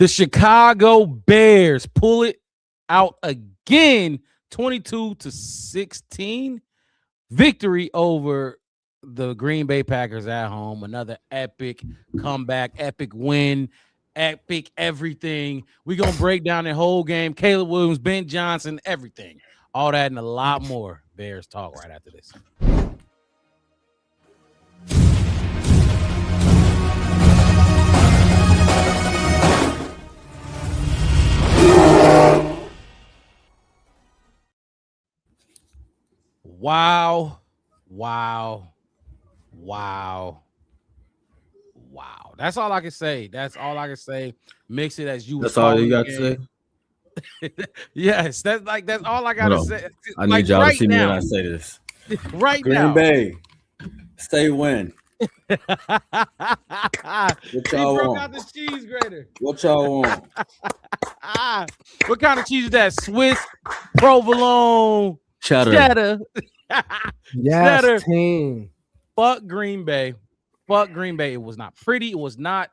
The Chicago Bears pull it out again, 22-16. Victory over the Green Bay Packers at home. Another epic comeback, epic win, epic everything. We're going to break down the whole game. Caleb Williams, Ben Johnson, everything. All that and a lot more. Bears talk right after this. Wow. That's all I can say. Mix it as you. That's all you got to say. Yes, that's all I gotta say. I need y'all to see me when I say this. Right Green now, Bay, stay win. What y'all broke want? out the cheese grater. What y'all want? What kind of cheese is that? Swiss, provolone, cheddar. Yes, Cheddar. team. Fuck Green Bay. It was not pretty. It was not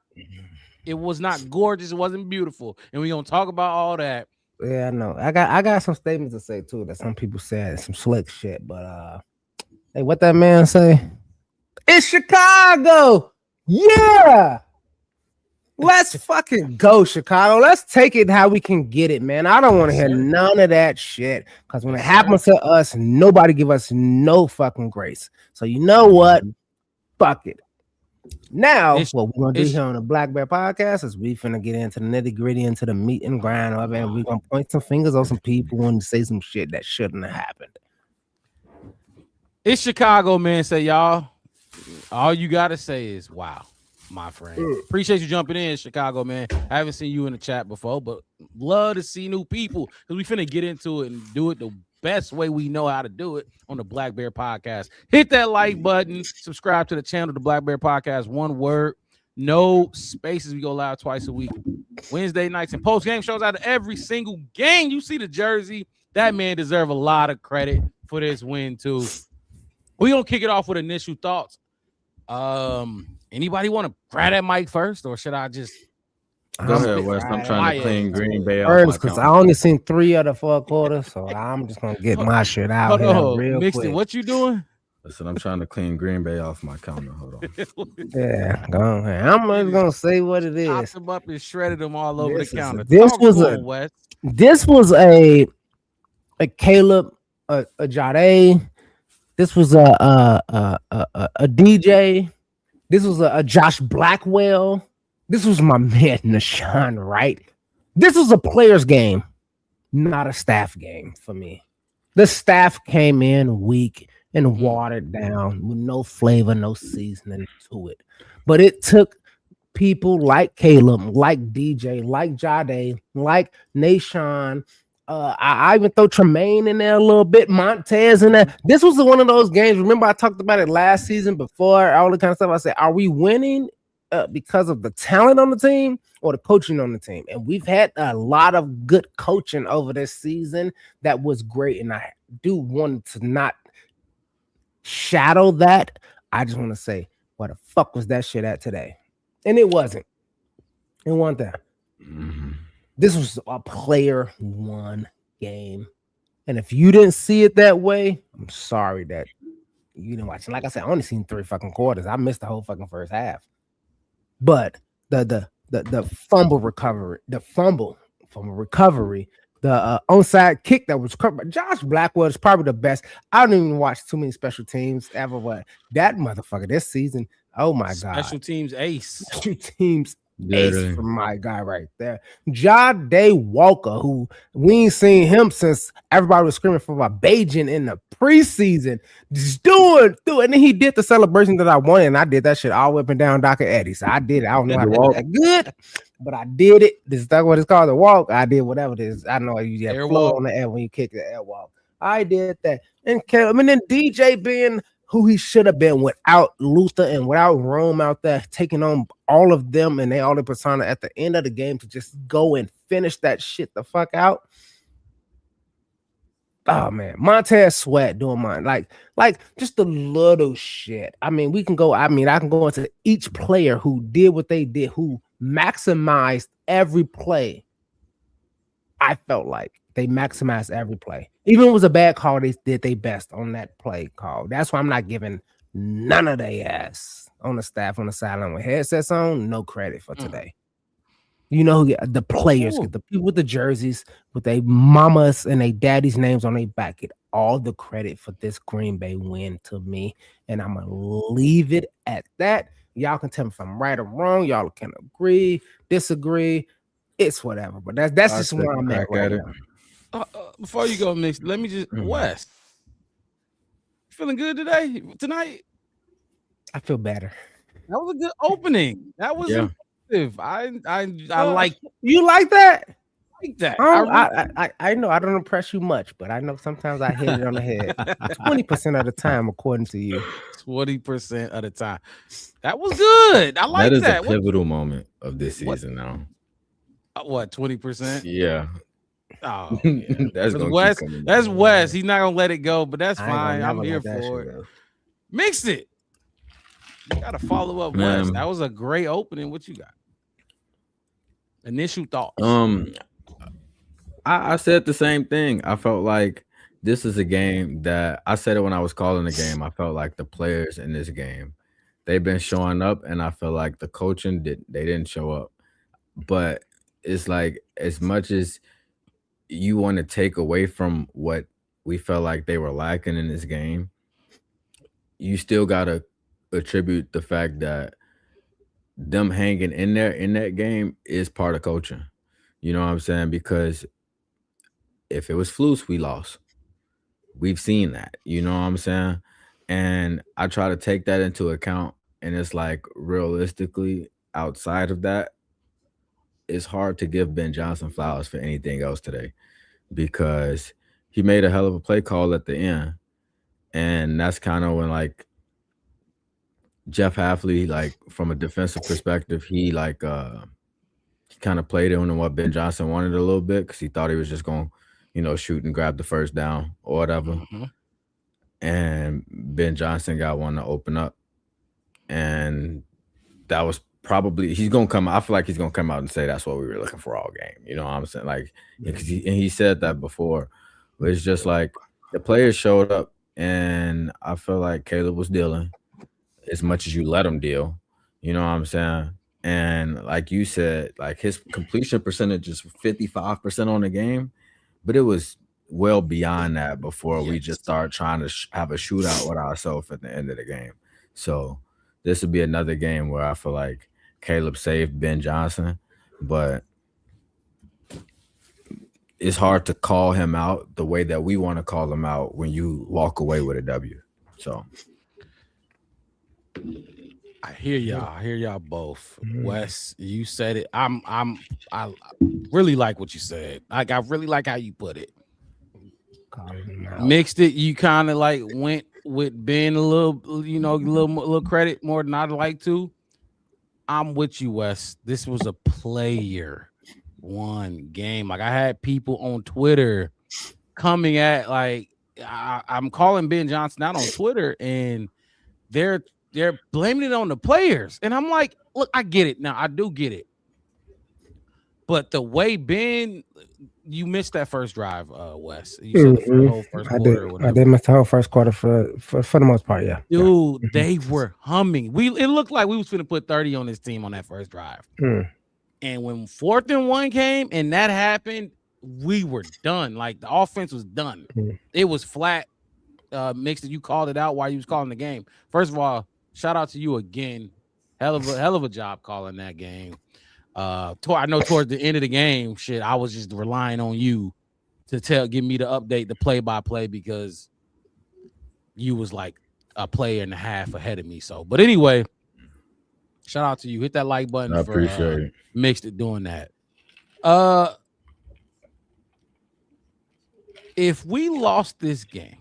gorgeous. It wasn't beautiful. And we're gonna talk about all that. Yeah, I know. I got some statements to say too that some people said, some slick shit. But hey, what that man say? It's Chicago. Yeah. Let's fucking go, Chicago. Let's take it how we can get it, man. I don't want to hear none of that shit. Because when it happens to us, nobody give us no fucking grace. So you know what? Fuck it. Now, what we're gonna do here on the Black Bear Podcast is we finna get into the nitty-gritty, into the meat and grind of it, and we're gonna point some fingers on some people and say some shit that shouldn't have happened. It's Chicago, man. Say y'all. All you gotta say is wow, my friend. Appreciate you jumping in, Chicago, man. I haven't seen you in the chat before, but love to see new people because we finna get into it and do it the best way we know how to do it on the Black Bear Podcast. Hit that like button, subscribe to the channel, the Black Bear Podcast, one word, no spaces. We go live twice a week, Wednesday nights, and post-game shows out of every single game. You see the jersey, that man deserve a lot of credit for this win too. We gonna kick it off with initial thoughts. Anybody want to grab that mic first, or should I just go ahead, West? I'm trying to clean Green Bay first because I only seen 3 of the 4 quarters, so I'm just gonna get my shit out here real quick. What you doing? Listen, I'm trying to clean Green Bay off my counter. Hold on. Yeah, go ahead. I'm just gonna say what it is. Chopped them up and shredded them all over the counter. This was a Caleb, a Jade. This was a DJ. This was a Josh Blackwell. This was my man Nashawn Wright. This was a player's game, not a staff game for me. The staff came in weak and watered down with no flavor, no seasoning to it. But it took people like Caleb, like DJ, like Jade, like Nashawn. I even throw Tremaine in there a little bit, Montez in there. This was one of those games. Remember, I talked about it last season before all the kind of stuff. I said, are we winning because of the talent on the team or the coaching on the team? And we've had a lot of good coaching over this season that was great. And I do want to not shadow that. I just want to say, where the fuck was that shit at today? And it wasn't. It wasn't that. Mm-hmm. This was a player one game. And if you didn't see it that way, I'm sorry that you didn't watch it. Like I said, I only seen 3 fucking quarters. I missed the whole fucking first half. But the fumble recovery, the onside kick that was covered by Josh Blackwell is probably the best. I don't even watch too many special teams ever. What that motherfucker this season? Oh my god! Special teams ace. Special teams ace for my guy right there, Jade Walker, who we ain't seen him since everybody was screaming for my Bajan in the preseason. Just doing, and then he did the celebration that I wanted, and I did that shit all up and down Dr. Eddie. So I did it. I don't know how to do that good, but I did it. This is what it's called, the walk. I did whatever it is. I know you have flow on the air when you kick the air walk. I did that, and then DJ being who he should have been without Luther and without Rome out there taking on all of them and they all the persona at the end of the game to just go and finish that shit the fuck out. Oh man, Montez Sweat doing mine, like just a little shit. I mean, I can go into each player who did what they did, who maximized every play. I felt like they maximized every play. Even if it was a bad call, they did their best on that play call. That's why I'm not giving none of their ass on the staff on the sideline with headsets on. No credit for today. You know, the players, get the people with the jerseys, with their mamas and their daddy's names on their back, get all the credit for this Green Bay win to me. And I'm going to leave it at that. Y'all can tell me if I'm right or wrong. Y'all can agree, disagree. It's whatever. But that's just where I'm at right now. Before you go, Mix, let me just, Wes, feeling good tonight? I feel better. That was a good opening. That was impressive. I like you like that. Like that. I know I don't impress you much, but I know sometimes I hit it on the head 20% of the time, according to you. 20% of the time. That was good. I like that. That is a pivotal moment of this season now. What, 20%? Yeah. Oh, yeah. That's Wes. He's not gonna let it go, but that's fine. I'm here for it. Mixed it. You gotta follow up, Wes. That was a great opening. What you got? Initial thoughts. I said the same thing. I felt like this is a game that I said it when I was calling the game. I felt like the players in this game, they've been showing up, and I feel like the coaching they didn't show up. But it's like, as much as you want to take away from what we felt like they were lacking in this game, you still gotta attribute the fact that them hanging in there in that game is part of coaching. You know what I'm saying? Because if it was Flus, we lost. We've seen that. You know what I'm saying? And I try to take that into account. And it's like, realistically, outside of that, it's hard to give Ben Johnson flowers for anything else today, because he made a hell of a play call at the end. And that's kind of when, like, Jeff Hafley, like, from a defensive perspective, he kind of played on what Ben Johnson wanted a little bit, because he thought he was just going to, shoot and grab the first down or whatever. Mm-hmm. And Ben Johnson got one to open up. And that was probably, he's going to come, I feel like he's going to come out and say that's what we were looking for all game. You know what I'm saying? Like, because he said that before. But it's just like, the players showed up, and I feel like Caleb was dealing as much as you let him deal. You know what I'm saying? And like you said, like, his completion percentage is 55% on the game, but it was well beyond that before we just start trying to have a shootout with ourselves at the end of the game. So this would be another game where I feel like Caleb saved Ben Johnson, but it's hard to call him out the way that we want to call him out when you walk away with a W. So I hear y'all. I hear y'all both. Wes, you said it. I really like what you said. Like, I really like how you put it. Mixed it. You kind of like went with Ben a little, little credit more than I'd like to. I'm with you, Wes. This was a player one game. Like, I had people on Twitter coming at, like, I'm calling Ben Johnson out on Twitter, and they're blaming it on the players. And I'm like, look, I get it. Now, I do get it. But the way Ben, you missed that first drive, Wes. You said the whole first quarter. I did miss the whole first quarter for the most part, yeah. Dude, they were humming. It looked like we was finna put 30 on this team on that first drive. And when 4th and 1 came and that happened, we were done. Like, the offense was done. It was flat. Mixed it. You called it out while you was calling the game. First of all, shout out to you again. Hell of a job calling that game. I know towards the end of the game, I was just relying on you to give me the update, the play-by-play, because you was like a player and a half ahead of me. So, but anyway, shout out to you. Hit that like button. I appreciate it. Mixed it doing that. If we lost this game,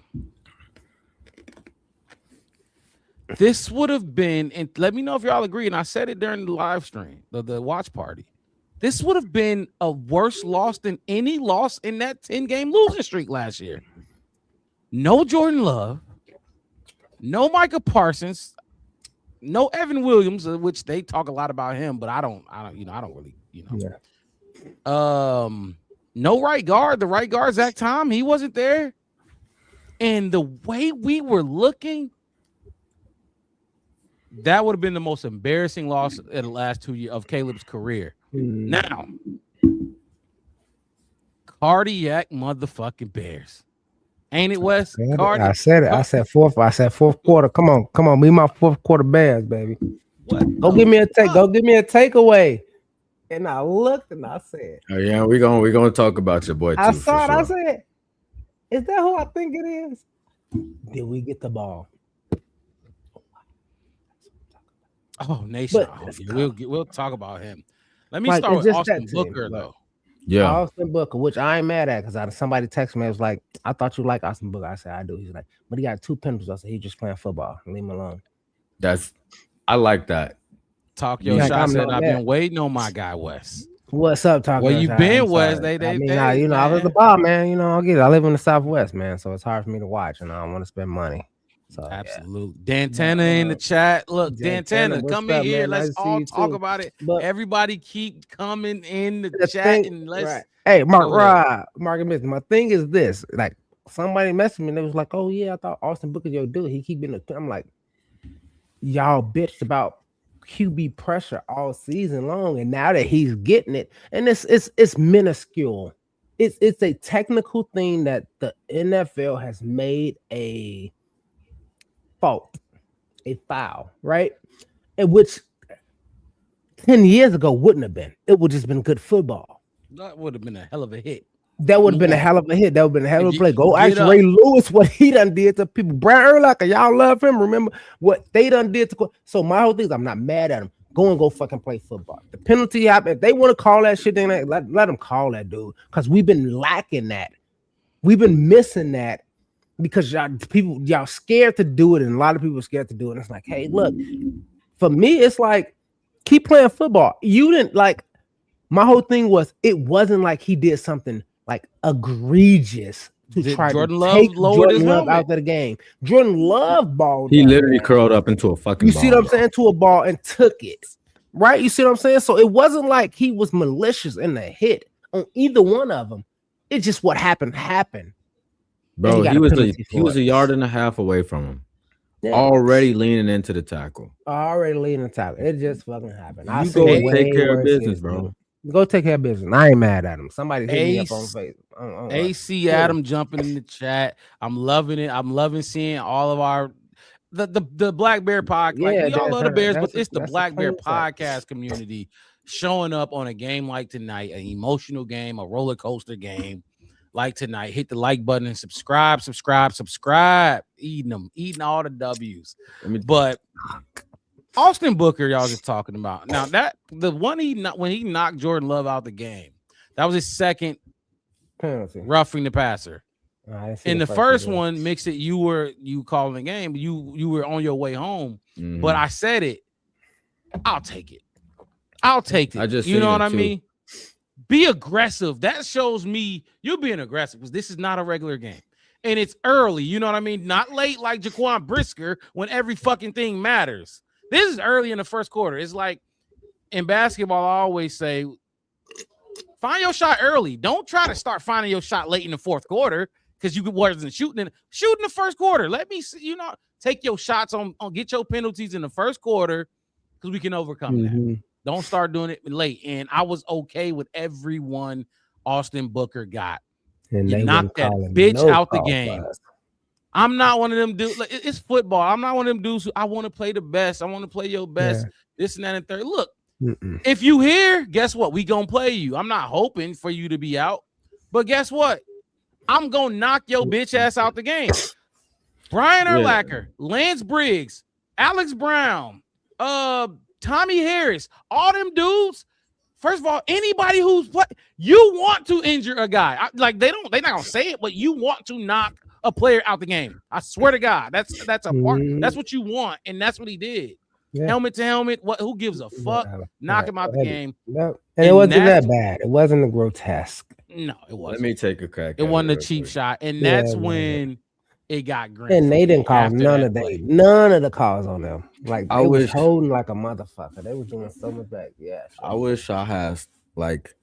this would have been, and let me know if y'all agree, and I said it during the live stream, the watch party. This would have been a worse loss than any loss in that 10-game losing streak last year. No Jordan Love, no Micah Parsons. No Evan Williams, which they talk a lot about him, but I don't really, Yeah. No right guard. The right guard, Zach Tom, he wasn't there. And the way we were looking, that would have been the most embarrassing loss in the last 2 years of Caleb's career. Now, cardiac motherfucking Bears. Ain't it, Wes? I said it. I said fourth quarter. Come on. Be my fourth quarter Bears, baby. What? Go give me a take. Go give me a takeaway. And I looked and I said, "Oh yeah, we're gonna talk about your boy." I too, saw it. sure. I said, "Is that who I think it is?" Did we get the ball? Oh, Nation. We'll talk about him. Let me start with Austin Booker, though. Yeah, Austin Booker, which I ain't mad at because somebody texted me. It was like, I thought you like Austin Booker. I said, I do. He's like, but he got 2 penalties. I said, he's just playing football. Leave him alone. I like that. Talk your shots. I've been waiting on my guy, Wes. What's up, Talk? Where you been, Wes? I was the ball, man. I get it. I live in the Southwest, man, so it's hard for me to watch, and I don't want to spend money. So absolutely. Yeah. Dantana in the chat. Look, Dantana, come in here. Let's all talk about it. But everybody keep coming in the chat and let's. Right. Hey, Mark and Mr. My thing is this: like somebody messaged me and it was like, "Oh yeah, I thought Austin Booker your dude. He keep being I'm like, y'all bitched about QB pressure all season long, and now that he's getting it, and it's minuscule. It's a technical thing that the NFL has made a fault, a foul, right? And which 10 years ago wouldn't have been. It would just been good football. That would have been a hell of a hit. That would have been a hell of a hit. That would have been a hell of a play. Go ask Ray Lewis what he done did to people. Brian Urlacher, y'all love him. Remember what they done did to. So my whole thing is I'm not mad at him. Go fucking play football. The penalty happened. If they want to call that shit, then let them call that dude. Because we've been lacking that. We've been missing that because y'all scared to do it, and a lot of people are scared to do it. And it's like, hey, look, for me, it's like keep playing football. You didn't like. My whole thing was it wasn't like he did something like egregious to try to take Jordan Love out of the game. Jordan Love balled. He literally curled up into a fucking. You see what I'm saying? To a ball and took it. Right? You see what I'm saying? So it wasn't like he was malicious in the hit on either one of them. It's just what happened. Bro, he was a yard and a half away from him. Yeah. Already leaning into the tackle. It just fucking happened. You go take care of business, bro. Go take care of business. I ain't mad at him. Somebody hit me up on Facebook. AC Adam jumping in the chat. I'm loving it. I'm loving seeing all of our the Black Bear podcast. Like, we all love the Bears, but it's the Black Bear podcast community showing up on a game like tonight, an emotional game, a roller coaster game like tonight. Hit the like button and subscribe. Eating all the W's. But Austin Booker, y'all just talking about now that the one when he knocked Jordan Love out the game, that was his second penalty, roughing the passer. In the first one, mixed it. You calling the game. You were on your way home, but I said it. I'll take it. I just you know what I mean. Be aggressive. That shows me you're being aggressive because this is not a regular game. And it's early. You know what I mean? Not late like Jaquan Brisker when every fucking thing matters. This is early in the first quarter. It's like in basketball, I always say, find your shot early. Don't try to start finding your shot late in the fourth quarter because you wasn't shooting in the first quarter. Let me see, take your shots on get your penalties in the first quarter because we can overcome that. Don't start doing it late. And I was okay with everyone Austin Booker got. And you knocked that bitch out the game. I'm not one of them dudes. Like, it's football. I'm not one of them dudes who I want to play the best. I want to play your best. Yeah. This and that and third. Look, if you here, guess what? We gonna play you. I'm not hoping for you to be out, but guess what? I'm gonna knock your bitch ass out the game. Brian Urlacher, Lance Briggs, Alex Brown, Tommy Harris, all them dudes. First of all, anybody who's you want to injure a guy. They're not gonna say it, but you want to knock a player out the game. I swear to God, that's a part. That's what you want, and that's what he did. Yeah. Helmet to helmet. Who gives a fuck? Knock him out the game. No. And it wasn't that bad. It wasn't a grotesque. No, it wasn't. Let me take a crack. It wasn't a cheap shot, and that's when it got green. And they didn't call after none that of play. none of the calls on them. Like I they was wish- holding like a motherfucker. They was doing so much back. Yeah. I wish I had like,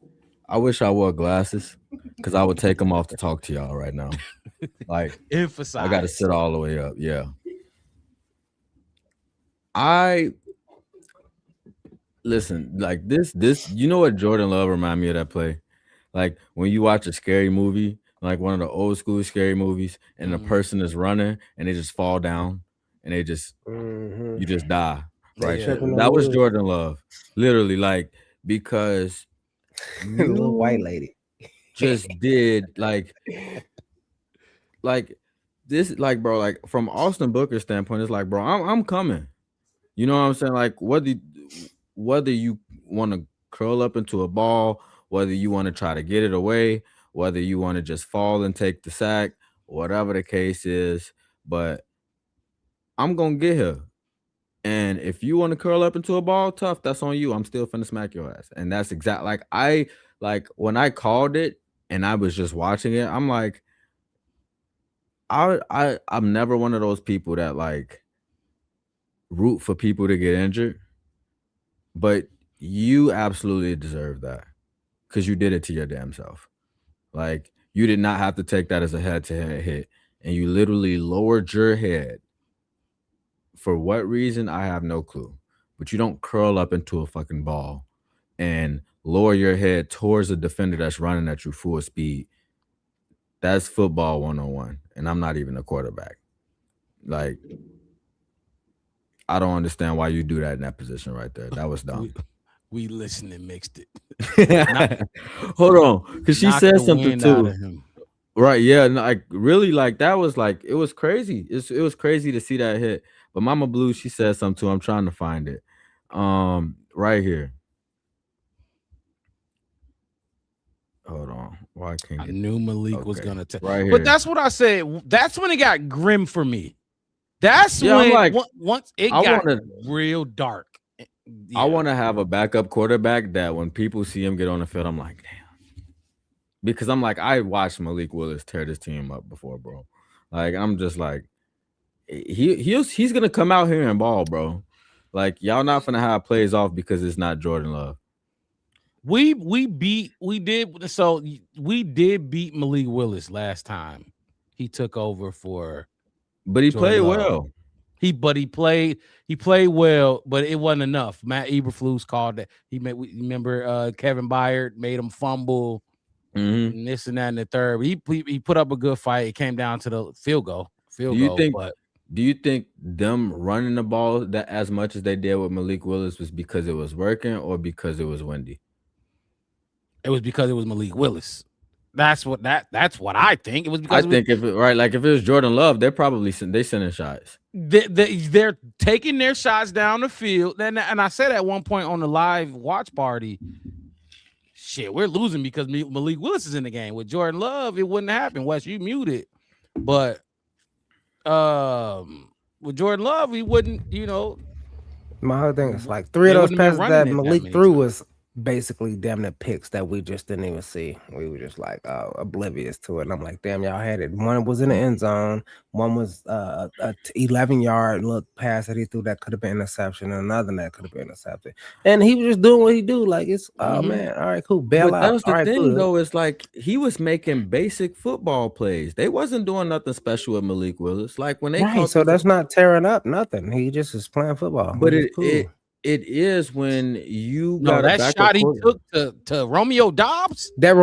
I wish I wore glasses because I would take them off to talk to y'all right now. Like, Emphasize. I got to sit all the way up. Yeah. I listen, like this, you know what Jordan Love remind me of that play? Like when you watch a scary movie, like one of the old school scary movies, and the person is running and they just fall down and they just Mhm. you just die. Right. They tripping That on was wood. Jordan Love. Literally, like, because Little white lady. just did like this, like, bro, like from Austin Booker's standpoint, it's like, bro, I'm coming. You know what I'm saying? Like whether you want to curl up into a ball, whether you want to try to get it away, whether you want to just fall and take the sack, whatever the case is, but I'm gonna get here. And if you want to curl up into a ball, tough, that's on you. I'm still finna smack your ass. And that's exactly like when I called it and I was just watching it, I'm like, I'm never one of those people that like root for people to get injured, but you absolutely deserve that because you did it to your damn self. Like you did not have to take that as a head-to-head hit, and you literally lowered your head. For what reason, I have no clue. But you don't curl up into a fucking ball and lower your head towards a defender that's running at you full speed. That's football 101, and I'm not even a quarterback. Like, I don't understand why you do that in that position right there. That was dumb. We listened and mixed it. Hold on, because she Knocked said the something wind out too. of him. Right, yeah, like really, like that was like it was crazy. It was crazy to see that hit. But Mama Blue, she said something too. I'm trying to find it. Right here. Hold on. Why can't I knew Malik was Okay, gonna take. right here. But that's what I said. That's when it got grim for me. That's Yeah, I'm when like, once it I got wanna- real dark. I want to have a backup quarterback that when people see him get on the field, I'm like, damn. Because I'm like, I watched Malik Willis tear this team up before, bro. Like, I'm just like, he's gonna come out here and ball, bro. Like, y'all not gonna have plays off because it's not Jordan Love. We did beat Malik Willis last time he took over for. But he Jordan played Love. well. He played well, but it wasn't enough. Matt Eberflus called that. Remember Kevin Byard made him fumble Mhm. and this and that and the third. He put up a good fight. It came down to the field goal. Do you think them running the ball that as much as they did with Malik Willis was because it was working or because it was windy? It was because it was Malik Willis. That's what I think. It was because I think if it was Jordan Love, they're probably sending shots. they're taking their shots down the field. And I said at one point on the live watch party, shit, we're losing because Malik Willis is in the game. With Jordan Love, it wouldn't happen. Wes, you muted. But with Jordan Love, he wouldn't, My whole thing is like three They of those wouldn't have been passes running that it that Malik many threw times. was basically damn near picks that we just didn't even see. We were just like oblivious to it. And I'm like, damn, y'all had it. One was in the end zone. One was a 11-yard look pass that he threw that could have been interception, and another that could have been intercepted. And he was just doing what he do. Like it's man, all right, cool, bail But out. that was the All right, thing, cool. though. It's like he was making basic football plays. They wasn't doing nothing special with Malik Willis. Like when they Right, caught so this- that's not tearing up nothing. He just is playing football. But which is cool. it is when you no, got a that backup shot he quarterback. took to Romeo Dobbs. that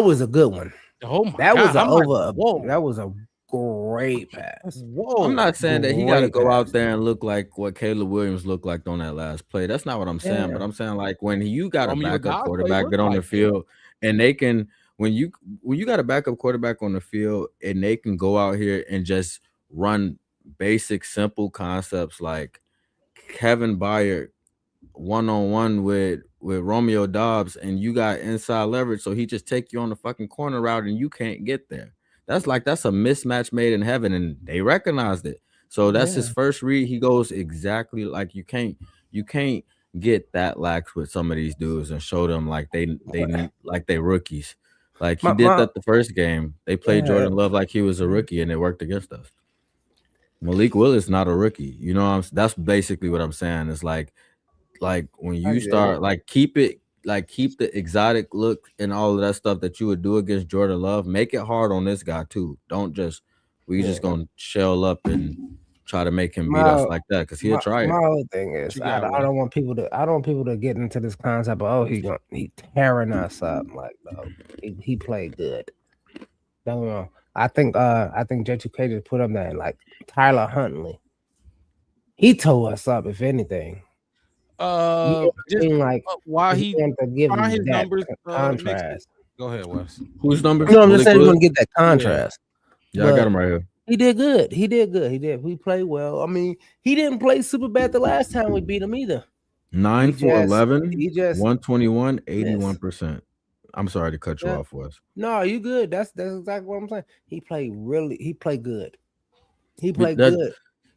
was a good one. Oh my That God. was I'm like, whoa. that was a great pass. Whoa. I'm not saying that he got to Great go out pass. there and look like what Caleb Williams looked like on that last play. That's not what I'm saying. Yeah. But I'm saying like when you got a Romeo backup Dobbs quarterback looked get on the like it. field and they can when you got a backup quarterback on the field and they can go out here and just run basic simple concepts like Kevin Byard one-on-one with Romeo Dobbs and you got inside leverage, so he just take you on the fucking corner route and you can't get there. That's a mismatch made in heaven, and they recognized it. So that's his first read. He goes exactly like you can't get that lax with some of these dudes and show them like they need like they rookies. Like he did that the first game. They played Jordan Love like he was a rookie, and it worked against us. Malik Willis not a rookie. You know, that's basically what I'm saying. It's like when you start keep the exotic look and all of that stuff that you would do against Jordan Love. Make it hard on this guy too. Don't just just gonna shell up and try to make him beat us like that because he'll try it. My whole thing is I don't want people to get into this concept of he tearing us up. Like he played good. Don't get me wrong. I think J2K just put up that like Tyler Huntley. He tore us up, if anything. Just like why he to give his numbers contrast. Go ahead, Wes. Whose numbers? No, I'm just saying he's gonna get that contrast. Yeah, I got him right here. He did good. He played well. I mean, he didn't play super bad the last time we beat him either. 9 for 11, 121, 81%. I'm sorry to cut you off, Wes. No, you good. That's exactly what I'm saying. He played good. He played good.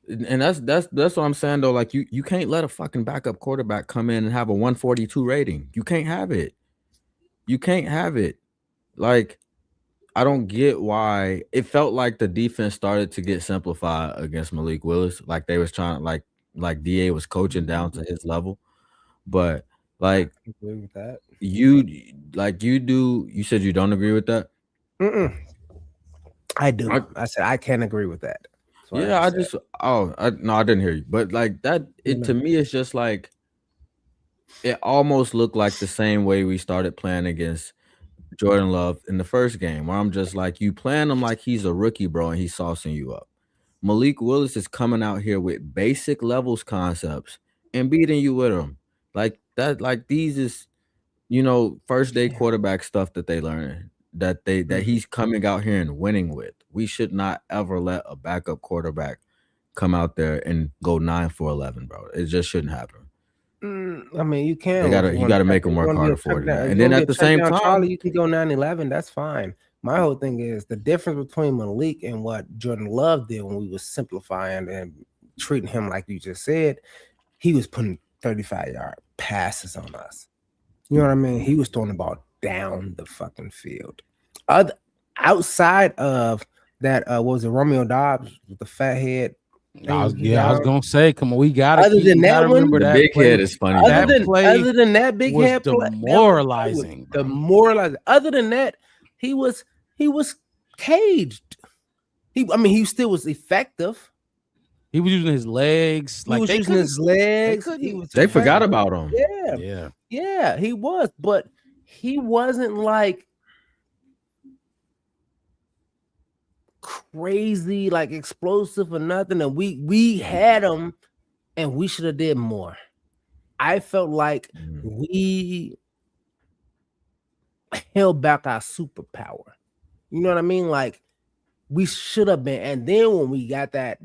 And that's what I'm saying though. Like you can't let a fucking backup quarterback come in and have a 142 rating. You can't have it. You can't have it. Like I don't get why it felt like the defense started to get simplified against Malik Willis. Like they was trying like DA was coaching down to his level. But like I agree with that. You said you don't agree with that? I do. I said I can't agree with that. Yeah, I didn't hear you. But like that, to me, it's just like it almost looked like the same way we started playing against Jordan Love in the first game, where I'm just like, you playing him like he's a rookie, bro, and he's saucing you up. Malik Willis is coming out here with basic levels concepts and beating you with them. Like that, like these is, first day quarterback stuff that they learn that he's coming out here and winning with. We should not ever let a backup quarterback come out there and go 9 for 11, bro. It just shouldn't happen. I mean, you can. You got to make them work harder for it. And then at the same time, Charlie, you can go 9-11. That's fine. My whole thing is the difference between Malik and what Jordan Love did when we was simplifying and treating him like you just said. He was putting 35-yard passes on us. You know what I mean? He was throwing the ball down the fucking field. Outside of that, what was it, Romeo Dobbs with the fat head? I was gonna say, come on, we gotta. Other than that, remember that big head is funny. Other than that big head, demoralizing. Demoralizing. Other than that, he was caged. He still was effective. He was using his legs. They forgot about him. Yeah, he was, but he wasn't like crazy, like explosive or nothing. And we had him, and we should have did more. I felt like we held back our superpower. You know what I mean? Like we should have been. And then when we got that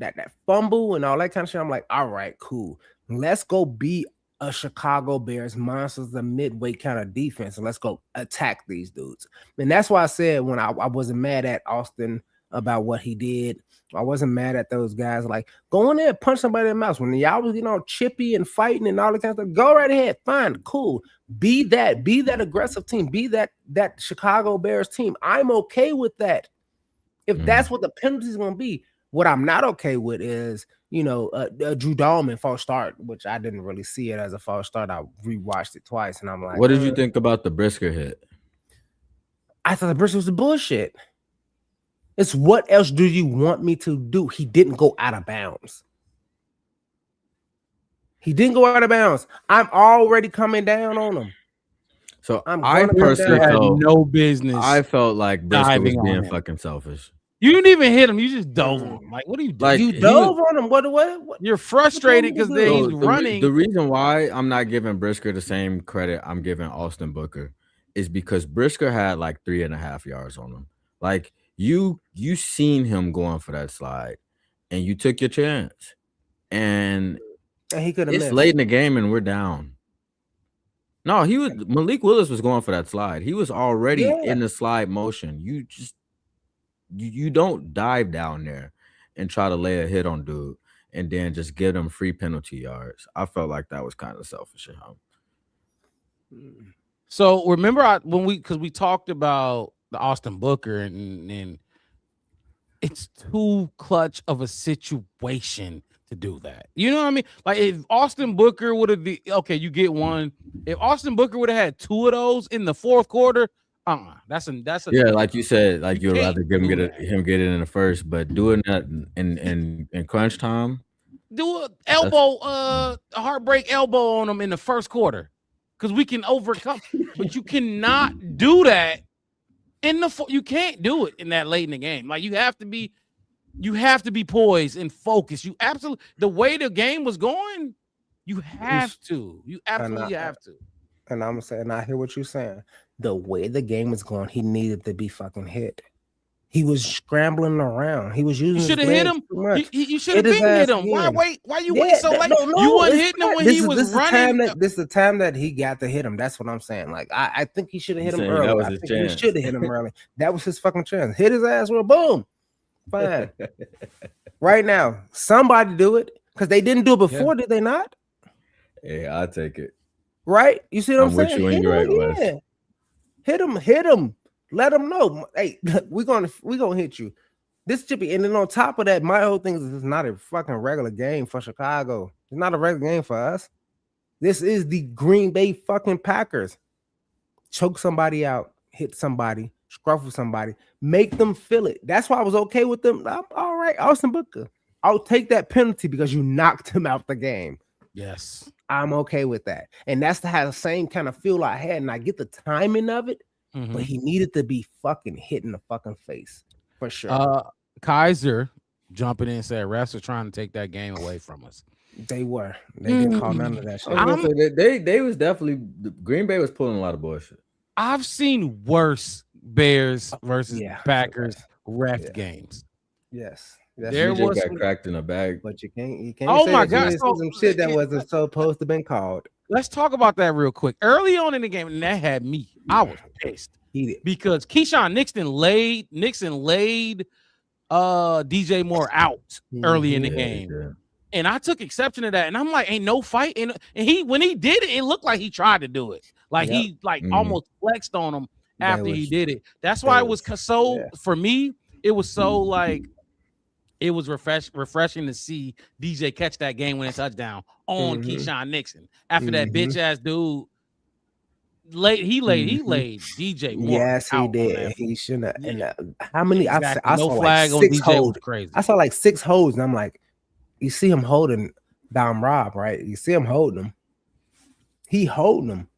fumble and all that kind of shit, I'm like, all right, cool. Let's go be a Chicago Bears monsters, the midway kind of defense, and let's go attack these dudes. And that's why I said when I wasn't mad at Austin about what he did. I wasn't mad at those guys. Like, go in there and punch somebody in the mouth. When y'all was, chippy and fighting and all that kind of stuff, go right ahead. Fine, cool. Be that aggressive team. Be that Chicago Bears team. I'm okay with that. If that's what the penalty is going to be. What I'm not okay with is, Drew Dahlman false start, which I didn't really see it as a false start. I rewatched it twice, and I'm like, what did you think about the Brisker hit? I thought the Brisker was the bullshit. It's what else do you want me to do? He didn't go out of bounds. I'm already coming down on him. So I personally had no business. I felt like Brisker was being fucking selfish. You didn't even hit him. You just dove on him. Like, what are you doing? Like, you dove on him. What? You're frustrated because he's running. The reason why I'm not giving Brisker the same credit I'm giving Austin Booker is because Brisker had like 3.5 yards on him. Like, you seen him going for that slide, and you took your chance. And he could have. It's late in the game, and we're down. No, Malik Willis was going for that slide. He was already in the slide motion. You don't dive down there and try to lay a hit on dude and then just give them free penalty yards. I felt like that was kind of selfish at home. So remember because we talked about the Austin Booker, and it's too clutch of a situation to do that. You know what I mean? Like if Austin Booker would have okay, you get one. If Austin Booker would have had 2 of those in the fourth quarter, that's a yeah, like you said, like you'd can't rather give him do get it in the first, but doing that in crunch time, do a elbow, a heartbreak elbow on him in the first quarter, because we can overcome. But you cannot do that in the. You can't do it in that late in the game. Like you have to be poised and focused. You absolutely, the way the game was going, you have to. You absolutely have to. And I'm saying, I hear what you're saying. The way the game was going, he needed to be fucking hit. He was scrambling around. He was using. You should have hit him. You should have been hit him. Why wait? Why you wait so late? No, you weren't hitting him when he was running. This is the time that he got to hit him. That's what I'm saying. Like I think he should have hit him early. That was his chance. He should have hit him early. That was his fucking chance. Hit his ass with a boom. Fine. Right now, somebody do it, because they didn't do it before, did they not? Yeah, I'll take it. Right? You see what I'm saying? With you when you're right, Wes. Hit him. Let him know. Hey, we're gonna hit you. This should be, and then on top of that, my whole thing is it's not a fucking regular game for Chicago. It's not a regular game for us. This is the Green Bay fucking Packers. Choke somebody out, hit somebody, scruffle somebody, make them feel it. That's why I was okay with them. I'm all right, Austin Booker. I'll take that penalty because you knocked him out the game. Yes, I'm okay with that. And that's the same kind of feel I had, and I get the timing of it, but he needed to be fucking hit in the fucking face for sure. Kaiser jumping in and said refs are trying to take that game away from us. They were. They didn't call none of that shit. They was definitely, Green Bay was pulling a lot of bullshit. I've seen worse Bears versus Packers ref games. Yes. There was got cracked in a bag, but you can't. Oh my god, some shit that wasn't supposed to have been called. Let's talk about that real quick. Early on in the game, and that had me. I was pissed because Keyshawn Nixon laid DJ Moore out early in the game, and I took exception to that. And I'm like, ain't no fight. And when he did it, it looked like he tried to do it. Like he almost flexed on him after he did it. That's why it was so for me. It was so like. It was refreshing to see DJ catch that game-winning touchdown on Keyshawn Nixon. After that bitch ass dude laid DJ Moore. Yes, he did. He shouldn't have. And how many? Exactly. I saw flag like on 6 DJ holds. Crazy. I saw like 6 holds, and I'm like, you see him holding Dom Rob, right? You see him holding him. He holding him.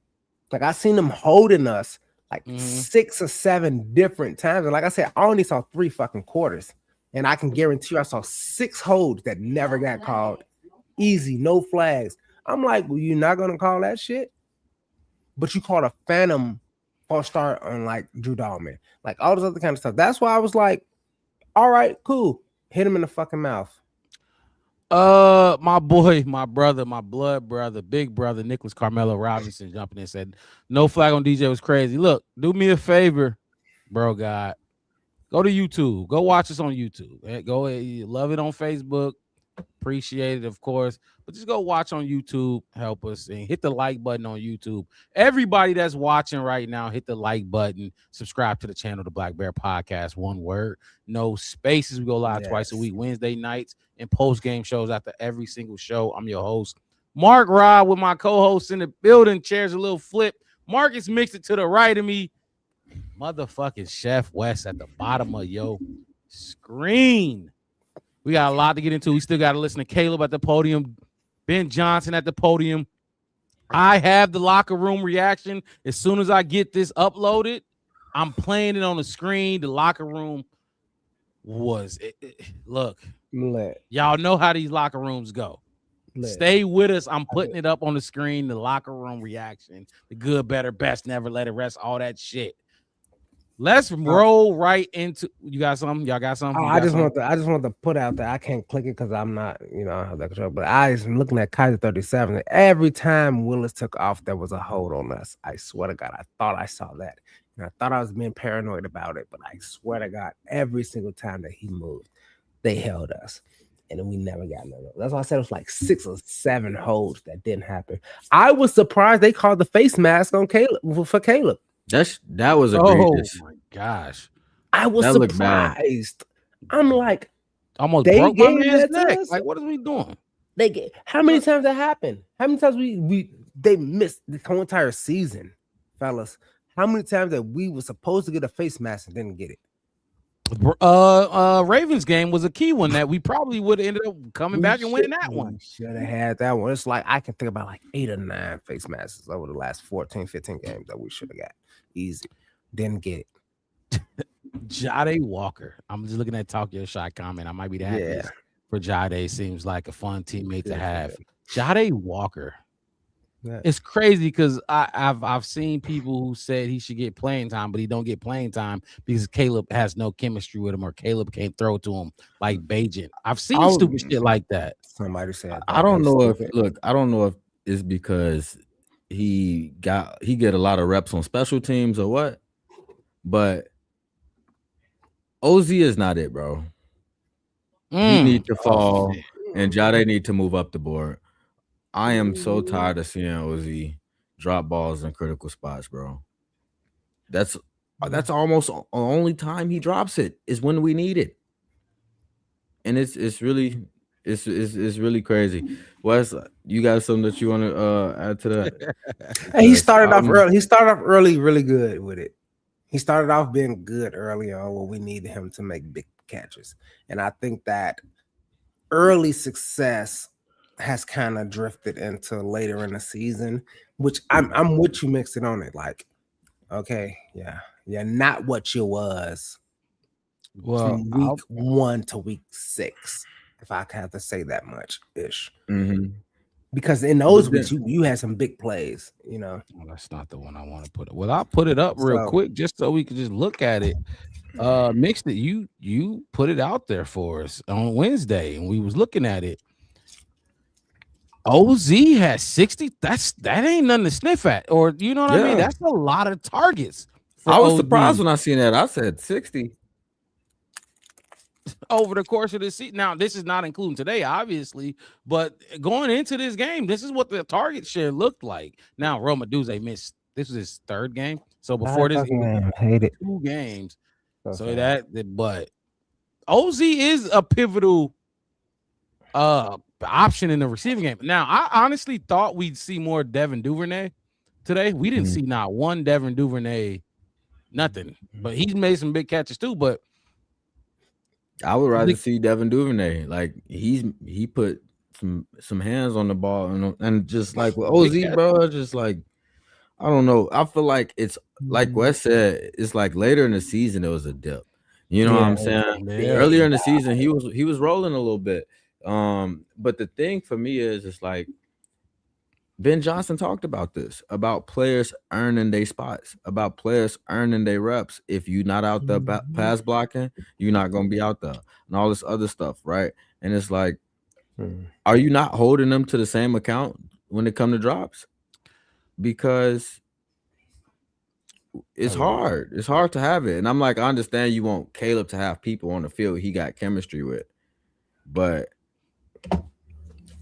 Like I seen him holding us like 6 or 7 different times. And like I said, I only saw 3 fucking quarters. And I can guarantee you I saw 6 holds that never got called. Easy, no flags. I'm like, well, you're not going to call that shit? But you called a phantom false start on like Drew Dahlman. Like all this other kind of stuff. That's why I was like, all right, cool. Hit him in the fucking mouth. My boy, my brother, my blood brother, big brother, Nicholas Carmelo Robinson jumping in and said, no flag on DJ was crazy. Look, do me a favor, bro, God. Go to YouTube. Go watch us on YouTube. Go love it on Facebook. Appreciate it, of course. But just go watch on YouTube. Help us and hit the like button on YouTube. Everybody that's watching right now, hit the like button. Subscribe to the channel, the Black Bear Podcast. One word, no spaces. We go live twice a week, Wednesday nights, and post-game shows after every single show. I'm your host, Mark Robb, with my co-host in the building. Chairs a little flip. Marcus mixed it to the right of me. Motherfucking Chef West at the bottom of your screen. We got a lot to get into. We still got to listen to Caleb at the podium, Ben Johnson at the podium. I have the locker room reaction. As soon as I get this uploaded, I'm playing it on the screen. The locker room was look. Y'all know how these locker rooms go. Stay with us. I'm putting it up on the screen. The locker room reaction, the good, better, best, never let it rest, all that shit. Let's roll right into. You got something? Y'all got something? I just want to put out there. I can't click it because I'm not, I don't have that control. But I was looking at Kaiser 37. Every time Willis took off, there was a hold on us. I swear to God, I thought I saw that, and I thought I was being paranoid about it. But I swear to God, every single time that he moved, they held us, and then we never got none of it. That's why I said it was like 6 or 7 holds that didn't happen. I was surprised they called the face mask on Caleb for Caleb. That was egregious. Oh my gosh. I was That looked bad. surprised. I'm like, Almost They broke my gave man's that to neck. us? Like, what are we doing? how many times that happened? How many times they missed the whole entire season, fellas? How many times that we were supposed to get a face mask and didn't get it? Ravens game was a key one that we probably would have ended up coming back and winning that one. Should have had that one. It's like I can think about like 8 or 9 face masks over the last 14, 15 games that we should have got. Easy. Didn't get it. Jade Walker. I'm just looking at Talk Your Shot comment. I might be the happiest for Jade. Seems like a fun teammate to have. Jade Walker. Yeah. It's crazy because I've seen people who said he should get playing time, but he don't get playing time because Caleb has no chemistry with him, or Caleb can't throw to him like Bajan. I've seen stupid shit like that. Somebody said I don't know if I don't know if it's because he get a lot of reps on special teams or what, but OZ is not it, bro. He need to fall, and Jade need to move up the board. I am so tired of seeing OZ drop balls in critical spots, bro. That's almost the only time he drops it is when we need it, and it's really crazy. Wes, you got something that you want to add to that? He started off early. He started off early, really good with it. He started off being good early on when we needed him to make big catches, and I think that early success has kind of drifted into later in the season, which I'm with you mixing on it. Like, okay, yeah, not what you was from week 1 to week 6, if I have to say that much ish. Mm-hmm. Because in those weeks you had some big plays, you know. Well, that's not the one I want to put it. Well, I'll put it up real quick just so we can just look at it. Mixed it. You put it out there for us on Wednesday, and we was looking at it. OZ has 60. That ain't nothing to sniff at, or you know what I mean? That's a lot of targets. I was surprised when I seen that. I said 60 over the course of the season. Now, this is not including today, obviously, but going into this game, this is what the target share looked like. Now, Rome Odunze missed. This was his 3rd game, so before this, hate it. 2 games. So but OZ is a pivotal option in the receiving game. Now, I honestly thought we'd see more Devin Duvernay today. We didn't see not one Devin Duvernay, nothing. But he's made some big catches too. But I would rather see Devin Duvernay. Like he put some hands on the ball and just like with OZ, bro, just like I don't know. I feel like it's like Wes said, it's like later in the season it was a dip. You know what I'm saying? Earlier in the season, he was rolling a little bit. But the thing for me is it's like Ben Johnson talked about this, about players earning their spots, about players earning their reps. If you're not out there pass blocking, you're not gonna be out there, and all this other stuff, right? And it's like, are you not holding them to the same account when it comes to drops? Because it's hard. It's hard to have it. And I'm like, I understand you want Caleb to have people on the field he got chemistry with, but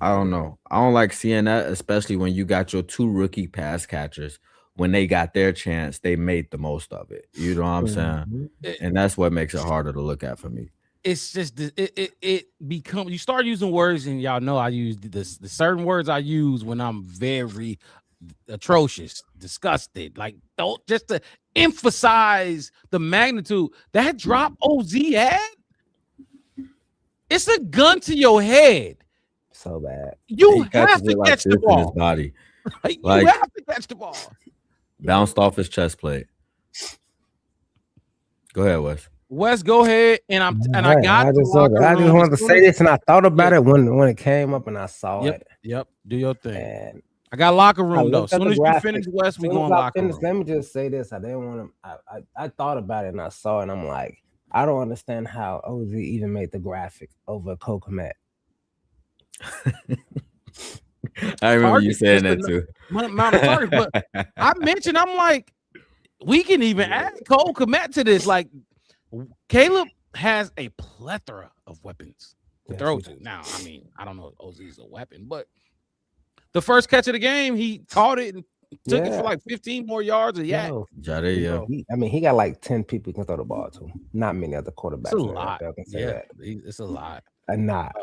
I don't know. I don't like seeing that, especially when you got your 2 rookie pass catchers. When they got their chance, they made the most of it. You know what I'm saying? And that's what makes it harder to look at for me. It's just it becomes, you start using words, and y'all know I use the certain words I use when I'm very atrocious, disgusted, like don't just to emphasize the magnitude that drop OZ had. It's a gun to your head. So bad. You have to catch the ball. In his body. Like, you have to catch the ball. Bounced off his chest plate. Go ahead, Wes. Wes, go ahead. I just wanted to say this, and I thought about it when it came up, and I saw it. Yep. Do your thing. And I got locker room though. As soon as you finish, Wes, we going locker room. Let me just say this. I didn't want to. I thought about it and I saw it, and I'm like, I don't understand how OZ even made the graphic over Cole Kmet. I remember you saying that too. Amount of targets, but I mentioned, I'm like, we can even add Cole Kmet to this. Like, Caleb has a plethora of weapons to throw to. Now, I mean, I don't know if OZ is a weapon, but the first catch of the game, he caught it and took it for like 15 more yards. Yeah, Jade, yeah. He got like 10 people he can throw the ball to. Not many other quarterbacks. it's a lot. Can say Yeah, that. it's a lot. Not.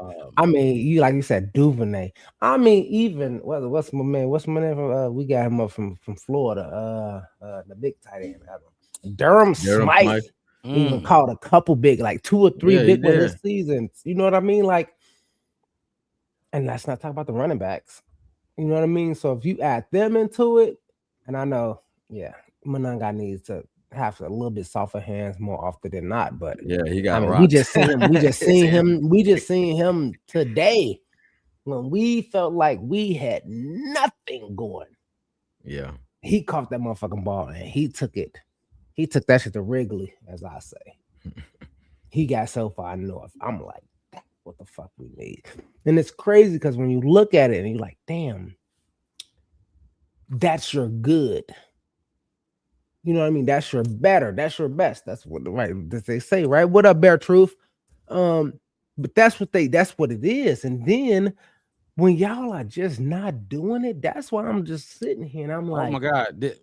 You said Duvernay. Even what's my man? What's my name? From, we got him up from Florida. The big tight end. Durham Smythe. Even caught a couple big, like 2 or 3 big ones this season. You know what I mean? Like, and let's not talk about the running backs. You know what I mean? So if you add them into it, and I know, Monangai needs to have a little bit softer hands more often than not. But he got. we just seen him today when we felt like we had nothing going. Yeah, he caught that motherfucking ball and he took it. He took that shit to Wrigley, as I say. He got so far north. I'm like, that's what the fuck we need. And it's crazy because when you look at it and you're like, damn, that's your good. You know what I mean? That's your better. That's your best. That's what they say, right? What up, Bear Truth? But that's what it is. And then when y'all are just not doing it, that's why I'm just sitting here and I'm like, oh my god, did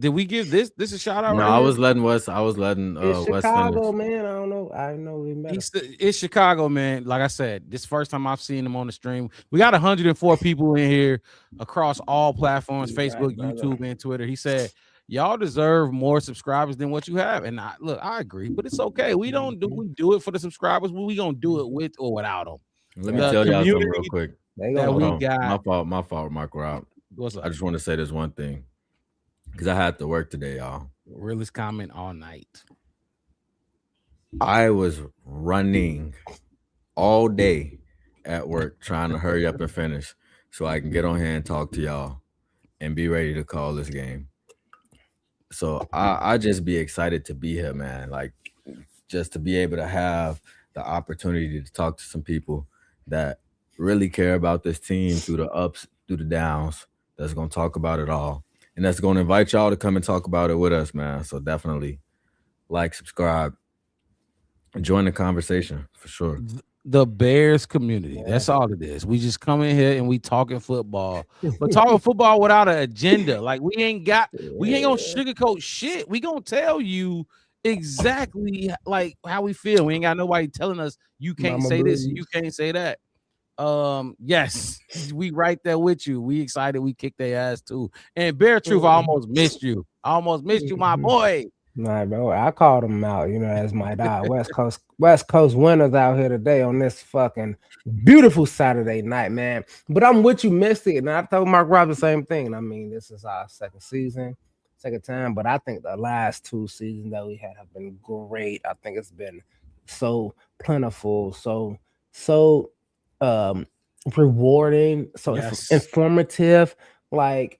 we give this a shout out? No, right I here? was letting Wes. I was letting it's Wes Chicago, finish. man. I know we met. It's Chicago, man. Like I said, this first time I've seen him on the stream. We got 104 people in here across all platforms: Facebook, YouTube, and Twitter. He said, y'all deserve more subscribers than what you have. And I agree, but it's okay. We do it for the subscribers, but we gonna do it with or without them. Let me tell y'all something real quick. That we got. My fault, Mark Rob. What's up? I just want to say this one thing because I had to work today, y'all. Realest comment all night. I was running all day at work trying to hurry up and finish so I can get on here and talk to y'all and be ready to call this game. So I just be excited to be here, man. Like, just to be able to have the opportunity to talk to some people that really care about this team through the ups, through the downs, that's going to talk about it all. And that's going to invite y'all to come and talk about it with us, man. So definitely like, subscribe, join the conversation for sure. The Bears community. That's all it is. We just come in here and we talking football, but talking football without an agenda. Like we ain't gonna sugarcoat shit. We gonna tell you exactly like how we feel. We ain't got nobody telling us you can't say this, you can't say that. Yes, we right there with you. We excited. We kicked their ass too. And Bear Truth, I almost missed you. My boy. Nah, bro, I called him out, as my dog. West Coast winners out here today on this fucking beautiful Saturday night, man. But I'm with you, Misty, and I told Mark Rob the same thing. I mean, this is our second time, but I think the last 2 seasons that we had have been great. I think it's been so plentiful, so rewarding, so informative. Like,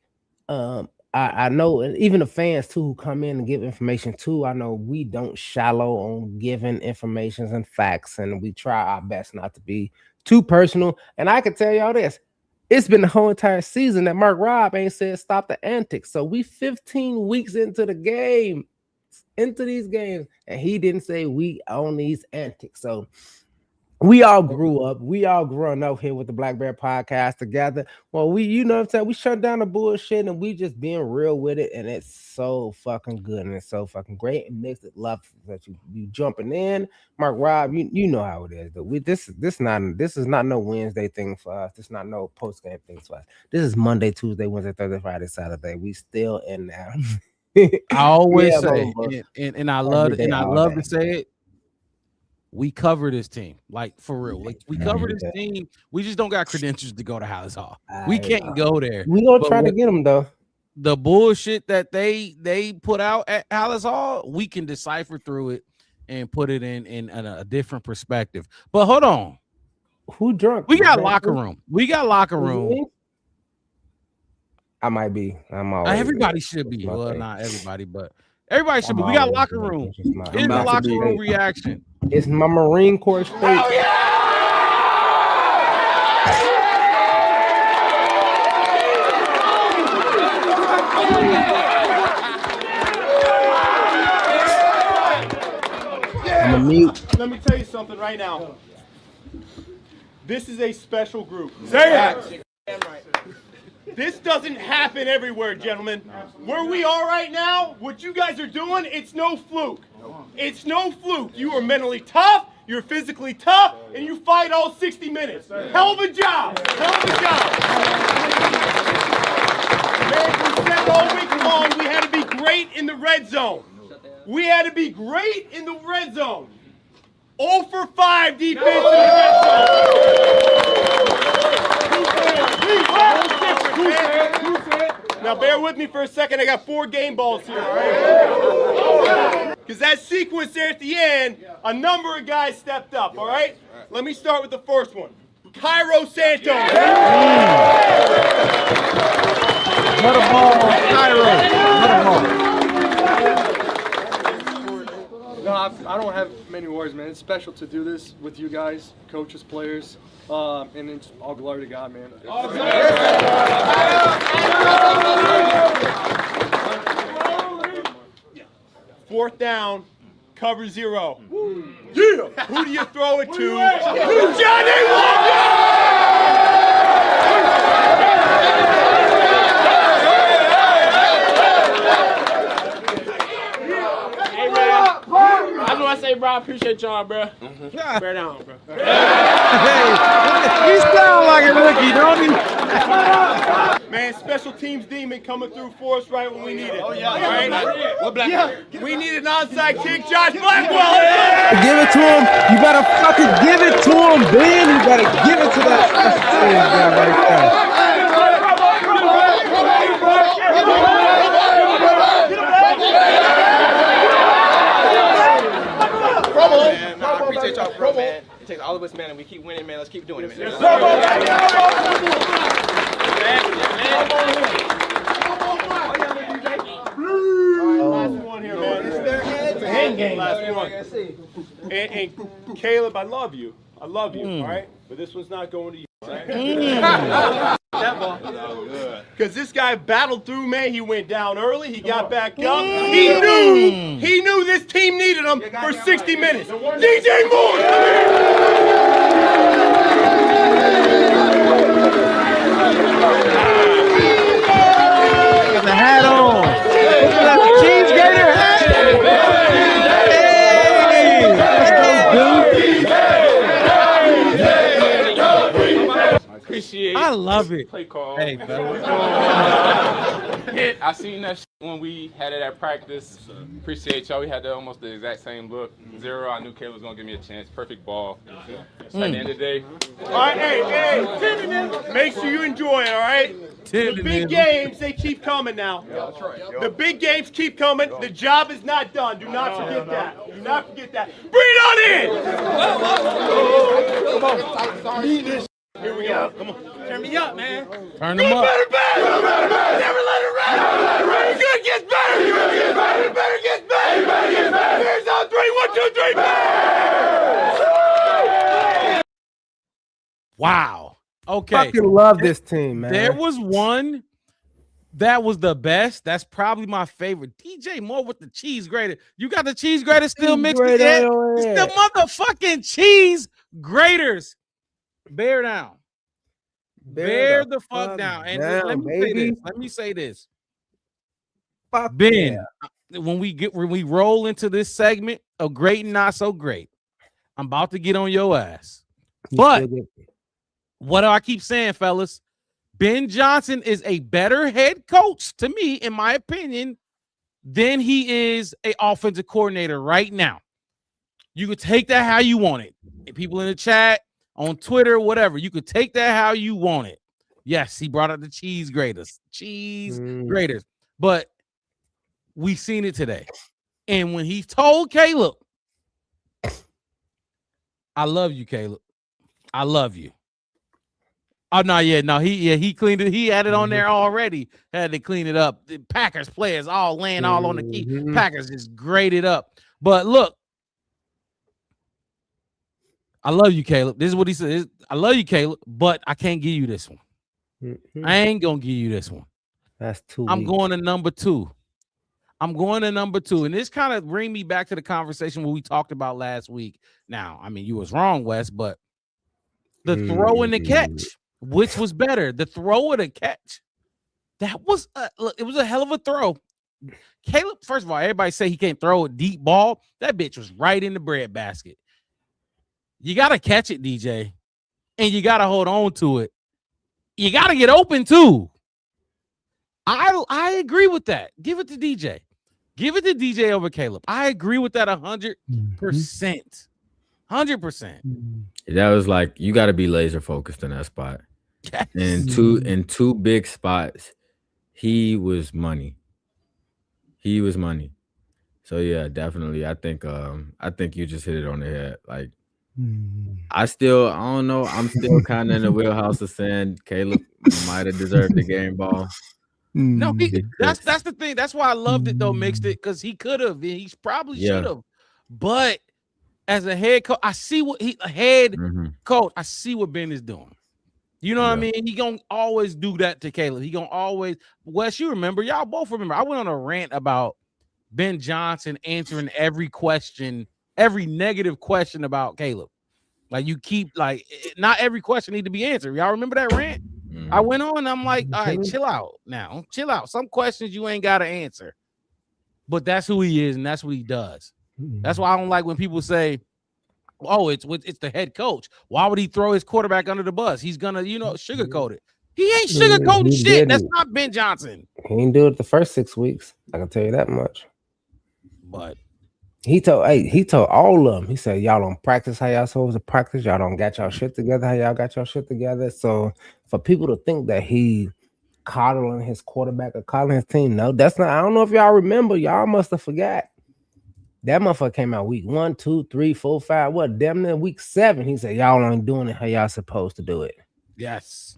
I know, and even the fans too who come in and give information too. I know we don't shallow on giving information and facts, and we try our best not to be too personal. And I can tell y'all this: it's been the whole entire season that Mark Rob ain't said stop the antics. So we 15 weeks into these games, and he didn't say we own these antics. So we all grew up. We all growing up here with the Black Bear Podcast together. Well, we shut down the bullshit and we just being real with it. And it's so fucking good and it's so fucking great. It makes it love that you jumping in. Mark Rob, you know how it is. This is not no Wednesday thing for us. This is not no post game thing for us. This is Monday, Tuesday, Wednesday, Thursday, Friday, Saturday. We still in there. I always say, and I love to say it. We cover this team, like for real. Like we cover this team. We just don't got credentials to go to Hallis Hall. We can't go there. We gonna try to get them though. The bullshit that they put out at Hallis Hall, we can decipher through it and put it in a different perspective. But hold on, who drunk? We got locker room. I might be. Everybody should be. Well, not everybody, but everybody should be. We got locker room. In the locker room reaction. It's my Marine Corps state. Oh, yeah! I'm a mute. Let me tell you something right now. This is a special group. Say it. This doesn't happen everywhere, gentlemen. Where we are right now, what you guys are doing, it's no fluke. It's no fluke. You are mentally tough, you're physically tough, and you fight all 60 minutes. Hell of a job. Hell of a job. Man, we said all week long we had to be great in the red zone. We had to be great in the red zone. 0 for 5 defense in the red zone. Now bear with me for a second. I got 4 game balls here, all right? Because that sequence there at the end, a number of guys stepped up, all right? Let me start with the first one. Cairo Santos. What a ball, Cairo. What a ball. No, I don't have many words, man. It's special to do this with you guys, coaches, players, and it's all glory to God, man. Fourth down, cover 0. Yeah! Who do you throw it to? Johnny Walker! That's what I say, bro. I appreciate y'all, bro. Bear down, bro. He sound like a rookie, don't he? Man, special teams demon coming through for us right when we need it. Oh, yeah. All right? We need an onside kick. Josh Blackwell. Give it to him. You better fucking give it to him, Ben. You better give it to that guy right there. Man, I appreciate y'all, bro, man. It takes all of us, man, and we keep winning, man. Let's keep doing it, man. Last one here, man. It's a hand game. Last one. And Caleb, I love you. All right? But this one's not going to you. Because this guy battled through, man. He went down early. He got back up. He knew this team needed him for 60 minutes. DJ Moore! Got the hat on. Got the Cheese Gator hat. Hey, let's go, dude. Appreciate I love it. play call. Hey, fellas. I seen that when we had it at practice. Appreciate y'all. We had almost the exact same look. 0. I knew Caleb was gonna give me a chance. Perfect ball. At the end of the day, All right, hey. Make sure you enjoy it, all right? The big games, they keep coming now. The big games keep coming. The job is not done. Do not forget that. Do not forget that. Bring it on in! Here we go. Come on. turn me up, man. Turn them up. Better. Never let it rest. Good gets better. Better gets better. Bears on 3. 1, 2, 3. Bears! Wow. Okay. Fucking love this team, man. There was one that was the best. That's probably my favorite. DJ Moore with the cheese grater. You got the cheese grater still mixed in? It's the motherfucking cheese graters. Bear down. Bear the fuck down. And let me say this. Fuck Ben, when we roll into this segment of great and not so great, I'm about to get on your ass. But what do I keep saying, fellas? Ben Johnson is a better head coach to me, in my opinion, than he is an offensive coordinator right now. You could take that how you want it. And people in the chat, on Twitter, whatever, you could take that how you want it. Yes, he brought out the cheese graters. Graters. But we seen it today. And when he told Caleb, I love you, Caleb. I love you. Oh, no, yeah, no, he cleaned it. He had it on there already. Had to clean it up. The Packers players all laying all on the key. Packers just graded up. But look, I love you, Caleb. This is what he said. I love you, Caleb, but I can't give you this one. I ain't gonna give you this one. That's too. I'm going to number 2. And this kind of bring me back to the conversation what we talked about last week. Now, I mean, you was wrong, Wes, but the throw and the catch, which was better, the throw or the catch? That was look, it was a hell of a throw. Caleb, first of all, everybody say he can't throw a deep ball. That bitch was right in the breadbasket. You gotta catch it, DJ, and you gotta hold on to it. You gotta get open too. I agree with that. Give it to DJ. Give it to DJ over Caleb. I agree with that 100%. 100%. That was like you got to be laser focused in that spot. Yes. In two big spots, he was money. He was money. So yeah, definitely. I think you just hit it on the head. Like I don't know. I'm still kind of in the wheelhouse of saying Caleb might have deserved the game ball. No, that's the thing. That's why I loved it though, mixed it, because he could have. He probably should have. But as a head coach, I see what coach. I see what Ben is doing. You know what I mean? He gonna always do that to Caleb. He gonna always. Wes, you remember? Y'all both remember. I went on a rant about Ben Johnson answering every question, every negative question about Caleb. Like you keep not every question need to be answered. Y'all remember that rant? I went on and I'm like, all right, chill out now. Chill out. Some questions you ain't got to answer. But that's who he is and that's what he does. That's why I don't like when people say, oh, it's the head coach. Why would he throw his quarterback under the bus? He's going to, sugarcoat it. He ain't sugarcoating shit. Didn't. That's not Ben Johnson. He didn't do it the first 6 weeks. I can tell you that much. But he told all of them. He said, y'all don't practice how y'all supposed to practice. Y'all don't got y'all shit together how y'all got y'all shit together. So for people to think that he coddling his quarterback or coddling his team, no, that's not. I don't know if y'all remember. Y'all must have forgot. That motherfucker came out week 1, 2, 3, 4, 5. What? Damn near week 7. He said, y'all ain't doing it how y'all supposed to do it. Yes.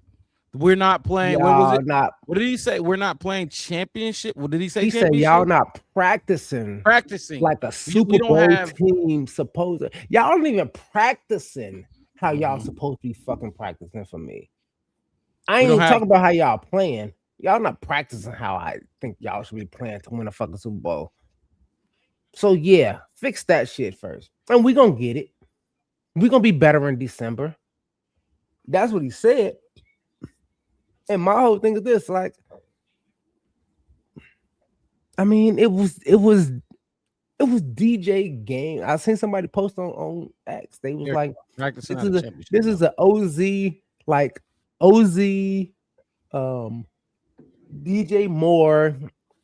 We're not playing. Y'all what was it? Not, what did he say? We're not playing championship. What did he say? He said y'all not practicing like a Super Bowl team supposed to. Y'all don't even practicing how y'all supposed to be fucking practicing for me. I ain't even talking about how y'all playing. Y'all not practicing how I think y'all should be playing to win a fucking Super Bowl. So yeah, fix that shit first. And we gonna get it. We gonna be better in December. That's what he said. And my whole thing is this, like, I mean, it was DJ game. I seen somebody post on X. They was like, this is an OZ, like OZ, DJ Moore,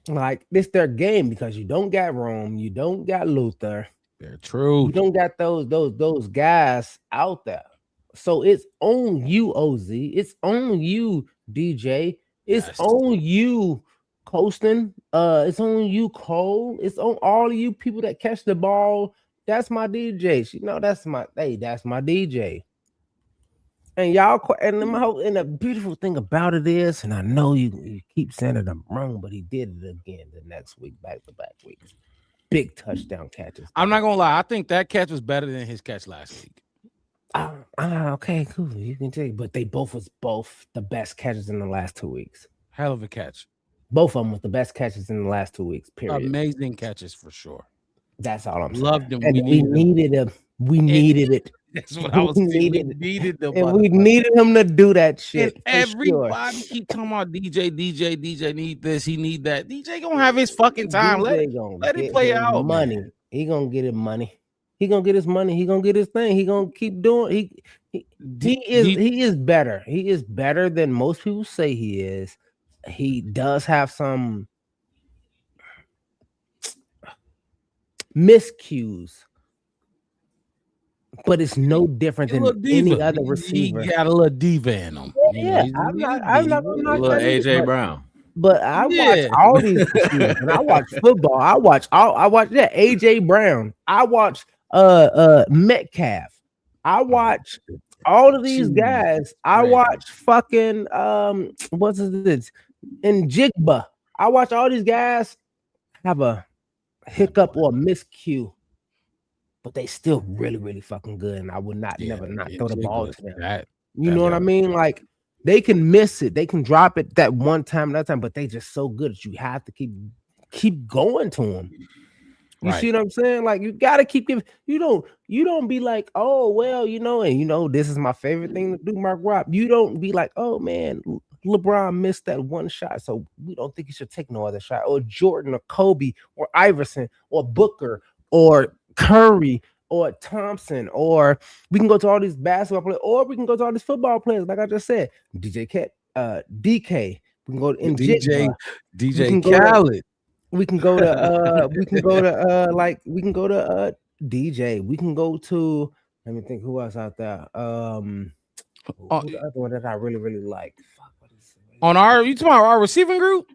like this their game because you don't got Rome, you don't got Luther. They're true. You don't got those guys out there. So it's on you, OZ. It's on you, DJ. It's on you, Colston. It's on you, Cole. It's on all of you people that catch the ball. That's my DJ. That's my DJ. And y'all, and the beautiful thing about it is, and I know you keep saying it, I'm wrong, but he did it again the next week, back-to-back weeks. Big touchdown catches. I'm not gonna lie. I think that catch was better than his catch last week. Okay, cool. You can take, but they both was the best catches in the last 2 weeks. Hell of a catch. Both of them was the best catches in the last 2 weeks. Period. Amazing catches for sure. That's all I'm saying. Loved them. And we needed him. We needed it. That's what I was saying. We needed them. And we needed him to do that shit. And everybody keep talking about DJ need this, he need that. DJ gonna have his fucking time. Let it play out. Money. Man. He gonna get his money. He gonna get his money. He gonna get his thing. He gonna keep doing. He is better. He is better than most people say he is. He does have some miscues, but it's no different than any other receiver. He got a little diva in him. Yeah, I'm not AJ Brown. But I watch all these receivers, and I watch football. I watch AJ Brown. I watch Metcalf. I watch all of these guys. I watch fucking what's this? And Jigba. I watch all these guys have a hiccup or a miscue, but they still really, really fucking good. And I would never throw the ball to them. You know what I mean? Like they can miss it, they can drop it that one time, that time, but they just so good that you have to keep going to them. You see what I'm saying? Like you gotta keep giving. You don't be like, oh well, and this is my favorite thing to do, Mark Robb. You don't be like, oh man, LeBron missed that one shot, so we don't think he should take no other shot. Or Jordan or Kobe or Iverson or Booker or Curry or Thompson, or we can go to all these basketball players, or we can go to all these football players, like I just said, DK. We can go to DJ Khaled. We can go to DJ. We can go to, let me think, who else out there? Who's the other one that I really, really like? Fuck, what is it? On you talking about our receiving group?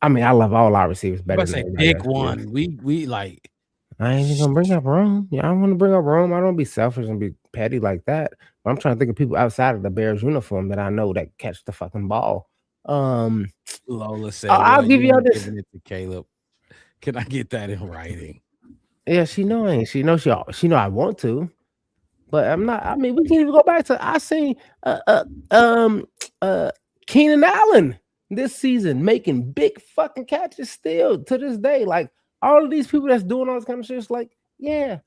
I mean, I love all our receivers better. I say pick one. We like. I ain't even gonna bring up Rome. Yeah, I want to bring up Rome. I don't be selfish and be petty like that. But I'm trying to think of people outside of the Bears uniform that I know that catch the fucking ball. Lola said, I'll give you this. Giving it to Caleb. Can I get that in writing? Yeah, she know I want to, but I'm not. I mean, we can even go back to I seen Keenan Allen this season making big fucking catches still to this day. Like all of these people that's doing all this kind of shit, it's like, yeah,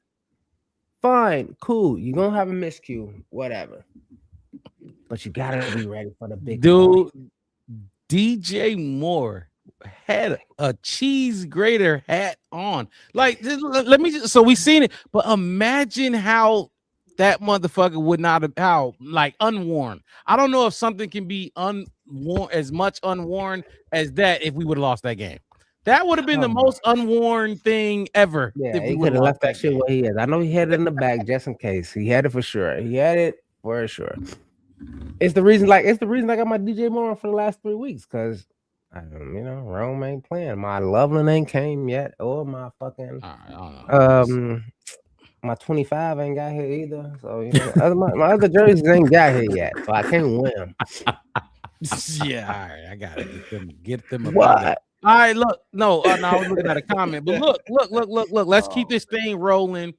fine, cool. You're gonna have a miscue, whatever. But you gotta be ready for the big dude. DJ Moore had a cheese grater hat on. Like, let me just, so we seen it, but imagine how that motherfucker would not have, how like unworn. I don't know if something can be unworn as much unworn as that if we would have lost that game. That would have been the most unworn thing ever. Yeah, he could have left that shit where he is. I know he had it in the back just in case. He had it for sure. He had it for sure. It's the reason I got my DJ Moore on for the last 3 weeks, because Rome ain't playing. My Loveland ain't came yet, or my fucking my 25 ain't got here either. So my other jerseys ain't got here yet, so I can't win them. Yeah, all right, I gotta get them. What? All right, look, no, I was looking at a comment, but look. Let's keep this thing rolling.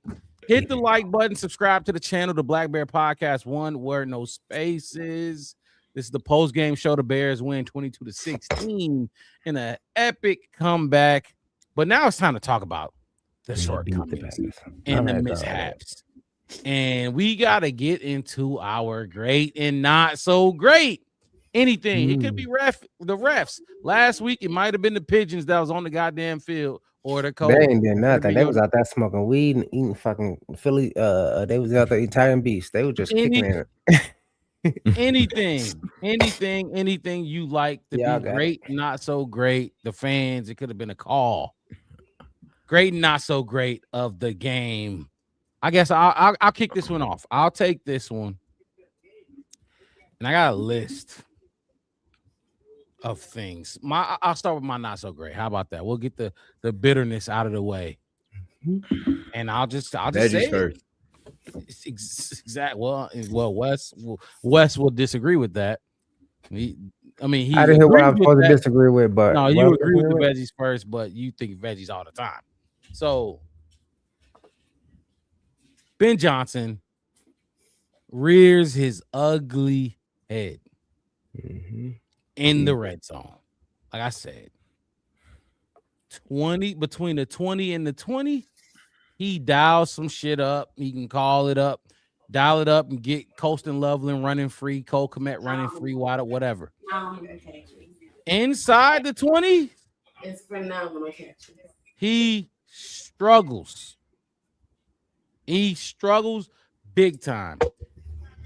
Hit the like button, subscribe to the channel, the Black Bear Podcast, one word, no spaces. This is the post-game show. The Bears win 22-16 in an epic comeback. But now it's time to talk about the shortcomings and the mishaps. And we got to get into our great and not so great. Anything. It could be the refs. Last week, it might have been the pigeons that was on the goddamn field. Or the coach. They ain't did nothing. They was out there smoking weed and eating fucking Philly. They was out there Italian beast. They were just kicking it. anything you like to be great, not so great. The fans, it could have been a call. Great, not so great of the game. I guess I'll kick this one off. I'll take this one, and I got a list of things. I'll start with my not so great. How about that? We'll get the bitterness out of the way, and I'll just say first. Exactly. Well, Wes will disagree with that. I didn't hear what I'm supposed to disagree with, but no, you agree with the veggies first, but you think veggies all the time. So Ben Johnson rears his ugly head in the red zone. Like I said, 20 between the 20 and the 20, he dials some shit up. He can call it up, dial it up, and get Colston Loveland running free, Cole Kmet running free, whatever. Inside the 20, it's phenomenal catches. He struggles. He struggles big time.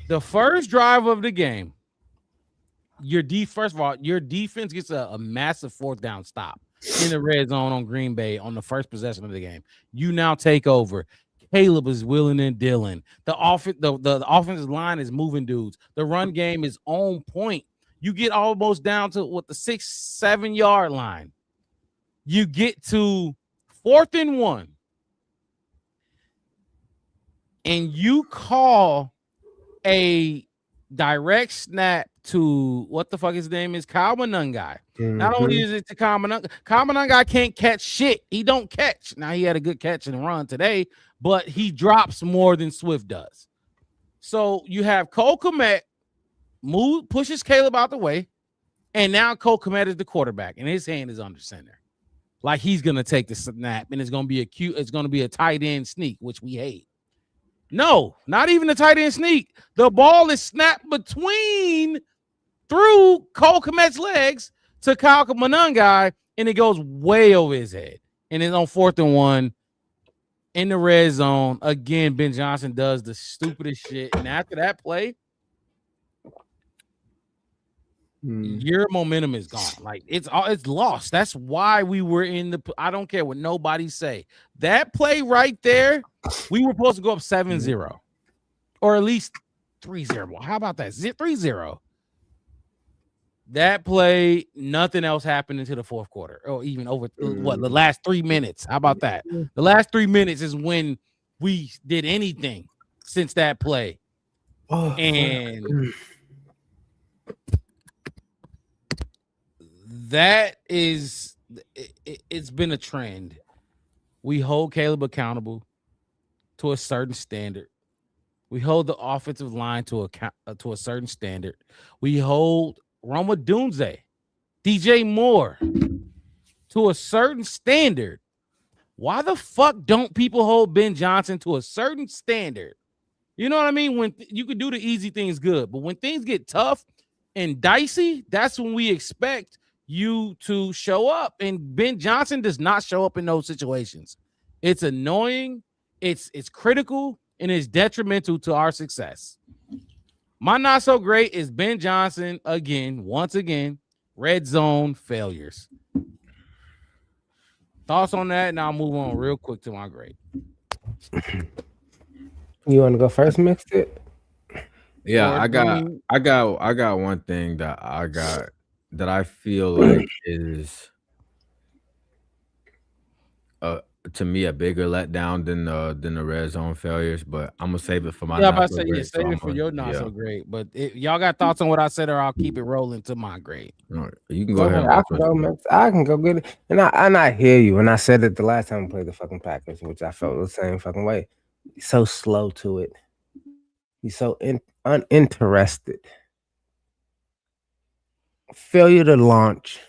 The first drive of the game, first of all, your defense gets a massive fourth down stop in the red zone on Green Bay on the first possession of the game. You now take over. Caleb is willing and dealing. The offensive line is moving dudes. The run game is on point. You get almost down to the 6-7 yard line. You get to 4th and 1. And you call a direct snap to what the fuck his name is, Kyle Monangai. Not only is it to Kyle Monangai can't catch shit. He don't catch. Now he had a good catch and run today, but he drops more than Swift does. So you have Cole Kmet pushes Caleb out the way, and now Cole Kmet is the quarterback, and his hand is under center. Like he's gonna take the snap, and it's gonna be a tight end sneak, which we hate. No, not even a tight end sneak. The ball is snapped between through Cole Kmet's legs to Kyle Monangai, and it goes way over his head. And then on 4th and 1 in the red zone, again, Ben Johnson does the stupidest shit. And after that play, your momentum is gone. Like it's lost. That's why we were in the. I don't care what nobody say. That play right there, we were supposed to go up 7-0, or at least 3-0. How about that? 3-0. That play, nothing else happened until the 4th quarter, or even over the last 3 minutes. How about that? The last 3 minutes is when we did anything since that play, and that is it's been a trend. We hold Caleb accountable to a certain standard. We hold the offensive line to a certain standard. We hold Roma Dunze, DJ Moore to a certain standard. Why the fuck don't people hold Ben Johnson to a certain standard? You know what I mean? When you can do the easy things good, but when things get tough and dicey, that's when we expect you to show up. And Ben Johnson does not show up in those situations. It's annoying, it's critical, and it's detrimental to our success. My not so great is Ben Johnson once again, red zone failures. Thoughts on that? And I'll move on real quick to my grade. You want to go first, Mixed It? Yeah, I got one thing that I feel like is to me a bigger letdown than the red zone failures, but I'm gonna save it for my. Yeah, I'm about to say save it for your not so great. But y'all got thoughts on what I said, or I'll keep it rolling to my grade. No, you can go ahead. I can go get it, and I hear you. And I said it the last time we played the fucking Packers, which I felt the same fucking way. He's so slow to it. He's so uninterested. Failure to launch.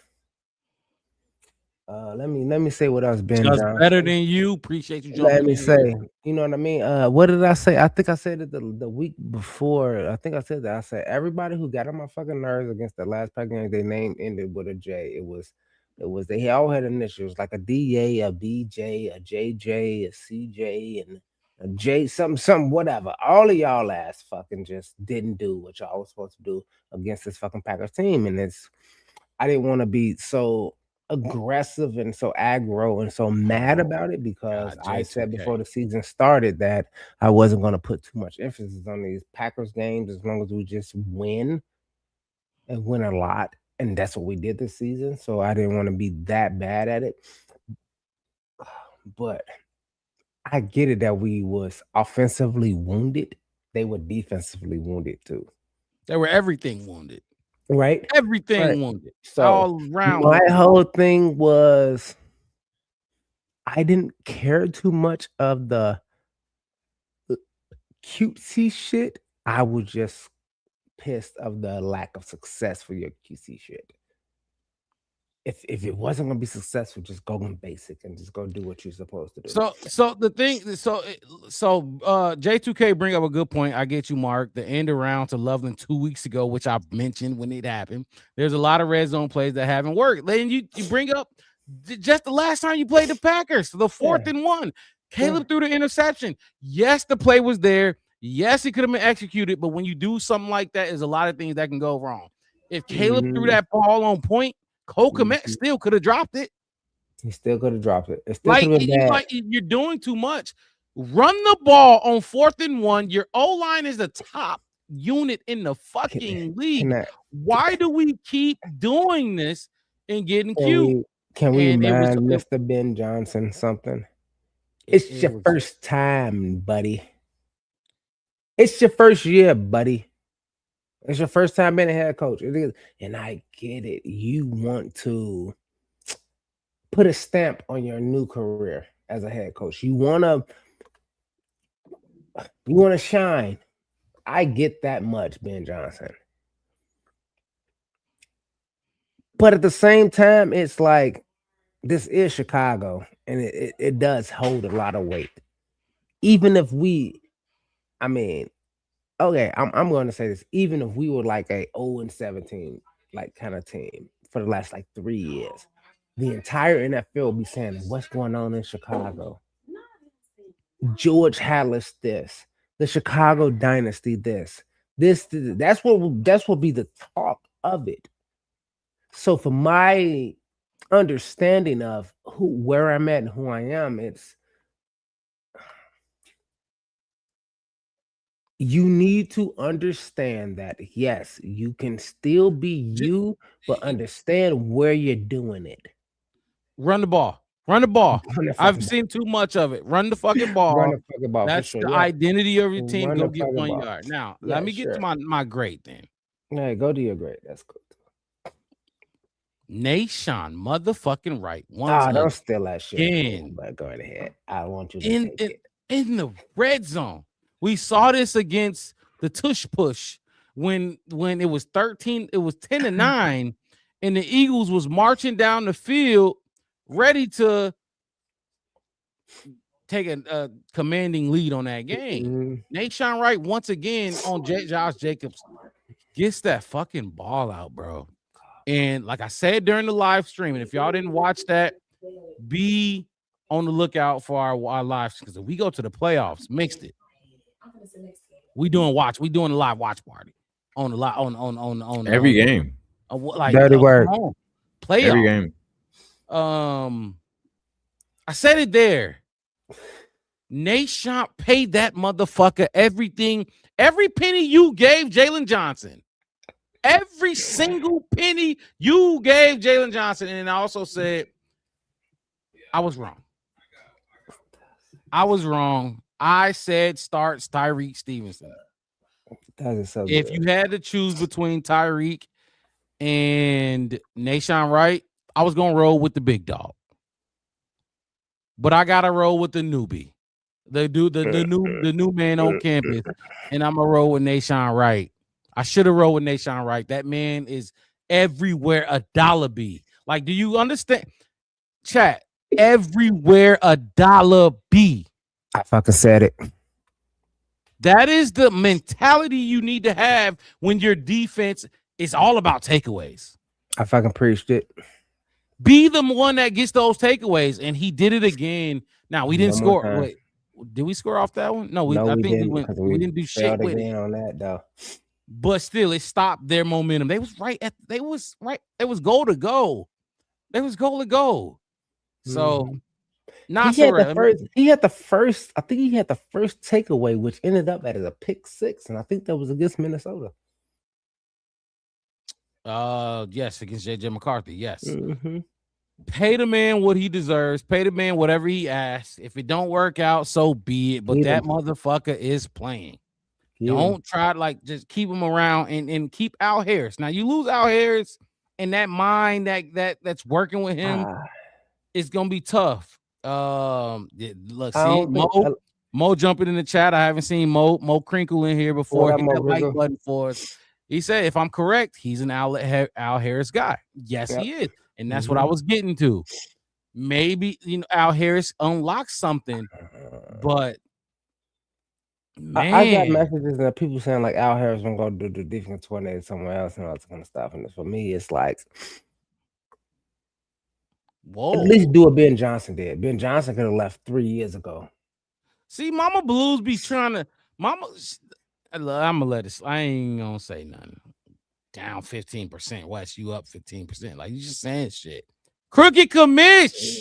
Let me say what else Ben Just Johnson. better than you. Appreciate you. Let me say, you know what I mean? What did I say? I think I said it the week before. I think I said that. I said everybody who got on my fucking nerves against the last Pack game, their name ended with a J. It was they all had initials like a DA, a BJ, a JJ, a CJ, and a J, something, whatever. All of y'all ass fucking just didn't do what y'all was supposed to do against this fucking Packers team. And I didn't want to be so aggressive and so aggro and so mad about it because I said before the season started that I wasn't going to put too much emphasis on these Packers games as long as we just win and win a lot. And that's what we did this season. So I didn't want to be that bad at it. But I get it that we was offensively wounded. They were defensively wounded too. They were everything wounded. Right? Everything wounded. So all around. My whole thing was I didn't care too much of the cutesy shit. I was just pissed of the lack of success for your QC shit. If it wasn't gonna be successful, just go on basic and just go do what you're supposed to do. So the thing, so J2K bring up a good point. I get you, Mark. The end around to Loveland 2 weeks ago, which I mentioned when it happened. There's a lot of red zone plays that haven't worked. Then you bring up just the last time you played the Packers, the 4th and 1. Caleb threw the interception. Yes, the play was there. Yes, it could have been executed, but when you do something like that, there's a lot of things that can go wrong. If Caleb threw that ball on point, Cole Kmet still could have dropped it. He still could have dropped it. It's like you're doing too much. Run the ball on 4th and 1. Your O-line is the top unit in the fucking league. Why do we keep doing this and getting cute? Can we remind Mr. Ben Johnson something? It's your first time, buddy. It's your first year, buddy. It's your first time being a head coach. It is, and I get it. You want to put a stamp on your new career as a head coach. You want to shine. I get that much, Ben Johnson. But at the same time, it's like this is Chicago, and it does hold a lot of weight. Even if okay, I'm going to say this. Even if we were like a 0-17 like kind of team for the last like 3 years, the entire NFL will be saying, "What's going on in Chicago? George Halas, this, the Chicago Dynasty, this. That's what be the talk of it." So for my understanding of where I'm at and who I am, it's you need to understand that yes, you can still be you, but understand where you're doing it. Run the ball. Run the ball. Run the I've fucking seen too much of it. Run the fucking ball. ball. Run the fucking ball. That's for sure. the Yeah. identity of your team. Run Go the get fucking 1 ball. yard. Now, Yeah, let me get to my great then. Yeah, go to your great. That's cool. Nahshon motherfucking Wright. Once Don't steal that shit. again. But go right ahead. I want you to take it. In the red zone. We saw this against the tush push when it was 10-9, and the Eagles was marching down the field ready to take a commanding lead on that game. Nahshon Wright once again on Josh Jacobs gets that fucking ball out, bro. And like I said during the live stream, and if y'all didn't watch that, be on the lookout for our live, because if we go to the playoffs, mixed it. We doing the live watch party on the live on every game. Like dirty word. Playoff. Every game. I said it there. Nahshon paid that motherfucker everything, every penny you gave Jalen Johnson. Every single penny you gave Jalen Johnson. And I also said, I was wrong. I said start Tyreek Stevenson. That is so if good. You had to choose between Tyreek and Nahshon Wright, I was going to roll with the big dog. But I got to roll with the newbie. The new man on campus. And I'm going to roll with Nahshon Wright. I should have rolled with Nahshon Wright. That man is everywhere a dollar be. Like, do you understand? Chat, everywhere a dollar be. I fucking said it. That is the mentality you need to have when your defense is all about takeaways. I fucking preached it. Be the one that gets those takeaways, and he did it again. Now we didn't score. Wait, did we score off that one? No, I think we didn't do shit with it on that though. But still, it stopped their momentum. They was right. It was goal to go. So, not he had the first. I think he had the first takeaway, which ended up as a pick six, and I think that was against Minnesota. Yes, against JJ McCarthy. Yes. Mm-hmm. Pay the man what he deserves. Pay the man whatever he asks. If it don't work out, so be it. But that motherfucker is playing. Yeah. Don't try to just keep him around and keep Al Harris. Now you lose Al Harris, and that mind that's working with him is gonna be tough. Look, see Mo jumping in the chat. I haven't seen Mo Crinkle in here before. Hit that like button for us. He said, if I'm correct, he's an Al Harris guy. Yes, he is, and that's what I was getting to. Maybe Al Harris unlocks something, but. I got messages that people saying like Al Harris gonna go do the defense coordinator somewhere else and all that's gonna stop him. For me, it's like, whoa. At least do what Ben Johnson did. Ben Johnson could have left 3 years ago. See, Mama Blues be trying to. I'm gonna let it. I ain't gonna say nothing. Down 15%. Wes, you up 15%. Like you just saying shit. Crooked commish.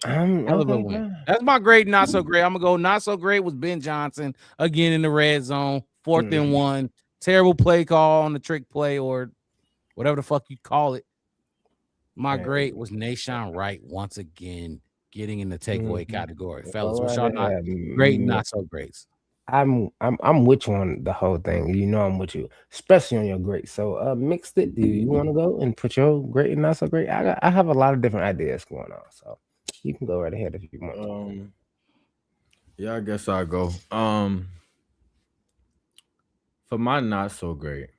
That's my great, not so great. I'm gonna go not so great was Ben Johnson again in the red zone, 4th and 1. Terrible play call on the trick play or whatever the fuck you call it. My great was Nahshon Wright once again getting in the takeaway category. Fellas, what's y'all not great, not so greats? I'm with you on the whole thing. I'm with you, especially on your great. So mixed it. Do you want to go and put your great and not so great? I have a lot of different ideas going on. So you can go right ahead if you want. Yeah, I guess I'll go. For my not so great.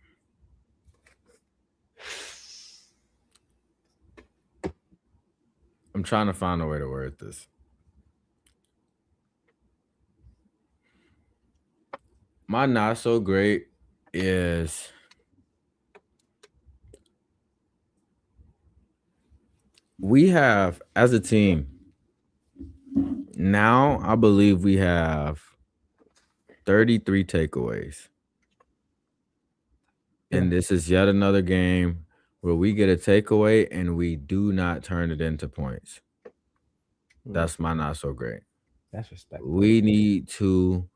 I'm trying to find a way to word this. My not so great is we have, as a team, now I believe we have 33 takeaways. And this is yet another game where we get a takeaway and we do not turn it into points. That's my not so great. That's respectful. We need to,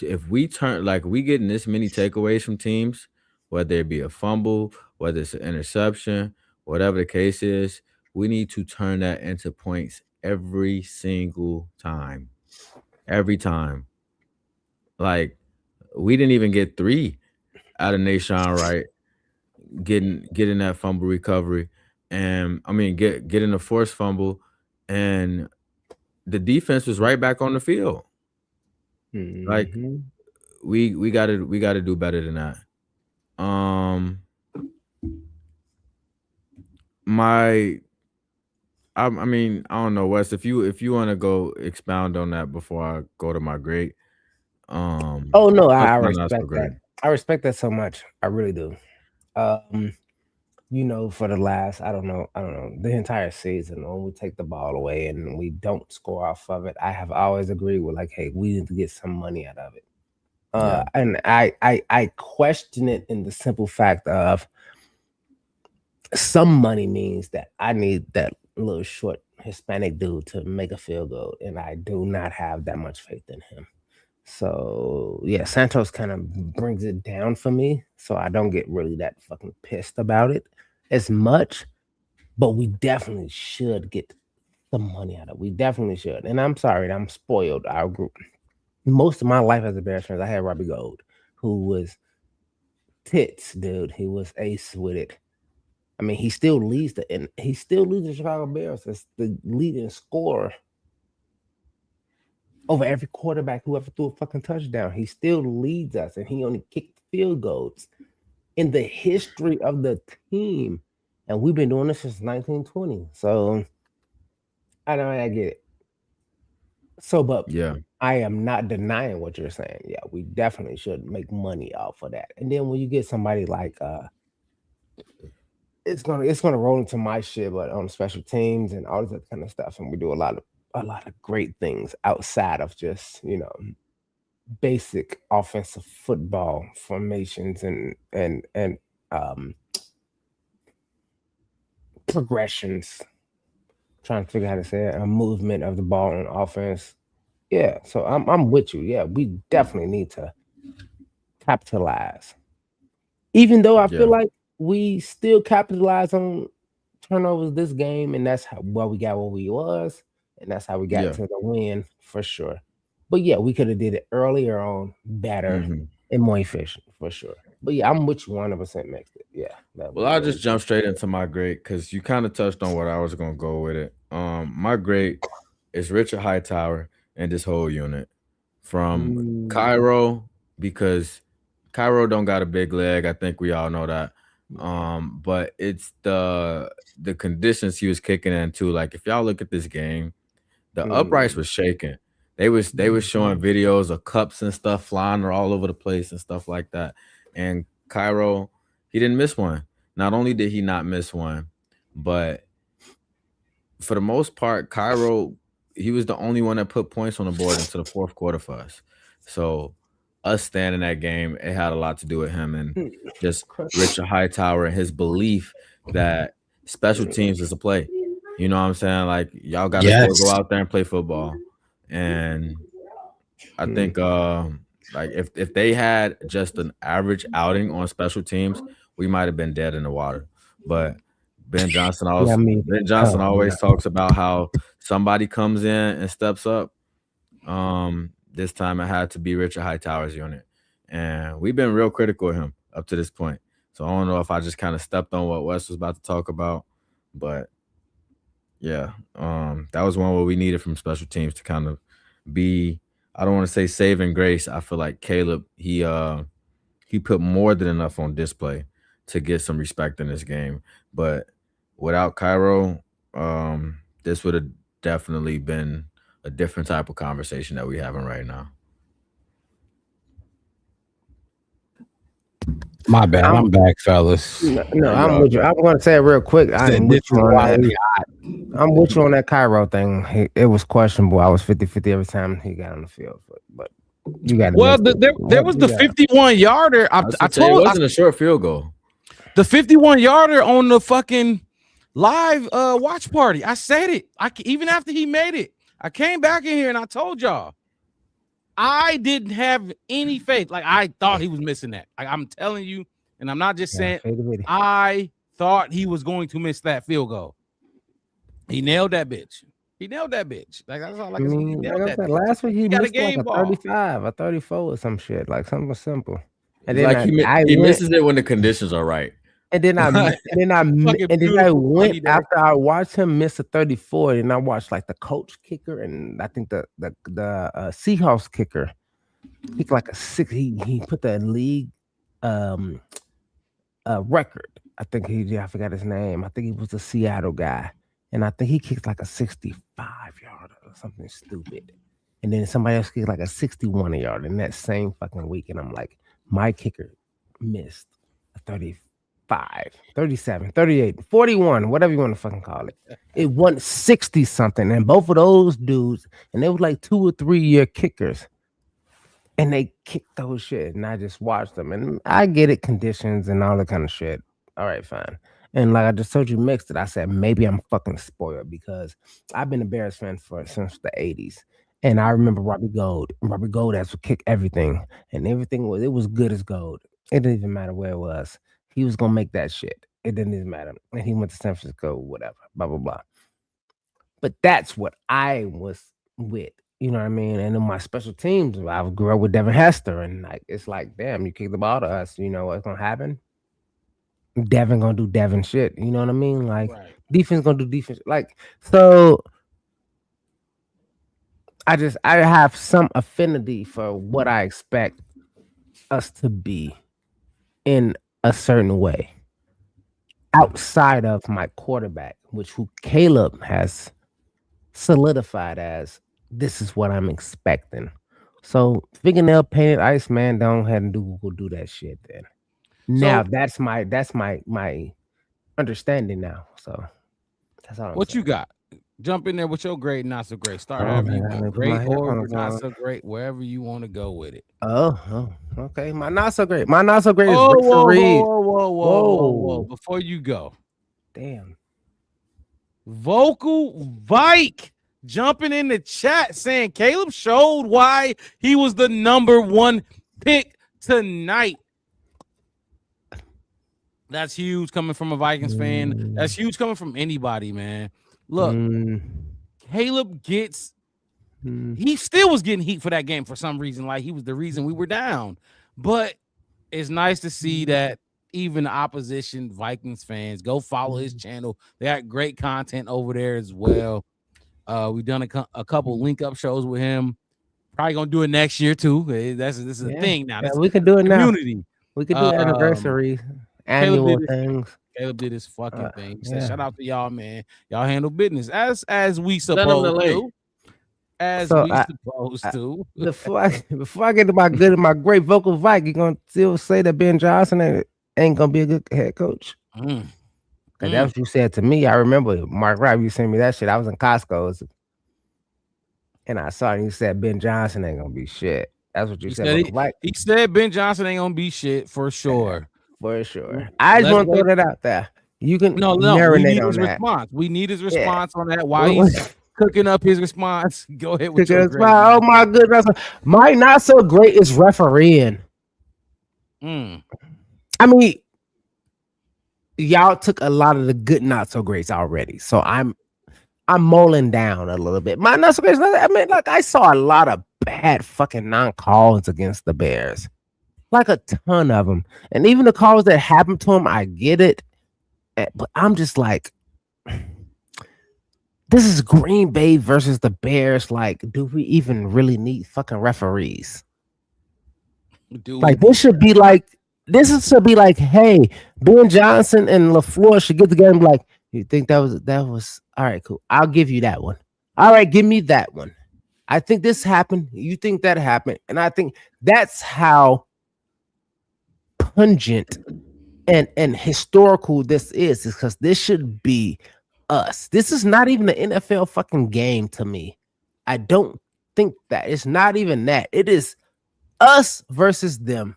if we turn, like we getting this many takeaways from teams, whether it be a fumble, whether it's an interception, whatever the case is, we need to turn that into points every single time. Every time. Like, we didn't even get 3 out of Nahshon Wright getting that fumble recovery, and I mean getting a forced fumble, and the defense was right back on the field. Like we gotta do better than that. I mean, I don't know, Wes, if you want to go expound on that before I go to my great. Oh no, I respect that. I respect that so much. I really do. You know, for the last, I don't know, the entire season, when we take the ball away and we don't score off of it, I have always agreed with like, hey, we need to get some money out of it. And I question it in the simple fact of some money means that I need that little short Hispanic dude to make a field goal, and I do not have that much faith in him. So yeah, Santos kind of brings it down for me, so I don't get really that fucking pissed about it as much. But we definitely should get the money out of it. We definitely should. And I'm sorry, I'm spoiled. Our group, most of my life as a Bears fan, I had Robbie Gould, who was tits, dude. He was ace with it. I mean, he still leads the Chicago Bears as the leading scorer over every quarterback who ever threw a fucking touchdown. He still leads us, and he only kicked field goals in the history of the team. And we've been doing this since 1920. So I know I get it. So, but yeah, I am not denying what you're saying. Yeah, we definitely should make money off of that. And then when you get somebody like it's gonna roll into my shit, but on special teams and all this other kind of stuff, and we do a lot of great things outside of just, you know, basic offensive football formations and progressions. Trying to figure out how to say it, a movement of the ball on offense. Yeah, so I'm with you. Yeah, we definitely need to capitalize. Even though I feel like we still capitalize on turnovers this game, and that's why we got what we was, and that's how we got to the win for sure. But yeah, we could have did it earlier on, better and more efficient for sure. But yeah, I'm with you 100% mixed it. Yeah. Well, I'll just jump straight into my great because you kind of touched on what I was gonna go with it. My great is Richard Hightower and this whole unit from Cairo, because Cairo don't got a big leg. I think we all know that. But it's the conditions he was kicking in too. Like if y'all look at this game, the uprights was shaking. They was showing videos of cups and stuff flying all over the place and stuff like that. And Cairo, he didn't miss one. Not only did he not miss one, but for the most part, Cairo, he was the only one that put points on the board into the fourth quarter for us. So us staying in that game, it had a lot to do with him and just Richard Hightower and his belief that special teams is a play. You know what I'm saying? Like y'all got to go out there and play football. And I think like if they had just an average outing on special teams, we might have been dead in the water. But Ben Johnson always talks about how somebody comes in and steps up. This time it had to be Richard Hightower's unit. And we've been real critical of him up to this point. So I don't know if I just kind of stepped on what Wes was about to talk about. But yeah, that was one where we needed from special teams to kind of be, I don't want to say saving grace. I feel like Caleb, he put more than enough on display to get some respect in this game. But without Cairo, this would have definitely been a different type of conversation that we're having right now. My bad. I'm back, fellas. No, I'm with you. I'm going to say it real quick. I'm with you on that. I'm with you on that Cairo thing. It was questionable. I was 50-50 every time he got on the field. But you got there was the 51 yarder. I told it wasn't a short field goal. The 51 yarder on the fucking live watch party. I said it. Even after he made it, I came back in here and I told y'all I didn't have any faith. Like I thought he was missing that. I'm telling you, and I'm not just saying. I thought he was going to miss that field goal. He nailed that bitch. Like that's all I can say. Last week he missed like a 35, a 34 or some shit, like something simple. And then like he misses it when the conditions are right. And then I went after I watched him miss a 34, and I watched like the Colts kicker and I think the Seahawks kicker. He's like a 6. He put the league record. I think I forgot his name. I think he was a Seattle guy. And I think he kicked like a 65-yarder or something stupid. And then somebody else kicked like a 61-yarder in that same fucking week. And I'm like, my kicker missed a 35, 37, 38, 41, whatever you want to fucking call it. It went 60-something. And both of those dudes, and they were like 2 or 3 year kickers. And they kicked those shit. And I just watched them. And I get it, conditions and all that kind of shit. All right, fine. And like I just told you, mixed it. I said maybe I'm fucking spoiled because I've been a Bears fan since the 80s, and I remember Robbie Gould. Robbie Gould has to kick everything, and everything was good as gold. It didn't even matter where it was. He was gonna make that shit. It didn't even matter. And he went to San Francisco, whatever, blah blah blah. But that's what I was with. You know what I mean? And in my special teams, I grew up with Devin Hester, and like it's like, damn, you kick the ball to us. You know what's gonna happen? Devin gonna do Devin shit. You know what I mean? Like defense gonna do defense. Like so, I have some affinity for what I expect us to be in a certain way outside of my quarterback, who Caleb has solidified as this is what I'm expecting. So fingernail painted Iceman, don't have to go do that shit then. Now that's my understanding now. So that's all. What you got? Jump in there with your great, not so great. Start having great or not so great, wherever you want to go with it. Oh, okay. My not so great. Is whoa. Before you go, damn. Vocal Vike jumping in the chat saying Caleb showed why he was the number 1 pick tonight. That's huge coming from a Vikings fan. That's huge coming from anybody, man. Look, Caleb gets he still was getting heat for that game for some reason. Like he was the reason we were down. But it's nice to see that even the opposition Vikings fans go follow his channel. They got great content over there as well. We've done a couple link up shows with him. Probably gonna do it next year too. This is a thing now. We can do it now. Community. We could do anniversary. Annual things. Caleb did his fucking thing. So shout out to y'all, man. Y'all handle business as we supposed to. Before I get to my great Vocal Vike, you gonna still say that Ben Johnson ain't gonna be a good head coach? Cause that's what you said to me. I remember Mark Wright, you sent me that shit. I was in Costco and I saw it, and you said Ben Johnson ain't gonna be shit. That's what you said. He said Ben Johnson ain't gonna be shit for sure. For sure. I just want to throw that out there. You can marinate we need on his that. response. We need his response on that. While he's cooking up his response, go ahead with your great. Oh my goodness. My not so great is refereeing. I mean, y'all took a lot of the good not so greats already. So I'm mulling down a little bit. My not so greats, I mean, like I saw a lot of bad fucking non-calls against the Bears. Like a ton of them. And even the calls that happened to him, I get it. But I'm just like, this is Green Bay versus the Bears. Like, do we even really need fucking referees? This should be like, hey, Ben Johnson and LaFleur should get together and be like, you think that was all right, cool. I'll give you that one. All right, give me that one. I think this happened. You think that happened. And I think that's how pungent and historical this is because this should be us. This is not even an NFL fucking game to me. I don't think that. It's not even that. It is us versus them.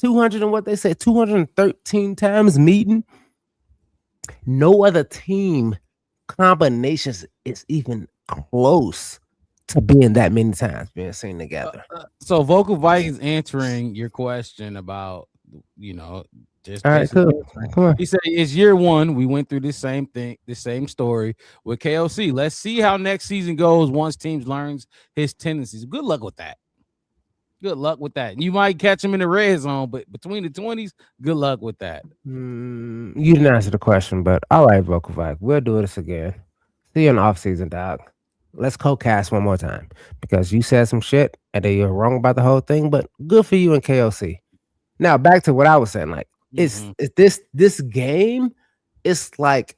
200 and what they say, 213 times meeting. No other team combinations is even close to being that many times being seen together. So Vocal Vikings answering your question about, just All right, cool. Come on. he said it's year one. We went through the same thing, the same story with KOC. Let's see how next season goes once teams learns his tendencies. Good luck with that. Good luck with that. You might catch him in the red zone, but between the 20s, good luck with that. You didn't answer the question, but all right, Vocal Vibe. We'll do this again. See you in the offseason, dog. Let's co-cast one more time because you said some shit and then you're wrong about the whole thing, but good for you and KOC. Now back to what I was saying. Like, it's this game is like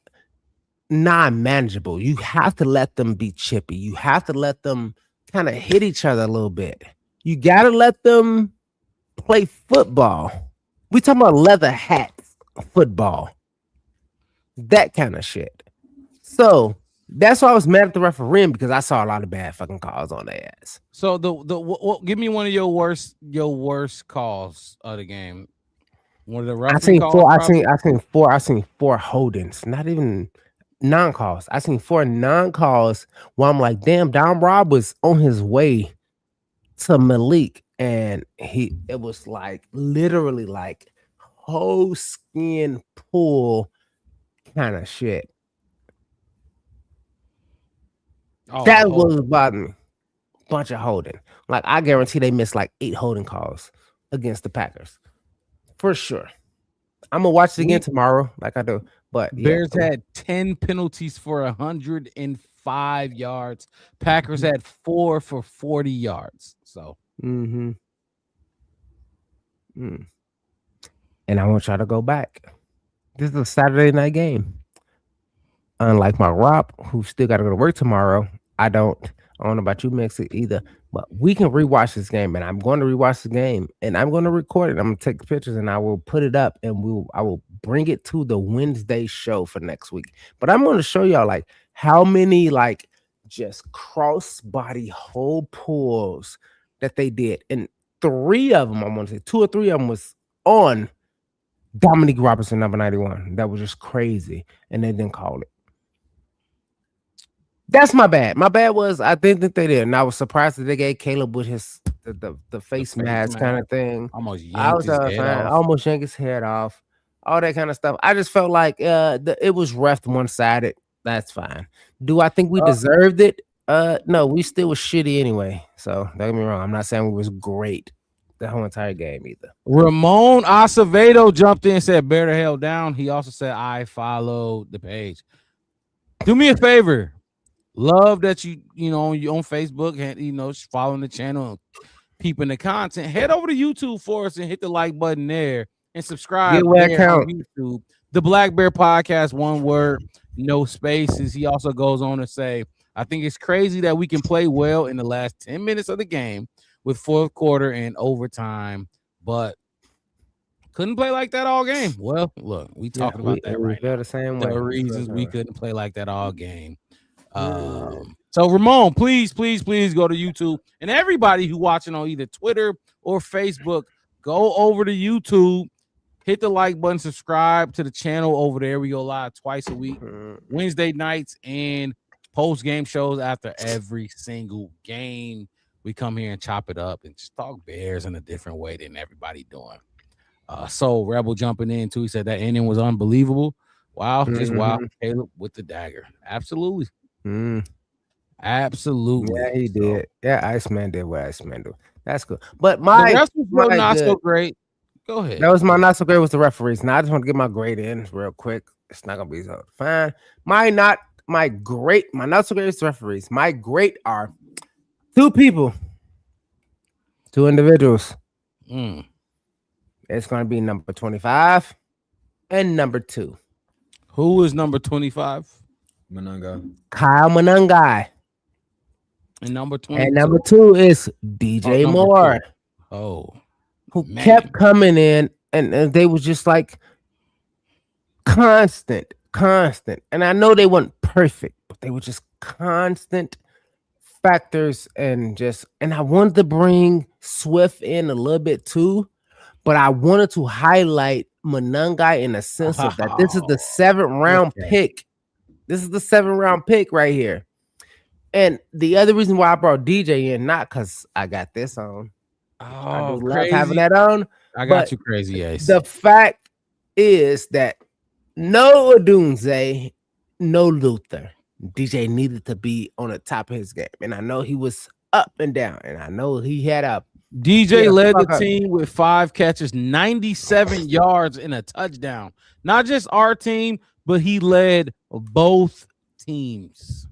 non-manageable. You have to let them be chippy. You have to let them kind of hit each other a little bit. You gotta let them play football. We talking about leather hats football. That kind of shit. So that's why I was mad at the refereeing because I saw a lot of bad fucking calls on their ass. So give me one of your worst calls of the game. One of the I seen four holdings, not even non-calls. I seen 4 non-calls where I'm like, damn, Dom Rob was on his way to Malik, and it was like literally like whole skin pull kind of shit. That was bothering me. Bunch of holding. Like I guarantee they missed like 8 holding calls against the Packers. For sure. I'm gonna watch it again tomorrow, like I do. But Bears had 10 penalties for 105 yards. Packers had 4 for 40 yards. So and I want y'all to go back. This is a Saturday night game. Unlike my Rob, who still got to go to work tomorrow, I don't know about you, Mixie, either. But we can rewatch this game, and I'm going to rewatch the game, and I'm going to record it. I'm going to take pictures, and I will put it up, and I will bring it to the Wednesday show for next week. But I'm going to show y'all like how many like just cross body hold pulls that they did, and 3 of them, I want to say 2 or 3 of them was on Dominique Robertson, number 91. That was just crazy, and they didn't call it. That's my bad. My bad was I didn't think they did, and I was surprised that they gave Caleb with his the face mask kind of thing. Almost yanked his head off, all that kind of stuff. I just felt like it was ref one-sided. That's fine. Do I think we deserved it? No, we still was shitty anyway. So don't get me wrong. I'm not saying we was great the whole entire game either. Ramon Acevedo jumped in and said, "Bear the hell down." He also said, "I followed the page." Do me a favor. Love that you on Facebook and following the channel, peeping the content. Head over to YouTube for us and hit the like button there and subscribe on YouTube. The Black Bear Podcast, one word, no spaces. He also goes on to say, "I think it's crazy that we can play well in the last 10 minutes of the game with fourth quarter and overtime, but couldn't play like that all game." Well, look, we talking about that right now. The same way. The reasons we couldn't play like that all game. So Ramon, please go to YouTube, and everybody who watching on either Twitter or Facebook, go over to YouTube, hit the like button, subscribe to the channel over there. We go live twice a week, Wednesday nights and post game shows after every single game. We come here and chop it up and just talk Bears in a different way than everybody doing. So Rebel jumping in too. He said that inning was unbelievable. Wow, just wow. Caleb with the dagger. Absolutely. Absolutely. Yeah, he did. Yeah, Iceman did what Iceman do. That's good. But my rest was not so great. Go ahead. That was my not so great with the referees. Now I just want to get my grade in real quick. It's not gonna be so fine. My not so great is the referees. My great are 2 people, 2 individuals. It's gonna be number 25 and number 2. Who is number 25? Kyle Monangai. And number 22. And number 2 is DJ Moore. Who kept coming in and they was just like constant. And I know they weren't perfect, but they were just constant factors and I wanted to bring Swift in a little bit too, but I wanted to highlight Monangai in the sense of that this is the 7th round pick. This is the 7th round pick right here. And the other reason why I brought DJ in, not because I got this on. I do love having that on. I got you, Crazy Ace. The fact is that no Odunze, no Luther. DJ needed to be on the top of his game. And I know he was up and down. And I know he had a DJ led the team with 5 catches, 97 yards, and a touchdown. Not just our team, but he led both teams.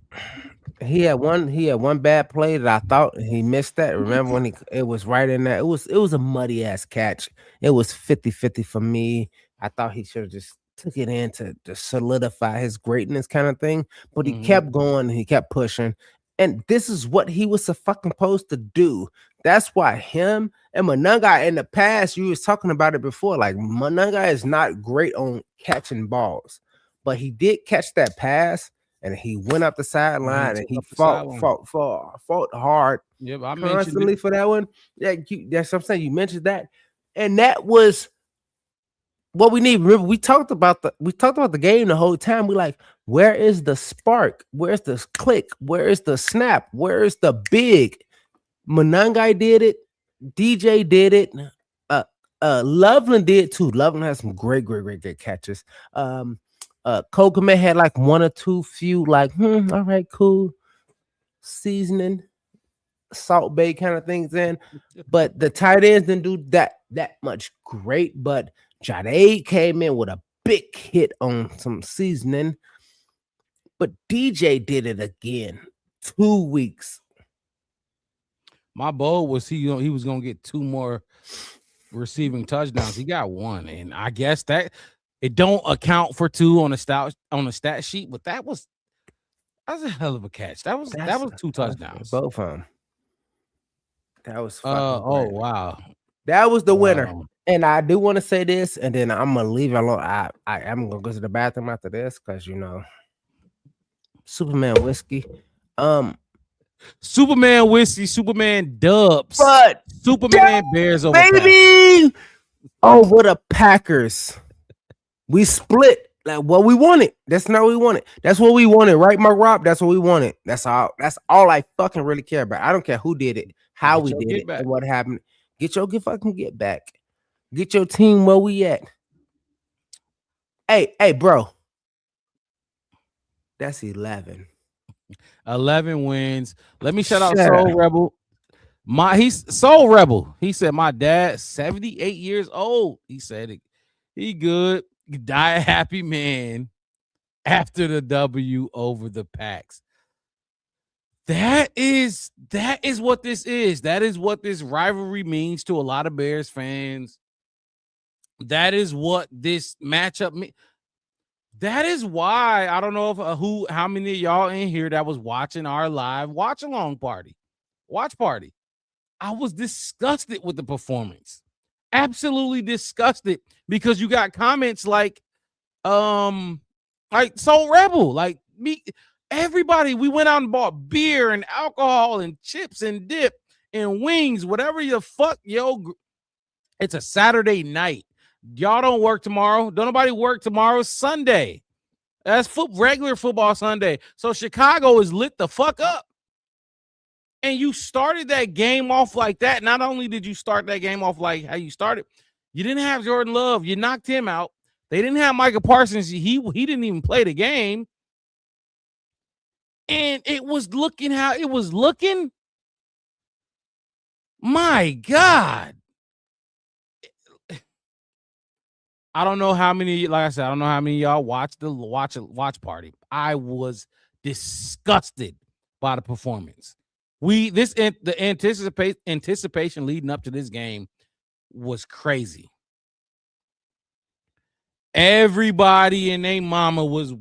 He had one bad play that I thought he missed that. Remember when it was right in there? It was a muddy ass catch. It was 50-50 for me. I thought he should have just took it in to solidify his greatness kind of thing. But he kept going and he kept pushing. And this is what he was supposed to do. That's why him and Monangai in the past, you was talking about it before. Like Monangai is not great on catching balls, but he did catch that pass. And he went up the sideline and he fought hard. Yep, I constantly for that one. Yeah, that's what I'm saying. You mentioned that, and that was what we need. Remember, we talked about the game the whole time. We like, where is the spark? Where's the click? Where is the snap? Where is the big? Monangai did it. DJ did it. Loveland did too. Loveland has some great catches. Kokomet had like 1 or 2 few like all right, cool seasoning, Salt Bay kind of things in, but the tight ends didn't do that much great. But Jade came in with a big hit on some seasoning, but DJ did it again. 2 weeks. My bold was he was gonna get 2 more receiving touchdowns. He got 1, and I guess that. It don't account for 2 on the stat sheet, but that was a hell of a catch. That was 2 touchdowns. Both of them. That was wow. That was the winner. And I do want to say this, and then I'm gonna leave it alone. I am gonna go to the bathroom after this because Superman whiskey. Superman whiskey, Superman dubs, but Superman bears over baby over the Packers. We split like what we wanted. That's not what we wanted. That's what we wanted, right, Mark Rob? That's what we wanted. That's all I fucking really care about. I don't care who did it, how we did it, and what happened. Get back. Get your team where we at. Hey, bro. That's 11. 11 wins. Let me shout out Soul Rebel. He's Soul Rebel. He said, my dad, 78 years old. He said it. He good. Die a happy man after the W over the Packs. That is what this is. That is what this rivalry means to a lot of Bears fans. That is what this matchup means. That is why I don't know if how many of y'all in here that was watching our live watch party. I was disgusted with the performance. Absolutely disgusted because you got comments like Soul Rebel, like me, everybody. We went out and bought beer and alcohol and chips and dip and wings, whatever the fuck, yo. It's a Saturday night. Y'all don't work tomorrow. Don't nobody work tomorrow. Sunday. That's regular football Sunday. So Chicago is lit the fuck up. And you started that game off like that. Not only did you start that game off like how you started, you didn't have Jordan Love. You knocked him out. They didn't have Micah Parsons. He didn't even play the game. And it was looking how it was looking. My God. I don't know how many, like I said, I don't know how many of y'all watched the watch party. I was disgusted by the performance. The anticipation leading up to this game was crazy. Everybody and their mama was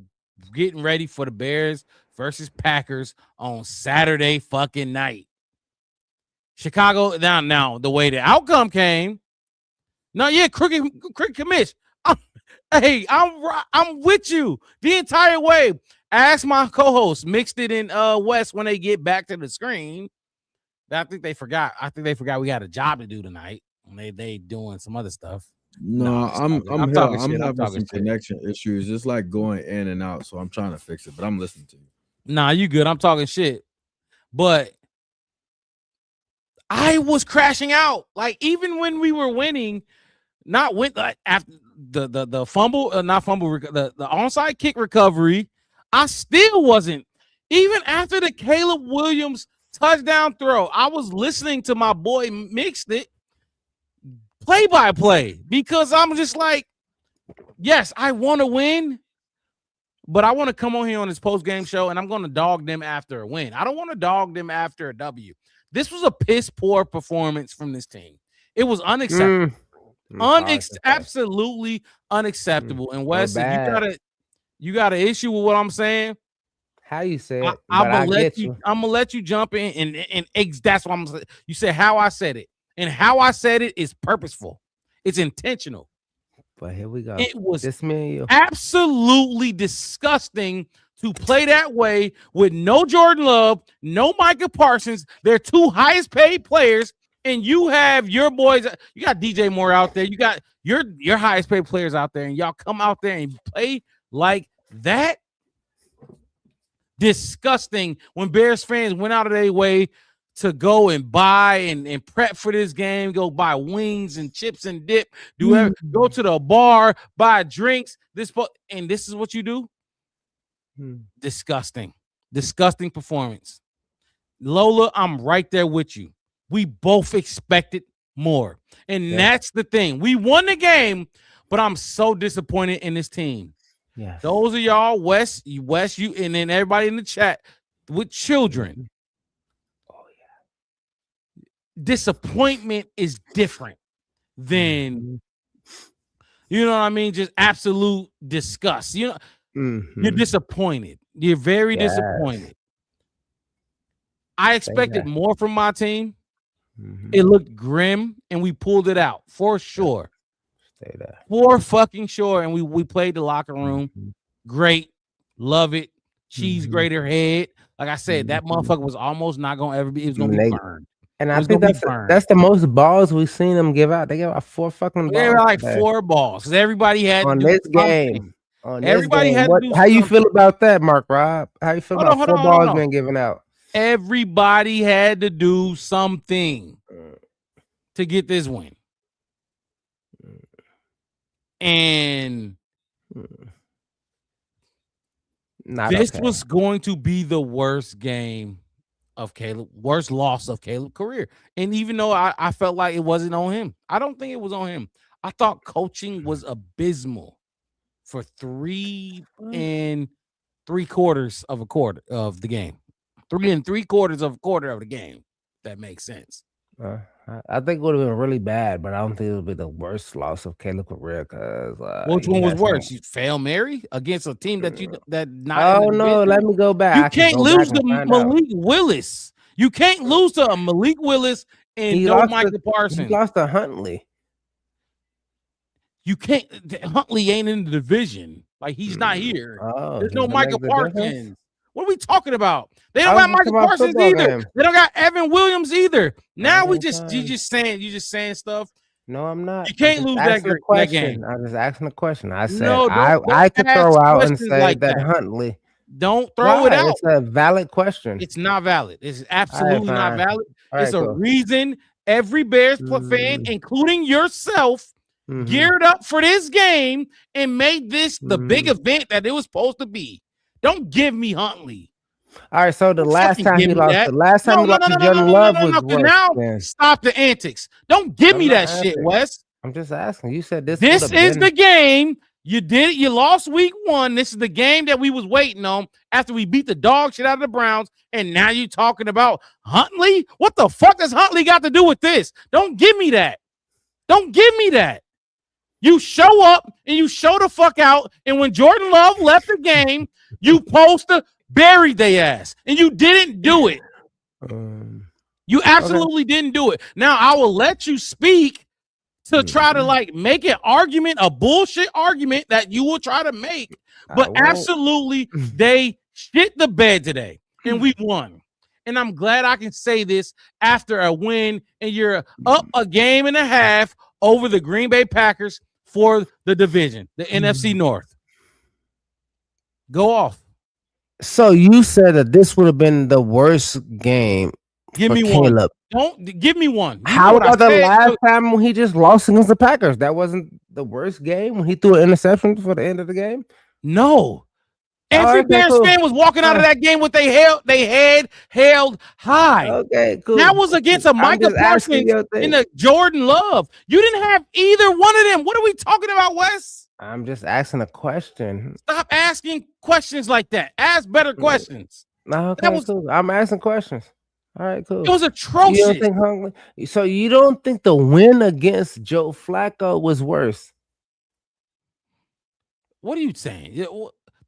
getting ready for the Bears versus Packers on Saturday fucking night. Chicago, now the way the outcome came, No, yeah, crooked commish. I'm with you the entire way. Ask my co-host, mixed it in West when they get back to the screen. I think they forgot. We got a job to do tonight. They doing some other stuff. No, I'm talking here. shit. I'm having some shit. connection issues. It's like going in and out, so I'm trying to fix it. But I'm listening to you. Nah, you good. I'm talking shit. But I was crashing out. Like, even when we were winning, after the fumble, the onside kick recovery, I still wasn't. Even after the Caleb Williams touchdown throw, I was listening to my boy Mixed It play-by-play because I'm just like, yes, I want to win, but I want to come on here on this post-game show and I'm going to dog them after a win. I don't want to dog them after a W. This was a piss-poor performance from this team. It was unacceptable. Absolutely unacceptable. And Wes, you got an issue with what I'm saying? How you say it? I'm gonna let you jump in and that's what I'm saying. You said how I said it, and how I said it is purposeful. It's intentional. But here we go. It was this man absolutely disgusting to play that way with no Jordan Love, no Micah Parsons. They're two highest paid players, and you have your boys. You got DJ Moore out there. You got your highest paid players out there, and y'all come out there and play like that. Disgusting. When Bears fans went out of their way to go and buy and prep for this game, go buy wings and chips and dip, go to the bar, buy drinks. This is what you do. Disgusting performance. Lola, I'm right there with you. We both expected more, and that's the thing. We won the game, but I'm so disappointed in this team. Yeah, those of y'all, Wes, you, and then everybody in the chat with children. Oh yeah, disappointment is different than you know what I mean. Just absolute disgust. You know, you're disappointed. You're very disappointed. I expected more from my team. It looked grim, and we pulled it out for sure. For fucking sure, and we played the locker room. Great, love it. Cheese grater head. Like I said, that motherfucker was almost not gonna ever be. It was gonna be burned. And I think that's the most balls we've seen them give out. They gave out 4 fucking balls. They were like 4 balls because everybody had on to do this something. game. On everybody this game. had to do how you something. feel about that, Mark Rob? How you feel about 4 balls being given out? Everybody had to do something to get this win. And this was going to be the worst game of Caleb, worst loss of Caleb's career. And even though I felt like it wasn't on him, I don't think it was on him. I thought coaching was abysmal for 3 3/4 of a quarter of the game. 3 3/4 of a quarter of the game. That makes sense. I think it would have been really bad, but I don't think it would be the worst loss of Caleb's career. Because which one was worse? You fail Mary against a team that not. Oh no, let me go back. You can't lose to Malik Willis. You can't lose to a Malik Willis and no Micah Parsons. He lost to Huntley. You can't. Huntley ain't in the division. Like he's not here. There's no Micah Parsons. What are we talking about? They don't got Michael Parsons either. They don't got Evan Williams either. Now you just saying stuff. No, I'm not. You can't lose that game. I'm just asking a question. I said I could throw out and say that Huntley. Don't throw it out. It's a valid question. It's not valid. It's absolutely not valid. It's a reason every Bears fan, including yourself, geared up for this game and made this the big event that it was supposed to be. Don't give me Huntley. All right, so the last time he lost, to Jordan Love was worse. Now stop the antics. Don't give me that shit, Wes. I'm just asking. You said this is the game. You did it. You lost week 1. This is the game that we was waiting on after we beat the dog shit out of the Browns. And now you're talking about Huntley? What the fuck does Huntley got to do with this? Don't give me that. Don't give me that. You show up and you show the fuck out. And when Jordan Love left the game, you buried their ass. And you didn't do it. You absolutely didn't do it. Now, I will let you speak to try to like make an argument, a bullshit argument that you will try to make. But absolutely, they shit the bed today, and we won. And I'm glad I can say this after a win, and you're up a game and a half over the Green Bay Packers for the division, the NFC North. Go off. So you said that this would have been the worst game. Give for me Caleb. one. Don't give me one. You know How what I about the said? last time when he just lost against the Packers? That wasn't the worst game when he threw an interception for the end of the game. No. Every All right, Bears cool. fan was walking out of that game with they head held high. Okay, cool. That was against a I'm Micah just asking Parsons your thing. and a Jordan Love. You didn't have either one of them. What are we talking about, Wes? I'm just asking a question. Stop asking questions like that. Ask better questions. No, okay, was- cool. I'm asking questions. All right, cool. It was You atrocious. don't think hungry? So you don't think the win against Joe Flacco was worse? What are you saying?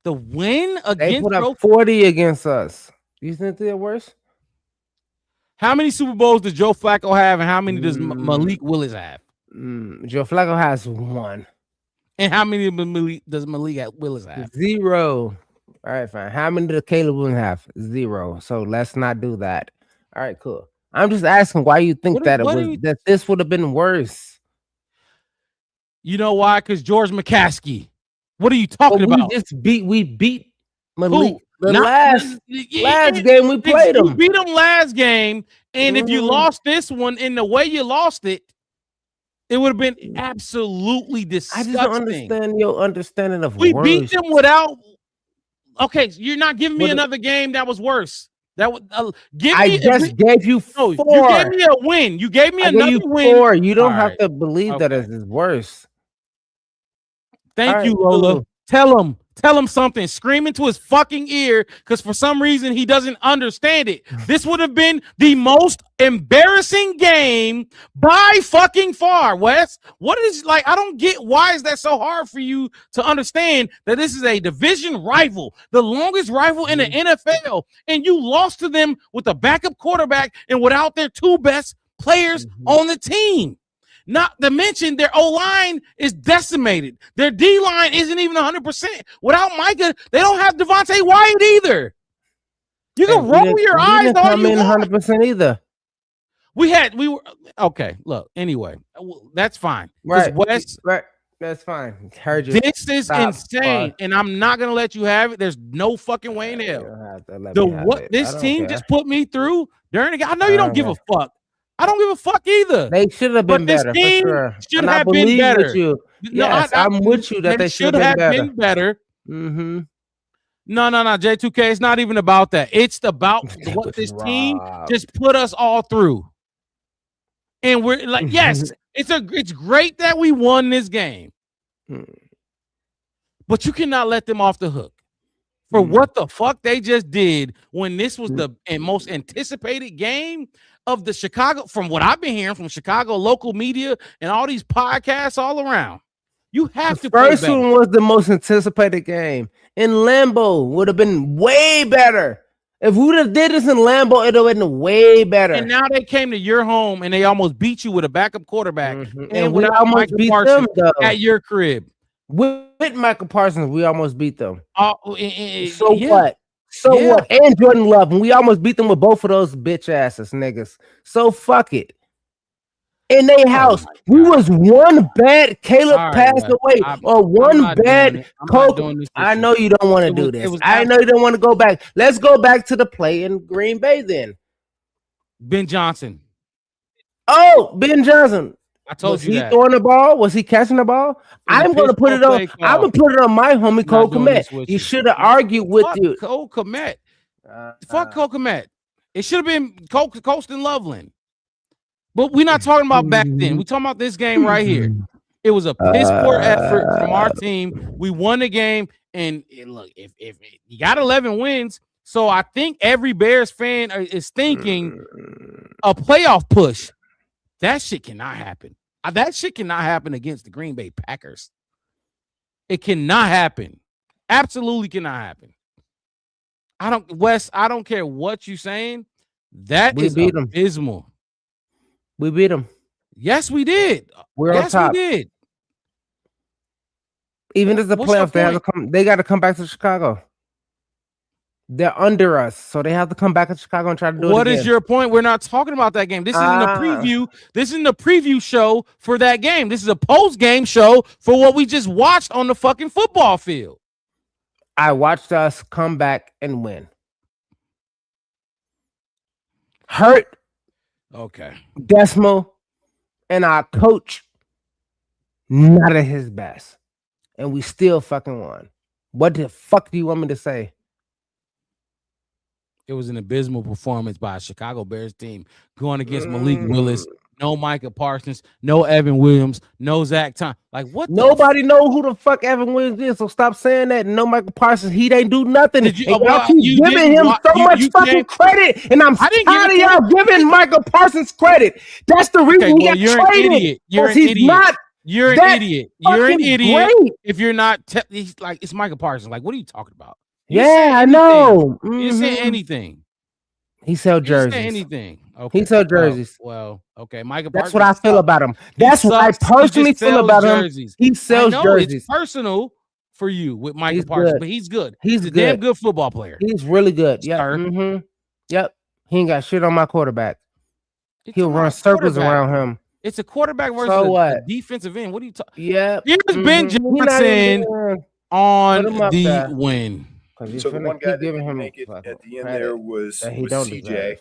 The win They against put up Joe? 40 against us. You think they're worse? How many Super Bowls does Joe Flacco have, and how many does Malik Willis have? Joe Flacco has 1. And how many does Malik Willis have? 0. All right, fine. How many did Caleb Williams have? 0. So let's not do that. All right, cool. I'm just asking why you think that this would have been worse. You know why? Because George McCaskey. What are you talking about? We beat Malik. Who? The Not- last game we played You him. beat them last game, and if you lost this one in the way you lost it, it would have been absolutely I disgusting. just don't understand your understanding of We worse. beat them without. Okay, so you're not giving me What- another game that was worse. That would give me. I just gave you 4. You gave me a win. You gave me I gave another you win. 4. You don't All have right. to believe that Okay. it's worse. Thank All you, right, Lola. cool. Tell him something. Scream into his fucking ear because for some reason he doesn't understand it. This would have been the most embarrassing game by fucking far, Wes. What is like? I don't get why is that so hard for you to understand that this is a division rival, the longest rival in the NFL, and you lost to them with a backup quarterback and without their 2 best players on the team. Not to mention their O-line is decimated. Their D-line isn't even 100%. Without Micah, they don't have Devontae Wyatt either. You can roll your eyes all come you in want. 100% either. We were okay. Look, anyway, that's fine. 'Cause Right. Wes, Right. That's fine. Heard you. this is Stop, insane, pause. and I'm not gonna let you have it. There's no fucking way in You hell. don't have to let The me have what it. this I don't team care. just put me through during the game. I know you I don't don't give a fuck. I don't give a fuck either. They should have been But this better. team for sure. should And I have been believe better. with you. No, Yes, I'm with you that they should have been better. better. No, J2K. It's not even about that. It's about what this team Rob. just put us all through. And we're like, yes, it's great that we won this game, but you cannot let them off the hook for what the fuck they just did when this was the most anticipated game of the Chicago. From what I've been hearing from Chicago local media and all these podcasts all around, you have to. First play better. one was the most anticipated game. In Lambeau would have been way better. If we would have did this in Lambeau, it would have been way better. And now they came to your home and they almost beat you with a backup quarterback And we without almost Michael beat Parsons them, though. at your crib. With Michael Parsons, we almost beat them. So Yeah. what? So Yeah. what? And Jordan Love, and we almost beat them with both of those bitch asses niggas. So fuck it. In their house, we was one bad Caleb All right, passed man. away, or I'm one not doing bad it. I'm not Coke. doing this with I you. know you don't want to It do was- this. it was I know you don't want to go back. Let's go back to the play in Green Bay then. Ben Johnson. Oh, Ben Johnson. I told Was you he that. throwing the ball? Was he catching the ball? was a I'm going to piss put it poor on. play call. I'm going to put it on my homie Cole doing Kmet. this with You you. should have argued with Fuck you. Cole Kmet. Fuck Cole Kmet. It should have been Colston Loveland. But we're not talking about back then. We're talking about this game right here. It was a piss poor effort from our team. We won the game, and look, if you got 11 wins, so I think every Bears fan is thinking a playoff push. That shit cannot happen. That shit cannot happen against the Green Bay Packers. It cannot happen. Absolutely cannot happen. Wes, I don't care what you're saying. That We is beat 'em. abysmal. We beat him. Yes, we did. We're on Yes, top. we did. Even as the What's your playoffs, they have to come. They got to come back to Chicago. They're under us, so they have to come back to Chicago and try to do it What again. is your point? We're not talking about that game. This isn't a preview. This isn't a preview show for that game. This is a post-game show for what we just watched on the fucking football field. I watched us come back and win. Hurt, Okay. Desmo, and our coach not at his best, and we still fucking won. What the fuck do you want me to say? It was an abysmal performance by a Chicago Bears team going against Malik Willis. No Micah Parsons, no Evan Williams, no Zach Tom. Like what? Nobody know who the fuck Evan Williams is, so stop saying that. No Michael Parsons, he ain't do nothing. Did you- And well, y'all keep you giving didn't him wa- so you- much you fucking can't- credit, and I'm I didn't tired of give y'all giving Michael Parsons credit. That's the reason Okay, he well, got you're an traded. idiot. You're 'Cause an he's idiot. not You're an that idiot. You're an fucking idiot. great. If you're not, he's like it's Micah Parsons. Like, what are you talking about? You Yeah, said I anything. know. You didn't say Mhm. anything. He sell You didn't jerseys. say anything. Okay. He sell jerseys. Well, okay. Micah That's Parsons. what I feel sucks. about him. He That's what I sucks. He personally just feel sells about him. jerseys. He sells I know jerseys. it's personal for you with Micah He's Parsons, good. but he's good. He's He's a damn good. good football player. He's really good. Yep. Sir. Mm-hmm. Yep. He ain't got shit on my quarterback. It's He'll not run a circles quarterback. around him. It's a quarterback versus So a what? defensive end. What are you talking? Yep. Here's Ben Mhm. He not even Johnson doing- on Put him up the there. win. 'cause you're So the finna one keep guy that giving didn't him make it fucking at the end credit there was that he don't CJ. deserve.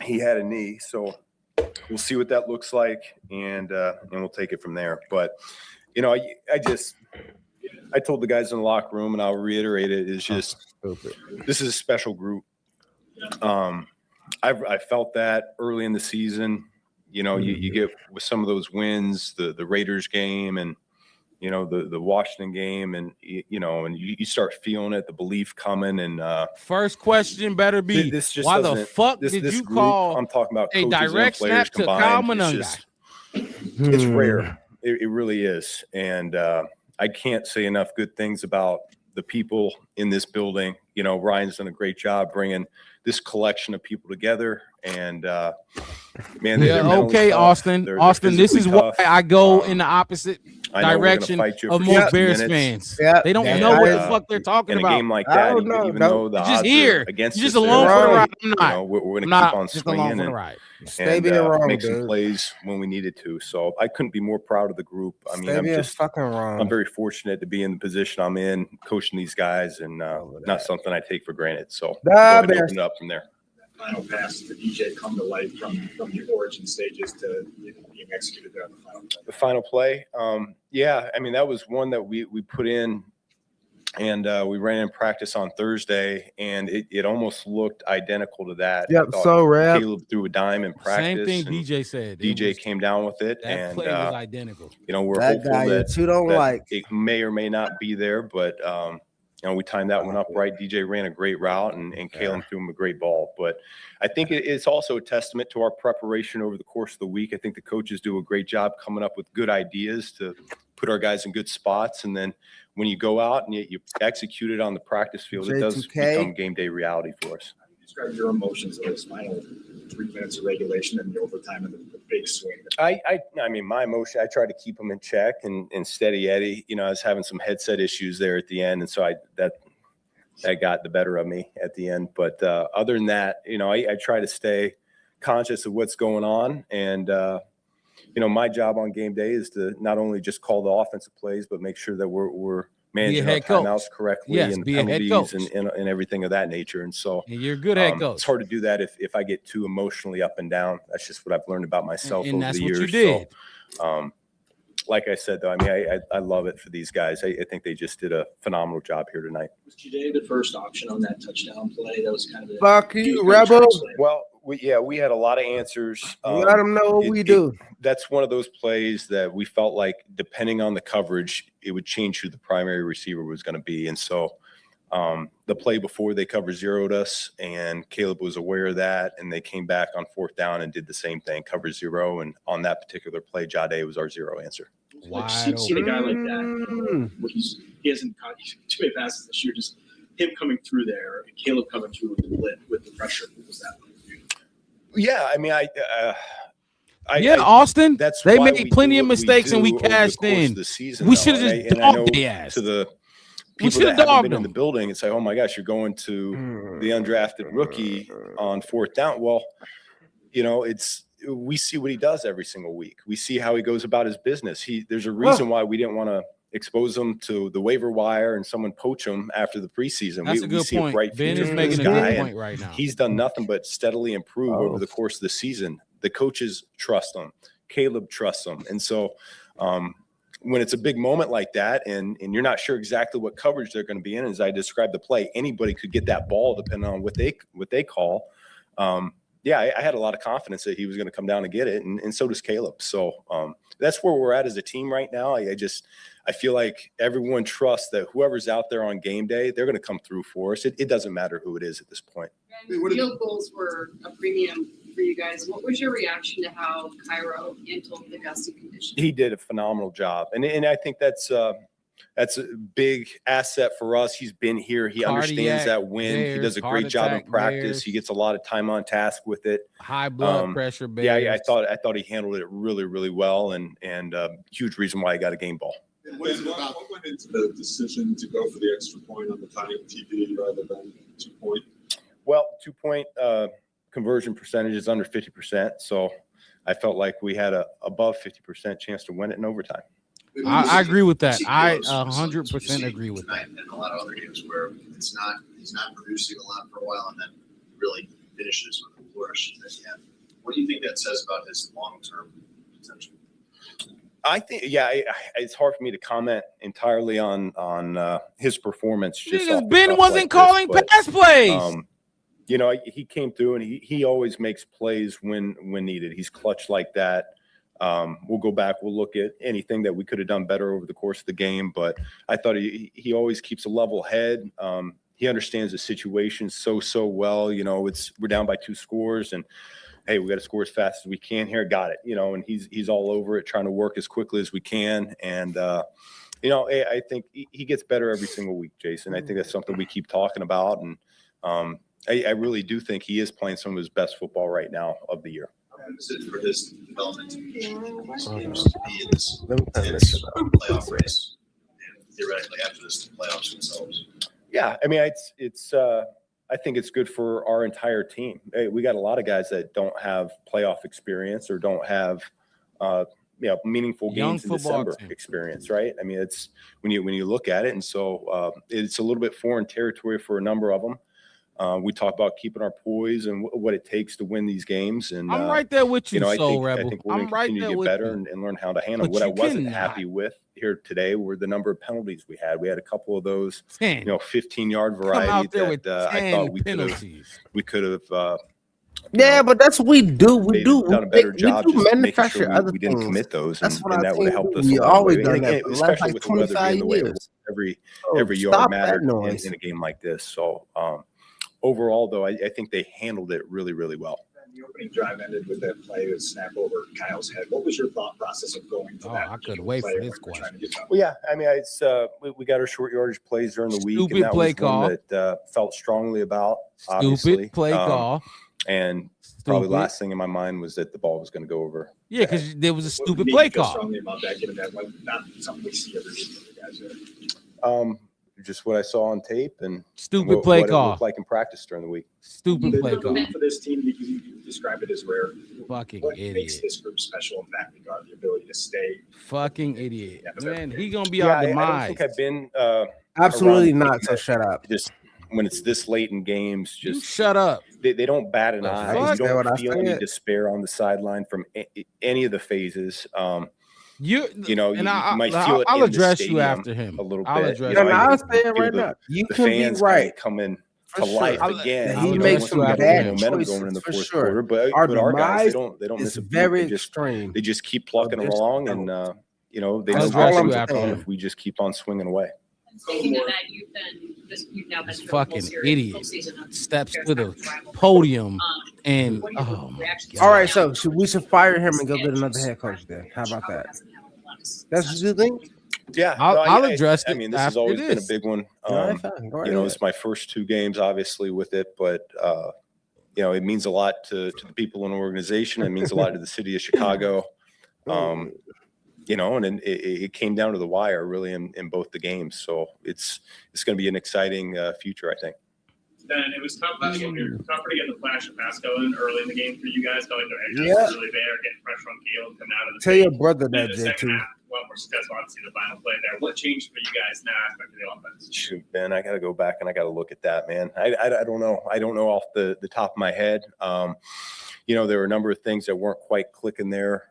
He had a knee, so we'll see what that looks like, and we'll take it from there. But you know, I told the guys in the locker room, and I'll reiterate it: is just this is a special group. I felt that early in the season. You know, you get with some of those wins, the Raiders game, and you know the Washington game, and you know, and you start feeling it, the belief coming, and First question better be this just why the doesn't- fuck this did you group, call I'm talking about a coaches and direct players snap to Kyle combined. Monunga? It's rare. It really is, and I can't say enough good things about the people in this building. You know, Ryan's done a great job bringing this collection of people together, and man, they're Yeah, mentally okay, tough. Austin. They're Austin, this is physically why tough. I go in the opposite I know we're gonna direction fight you of for most 60 Bears minutes. fans. Yeah, They don't and, know what the uh, fuck they're talking In a about. game like I that, don't know. even Don't- though the You're just odds here. are against You're us, just along there, for the Right. ride. I'm you not. know, we're I'm gonna keep not on just along swinging for the and ride. Stay and being wrong, make some dude. plays when we needed to. So I couldn't be more proud of the group. I mean, Stay I'm being just fucking wrong. I'm very fortunate to be in the position I'm in, coaching these guys, and not something I take for granted. So go ahead and Bears. open it up from there. Final pass to DJ come to life from the origin stages to being executed there on the final play. The final play, yeah, I mean that was one that we put in, and we ran in practice on Thursday, and it almost looked identical to that. I Yep, thought so rare. Caleb threw a dime in practice. Same thing and DJ said. It DJ was- came down with it, that and play was identical. you know we're That hopeful guy that that you don't that like. it may or may not be there, but you know, we timed that one up right. DJ ran a great route, and Kalen threw him a great ball. But I think it's also a testament to our preparation over the course of the week. I think the coaches do a great job coming up with good ideas to put our guys in good spots. And then when you go out and you execute it on the practice field, it does J2K. become game day reality for us. Describe your emotions of those final 3 minutes of regulation and the overtime and the big swing. I mean, my emotion, I try to keep them in check and steady Eddie. You know, I was having some headset issues there at the end, and so that got the better of me at the end. But other than that, you know, I try to stay conscious of what's going on. And, you know, my job on game day is to not only just call the offensive plays, but make sure that we're managing our head coach. timeouts correctly Yes, and be a head penalties coach. and everything of that nature. And so And you're a good head coach. it's hard to do that if I get too emotionally up and down. That's just what I've learned about myself And over that's the what years. you did. So, like I said, though, I mean, I love it for these guys. I think they just did a phenomenal job here tonight. Was today the first option on that touchdown play? That was kind of a Fuck you, Rebel. Well, we had a lot of answers. Let them know what we do. That's one of those plays that we felt like, depending on the coverage, it would change who the primary receiver was going to be. And so the play before, they cover zeroed us, and Caleb was aware of that, and they came back on fourth down and did the same thing, cover zero. And on that particular play, Jade was our zero answer. Wide See a guy like that. Mm. He hasn't caught too many passes this year. Just him coming through there, and Caleb coming through with the pressure. What was that like? Yeah, I mean, Austin. They why made we plenty do of what we mistakes and we do over the cashed course in. of the season, We though. should have And just I know dogged their ass. to the We people should have that haven't dogged been in them. the building and say, "Oh my gosh, you're going to the undrafted rookie on fourth down." Well, we see what he does every single week. We see how he goes about his business. There's a reason why we didn't want to expose him to the waiver wire and someone poach him after the preseason. That's a good see point. a bright Ben future is for making this a guy, good and point right now. he's done nothing but steadily improve over the course of the season. The coaches trust him. Caleb trusts him. And so when it's a big moment like that and you're not sure exactly what coverage they're going to be in, as I described the play, anybody could get that ball depending on what they call. I had a lot of confidence that he was going to come down and get it, and so does Caleb. So that's where we're at as a team right now. I feel like everyone trusts that whoever's out there on game day, they're going to come through for us. It doesn't matter who it is at this point. Field goals were a premium for you guys. What was your reaction to how Cairo handled the gusty conditions? He did a phenomenal job, and I think that's a big asset for us. He's been here. He understands that wind. He does a great job in practice. He gets a lot of time on task with it. High blood pressure. I thought he handled it really, really well, and huge reason why he got a game ball. And what went into the decision to go for the extra point on the tying TD rather than 2 point? Well, 2 point conversion percentage is under 50%, so I felt like we had a above 50% chance to win it in overtime. I agree with that. I 100% agree with that. And a lot of other games where he's not producing a lot for a while, and then really finishes with a flourish. What do you think that says about his long-term potential? I think, it's hard for me to comment entirely on his performance. Just Ben wasn't calling pass plays. He came through and he always makes plays when needed. He's clutch like that. We'll go back. We'll look at anything that we could have done better over the course of the game. But I thought he always keeps a level head. He understands the situation so well. We're down by 2 scores and, hey, we got to score as fast as we can here. Got it. And he's all over it, trying to work as quickly as we can. And, I think he gets better every single week, Jason. I think that's something we keep talking about. And I really do think he is playing some of his best football right now of the year. Is it for his development to be in this playoff race? And theoretically, after this, the playoffs themselves. Yeah, I mean, it's I think it's good for our entire team. Hey, we got a lot of guys that don't have playoff experience or don't have meaningful games in December experience, right? I mean, it's when you look at it, and so it's a little bit foreign territory for a number of them. We talk about keeping our poise and what it takes to win these games. And I'm right there with you, I think Rebel. we're going to continue to get better and learn how to handle. What I wasn't happy with here today were the number of penalties we had. We had a couple of those, 15-yard variety that I thought we could have. But that's what we do. We do done a better job just manufacture other we didn't things. commit those, That's and, what and I that would have think helped us. we always done and, that, especially with the weather being the way it was. Every yard mattered in a game like this. So overall, though, I think they handled it really, really well. The opening drive ended with that play with snap over Kyle's head. What was your thought process of going to that? I couldn't wait for this question. Well, yeah, I mean, it's we got our short yardage plays during the week, Stupid and that play was call. One that felt strongly about. Stupid obviously. play call. And probably last thing in my mind was that the ball was going to go over. Yeah, because there was a stupid play call. Strongly about that, given that not something we see every week from the guys there. Just what I saw on tape and stupid play what call. It looked like in practice during the week. Stupid play call. For this team, you describe it as rare. Fucking what idiot. Makes this group special in that regard? The ability to stay. Fucking idiot. Man, he gonna be our demise. I don't think I've been. Absolutely not. So shut up. Just when it's this late in games, just you shut up. They don't bat an eye. You don't feel any said? despair on the sideline from any of the phases. You might feel it. I'll in address the you after him. a little I'll bit. address you. I'll say it right now. You the can be fans right. Coming For to sure. life again. He makes some bad momentum choices going in the for fourth sure. quarter, but Our our guys demise they don't miss a beat. very extreme. They just keep plucking them along, and they I'll know address you after him. if we just keep on swinging away. Speaking of that, you've now been Fucking idiot steps to the podium and oh my God. All right, so we should fire him and go get another head coach then. How about that? That's what you think? Yeah, I'll address it. I mean, this has always been a big one. All right, fine. Go It's my first 2 games, obviously, with it, but you know, it means a lot to the people in the organization. It means a lot to the city of Chicago. You know, and it came down to the wire really in both the games. So it's going to be an exciting future, I think. Then it was tough to get the flash of pass going early in the game for you guys, going to edges really there, getting pressure on field, coming out of the Tell your brother that, J2. A lot more successful, obviously, the final play there. What changed for you guys in that aspect of the offense? Shoot, Ben, I got to go back and I got to look at that, man. I don't know. I don't know off the top of my head. You know, there were a number of things that weren't quite clicking there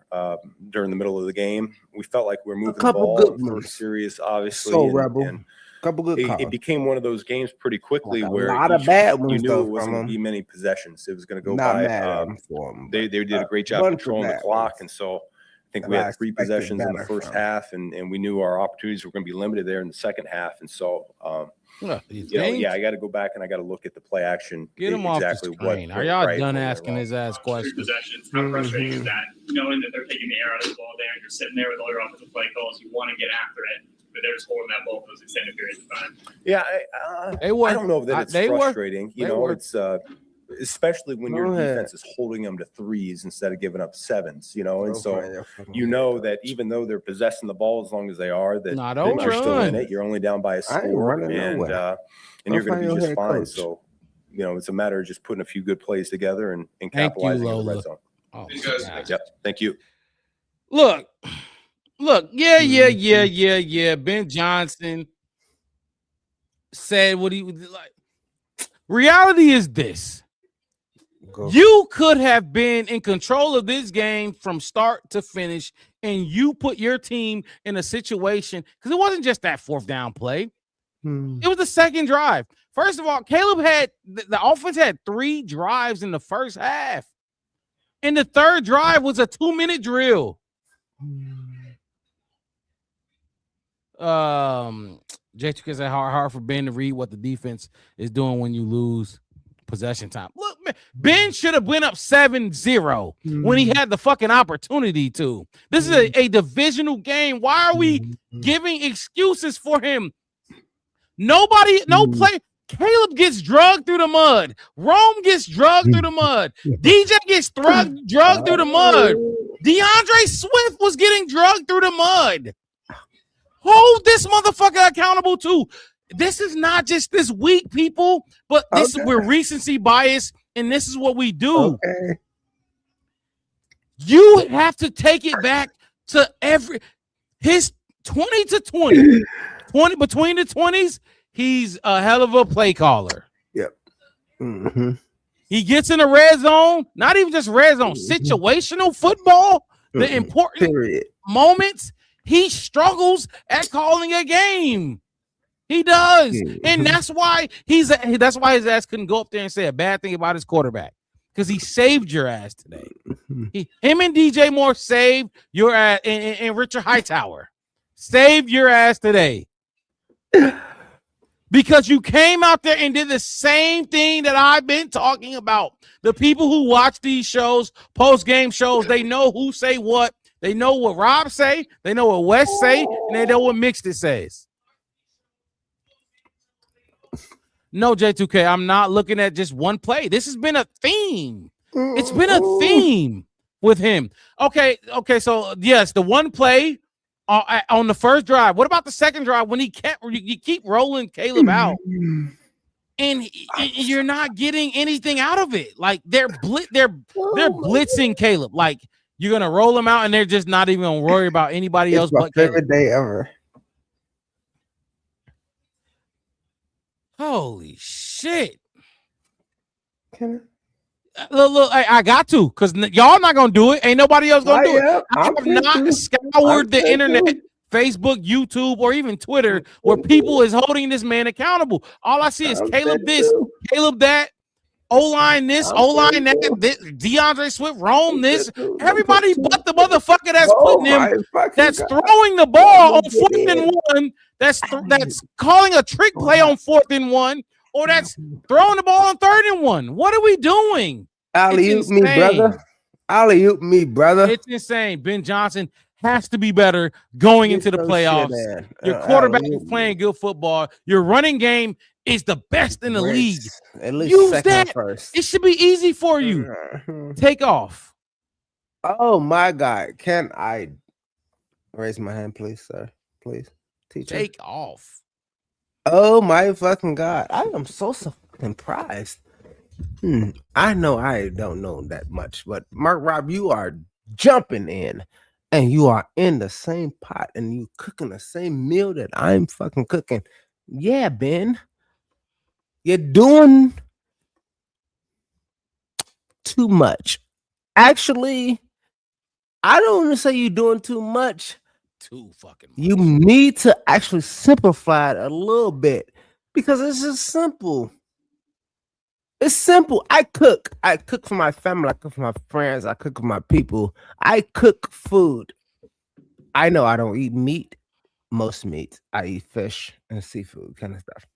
during the middle of the game. We felt like we were moving the ball in the first series, obviously. So Rebel. And couple good calls. it became one of those games pretty quickly Like a where lot of bad ones, you knew though, it wasn't from going to be them. many possessions. It was going to go Not by. mad at them for them, They did a great job bunch of controlling the bad clock, ones. and so I think And we I had 3 expected possessions in the better first from half, and we knew our opportunities were going to be limited there in the second half, and so these you know, games- yeah, I got to go back and I got to look at the play action. Get him off the exactly screen. what Are y'all right, done what went asking wrong. his ass 3 questions? possessions. How frustrating is that? Knowing that they're taking the air out of the ball there, and you're sitting there with all your offensive play calls, you want to get after it, but they're just holding that ball for those extended periods of time. Yeah, They I were. don't know that it's They were. frustrating. You They know, were. it's especially when your Go ahead. defense is holding them to 3s instead of giving up 7s. You know, and Go so find your fucking you know that even though they're possessing the ball as long as they are, that Nah, that don't you're still in run. it. You're only down by a I ain't score, running and nowhere. and you're Go going to find be your just head fine. coach. So, you know, it's a matter of just putting a few good plays together and Thank you, capitalizing in the Lola. red zone. Oh, These guys- God. Yep. Thank you. Look, yeah. Ben Johnson said what he was like. Reality is this. Go. You could have been in control of this game from start to finish, and you put your team in a situation because it wasn't just that 4th down play. It was the second drive. First of all, Caleb had the offense had 3 drives in the first half. And the third drive was a 2-minute drill. J2K said hard for Ben to read what the defense is doing when you lose possession time. Look, man, Ben should have went up 7-0 when he had the fucking opportunity to. This is a divisional game. Why are we giving excuses for him? No play. Caleb gets drugged through the mud. Rome gets drugged through the mud. DJ gets drugged through the mud. DeAndre Swift was getting drugged through the mud. Hold this motherfucker accountable too. This is not just this week, people, but this we're recency bias, and this is what we do. Okay. You have to take it back to his 20 to 20. 20 between the 20s, he's a hell of a play caller. Yep. Mm-hmm. He gets in the red zone, not even just red zone, situational football, the important moments. He struggles at calling a game. He does, and that's why his ass couldn't go up there and say a bad thing about his quarterback because he saved your ass today. Him and DJ Moore saved your ass, and Richard Hightower saved your ass today because you came out there and did the same thing that I've been talking about. The people who watch these shows, post-game shows, they know who say what. They know what Rob say, they know what Wes say, and they know what Mixed It says. No, J2K, I'm not looking at just one play. This has been a theme. It's been a theme with him. Okay, so yes, the one play on the first drive. What about the second drive when you keep rolling Caleb out? And you're not getting anything out of it. Like they're blitzing Caleb. Like you're gonna roll them out, and they're just not even gonna worry about anybody else. My but Caleb. favorite day ever. Holy shit! Can Look, I got to because y'all not gonna do it. Ain't nobody else gonna do it. I have not scoured the internet, Facebook, YouTube, or even Twitter, where people is holding this man accountable. All I see is Caleb this, Caleb that. O-line this, O-line that, DeAndre Swift, Rome this, everybody but the motherfucker that's putting him, that's throwing the ball on 4th and 1, that's calling a trick play on 4th and 1, or that's throwing the ball on 3rd and 1. What are we doing? Alley-oop me, brother. Alley-oop me, brother. It's insane. Ben Johnson has to be better going into the playoffs. Your quarterback is playing good football. Your running game is the best in the league. At least Use second that. first. It should be easy for you. Take off. Oh my God. Can I raise my hand, please, sir? Please. Teacher. Take off. Oh my fucking God. I am so surprised. I know I don't know that much, but Mark Rob, you are jumping in and you are in the same pot and you cooking the same meal that I'm fucking cooking. Yeah, Ben. You're doing too much. Actually, I don't want to say you're doing too much. Too fucking much. You need to actually simplify it a little bit because it's just simple. It's simple. I cook. I cook for my family. I cook for my friends. I cook for my people. I cook food. I know I don't eat meat. Most meat. I eat fish and seafood kind of stuff,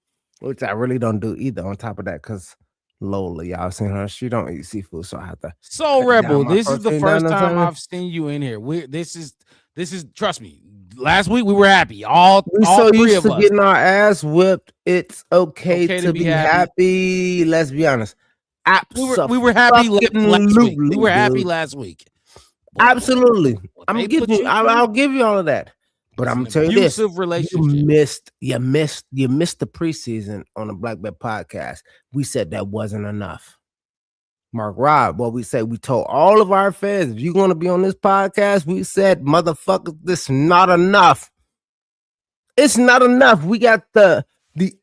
which I really don't do either. On top of that, because Lola, y'all seen her, she don't eat seafood, so I have to. So cut Rebel, down my this is the protein, first you know what I'm time saying? I've seen you in here. This is trust me. Last week we were happy. All We so three used of to us. getting our ass whipped. It's okay to be happy. happy. Let's be honest. We were happy last week. We were happy dude. last week. Absolutely. I'm they giving put you. you I'll give you all of that. But I'm gonna tell you this: abusive relationship. you missed the preseason on the Black Bet podcast. We said that wasn't enough. Mark Rob, what we said, we told all of our fans, if you're gonna be on this podcast, we said, motherfucker, this is not enough. It's not enough. We got the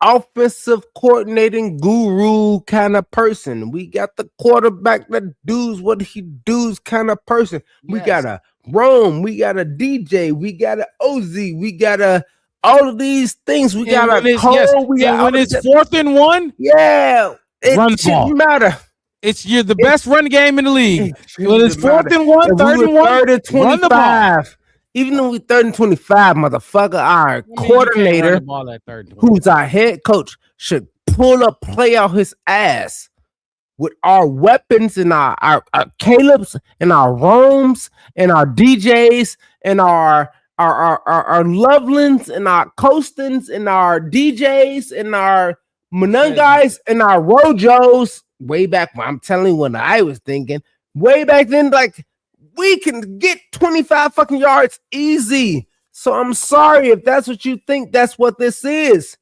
offensive coordinating guru kind of person. We got the quarterback that does what he does kind of person. We got a Rome. We got a DJ. We got a OZ. We got a all of these things. We got a Cole. When it's 4th and 1, yeah, it run the ball. shouldn't matter. You're the best run game in the league. When it's 4th and 1, If 3rd we and were 1, third and run the ball. 25. Even though we 3rd and 25, motherfucker, our You can't coordinator, run the ball at 3rd and 1. who's our head coach, should pull up, play out his ass with our weapons and our Caleb's and our Romes and our DJs and our Lovelands and our Coastons and our DJs and our Monunguys and our Rojos. Way back when I'm telling you when I was thinking, way back then, like we can get 25 fucking yards easy. So I'm sorry if that's what you think that's what this is.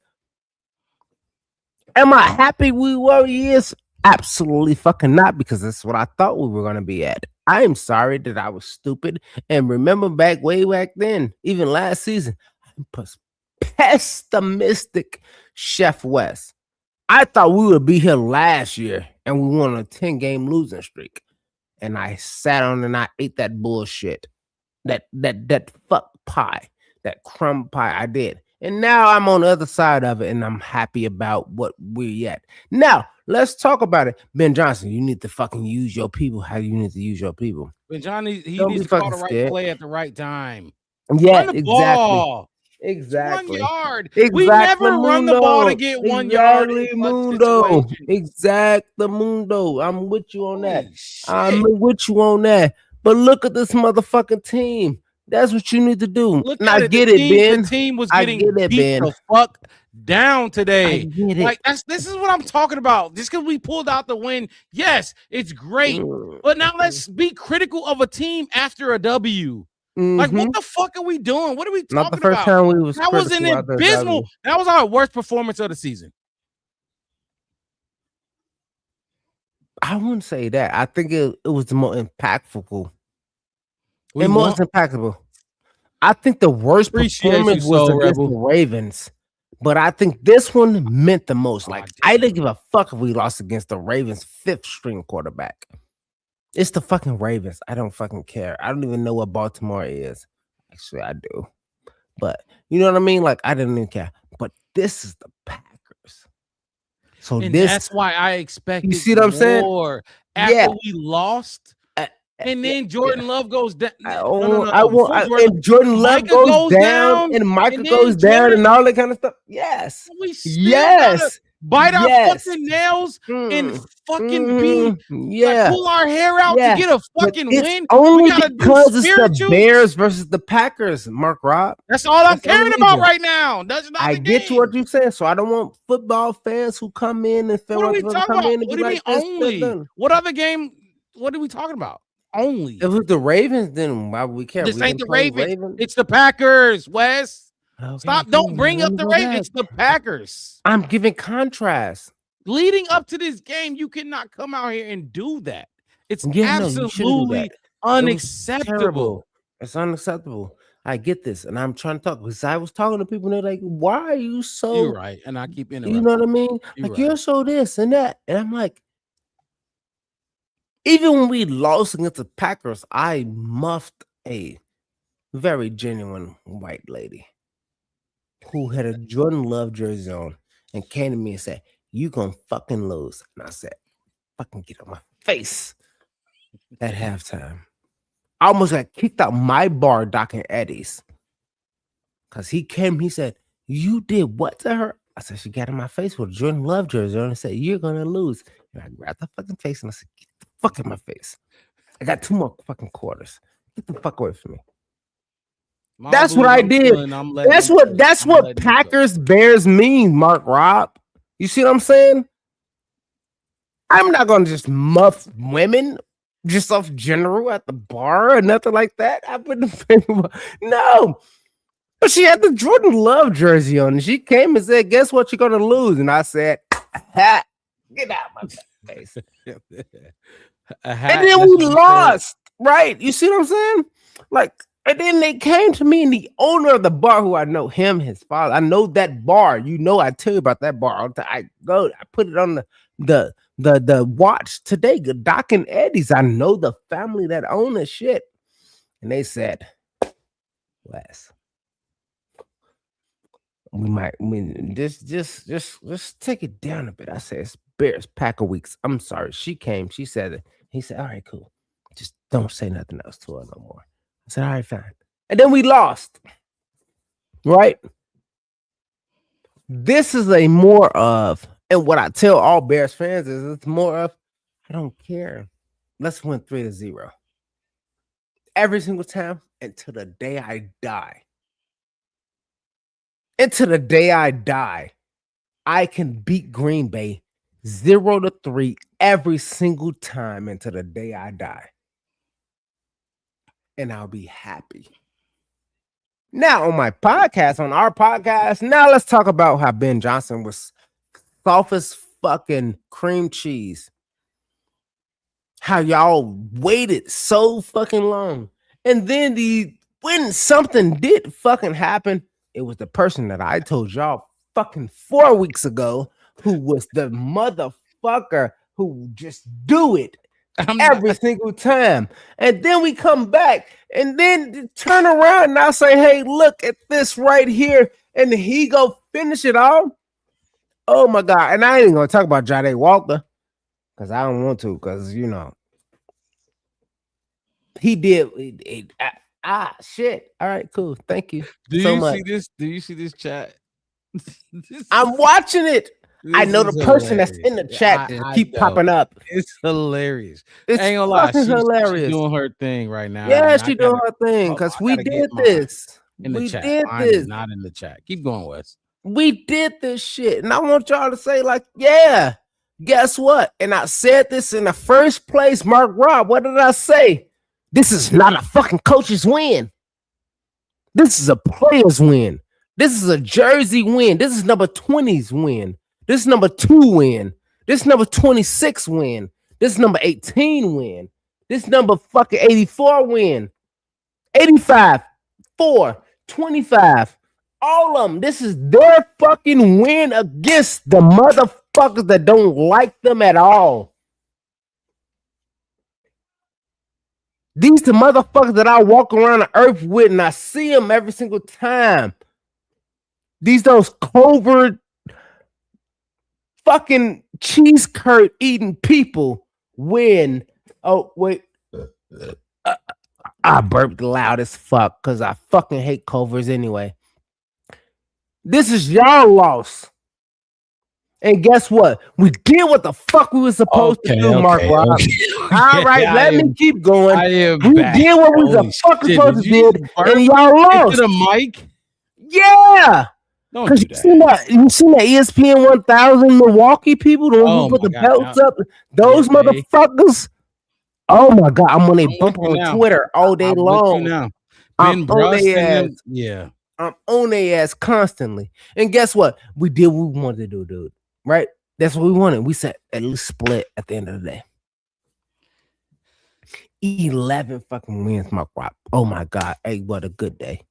Am I happy we were years? Absolutely fucking not, because that's what I thought we were gonna be at. I am sorry that I was stupid. And remember way back then, even last season, I'm pessimistic, Chef West. I thought we would be here last year and we won a 10-game losing streak. And I sat on and I ate that bullshit. That fuck pie, that crumb pie I did. And now I'm on the other side of it and I'm happy about what we're at. Now, let's talk about it. Ben Johnson, you need to fucking use your people. How do you need to use your people? Ben Johnson, he Don't needs be to call the fucking right scared. play at the right time. Yeah, Run the exactly. ball. Exactly. 1 yard. Exactly. We never run the ball to get 1 yard. in clutch Mundo. situations. Exactly, Mundo. I'm with you on that. I'm with you on that. But look at this motherfucking team. That's what you need to do. Look And at I it. get The it, team, Ben. The team was I getting get it, beat Ben. the fuck down today. I get it. Like this is what I'm talking about. Just because we pulled out the win, yes, it's great. But now let's be critical of a team after a W. Like, what the fuck are we doing? What are we talking about? Not the first time we was that was an critical after a abysmal. W. That was our worst performance of the season. I wouldn't say that. I think it was the more impactful. We And most impactful. I think the worst Appreciate performance you, was Soul against Rebel. the Ravens. But I think this one meant the most. Like, I didn't give a fuck if we lost against the Ravens' 5th string quarterback. It's the fucking Ravens. I don't fucking care. I don't even know what Baltimore is. Actually, I do. But you know what I mean? Like, I didn't even care. But this is the Packers. So And this, that's why I expected you see what I'm saying? more after Yeah. we lost. And then Jordan Love goes down. And Jordan Love goes down, and Micah and then goes down, Jordan- and all that kind of stuff. Yes, We still yes, gotta- bite our Yes. fucking nails and Mm. fucking be like, Yeah. pull our hair out Yeah. to get a But fucking it's win. only We gotta do because it's the spiritual. Bears versus the Packers, Mark Rob. That's all I'm That's the only caring about reason. right now. That's not I the get game. you what you're saying, so I don't want football fans who come in and feel What are like we they're gonna talking come about? in and What be do you mean like this, only? done. What other game? What are we talking about? Only. If it's the Ravens, then why would we care? This We ain't can the play Ravens. It's the Packers, Wes. Okay, Stop. cool. Don't bring Let up me the go Ravens. back. It's the Packers. I'm giving contrast. Leading up to this game, you cannot come out here and do that. It's Yeah, no, you shouldn't do absolutely that. It was unacceptable. terrible. It's unacceptable. I get this, and I'm trying to talk because I was talking to people, and they're like, "Why are you so?" You're right, and I keep interrupting. You know what I mean? You're Like right. you're so this and that, and I'm like, even when we lost against the Packers, I muffed a very genuine white lady who had a Jordan Love jersey on and came to me and said, "You gonna fucking lose." And I said, "Fucking get on my face." At halftime, I almost got kicked out my bar, Doc and Eddie's, because he came. He said, "You did what to her?" I said, "She got in my face with a Jordan Love jersey on and said, 'You're gonna lose.'" And I grabbed the fucking face and I said, "Get the fuck in my face. I got 2 more fucking quarters. Get the fuck away from me." That's what I did. That's what Packers Bears mean, Mark Rob. You see what I'm saying? I'm not gonna just muff women just off general at the bar or nothing like that. I wouldn't no. But she had the Jordan Love jersey on, and she came and said, "Guess what? You're gonna lose." And I said, "Ha, get out my face." And then we lost, right? You see what I'm saying? Like, and then they came to me, and the owner of the bar, who I know him, his father, I know that bar. You know, I tell you about that bar all the time. I put it on the watch today. Doc and Eddie's. I know the family that own the shit, and they said, "Wes, just take it down a bit." I said, "It's Bears Packer weeks." I'm sorry. She came. She said it. He said, "All right, cool. Just don't say nothing else to her no more." I said, "All right, fine." And then we lost. Right? This is a more of, and what I tell all Bears fans is it's more of, I don't care. Let's win 3-0. Every single time until the day I die. Until the day I die, I can beat Green Bay 0-3 every single time until the day I die. And I'll be happy. Now, on my podcast, on our podcast, now let's talk about how Ben Johnson was soft as fucking cream cheese. How y'all waited so fucking long. And then when something did fucking happen, it was the person that I told y'all fucking 4 weeks ago who was the motherfucker who just do it every single time. And then we come back and then turn around and I'll say, "Hey, look at this right here." And he go finish it all. Oh my God. And I ain't gonna talk about Jade Walker because I don't want to, because you know he did shit. All right, cool. Thank you so much. Do you see this chat? I'm watching it. I know the person that's in the chat that keep popping up. It's hilarious. It's I ain't gonna lie, fucking hilarious. She's doing her thing right now. Yeah, and she doing her thing because we did this. In the We chat. did Mine is this. not in the chat. Keep going, Wes. We did this shit. And I want y'all to say, like, yeah, guess what? And I said this in the first place, Mark Rob. What did I say? This is not a fucking coach's win. This is a player's win. This is a jersey win. This is number 20's win. This is number 2 win. This is number 26 win. This is number 18 win. This number fucking 84 win. 85, 4, 25. All of them. This is their fucking win against the motherfuckers that don't like them at all. These the motherfuckers that I walk around the earth with and I see them every single time. These those covert fucking cheese curd eating people win. Oh, wait. I burped loud as fuck because I fucking hate covers anyway. This is y'all loss. And guess what? We did what the fuck we were supposed to do, Mark Rob. All right, let me keep going. We did what we the fuck supposed to do, and y'all lost. To the mic? Yeah. Don't Because do you seen that ESPN 1000 Milwaukee people, the ones who put the belts up, those motherfuckers. Oh my God, I'm on a bump on Twitter all day long. I'm on their ass. Yeah. I'm on their ass constantly. And guess what? We did what we wanted to do, dude. Right? That's what we wanted. We said at least split at the end of the day. 11 fucking wins, Mark Rob. Oh my God. Hey, what a good day.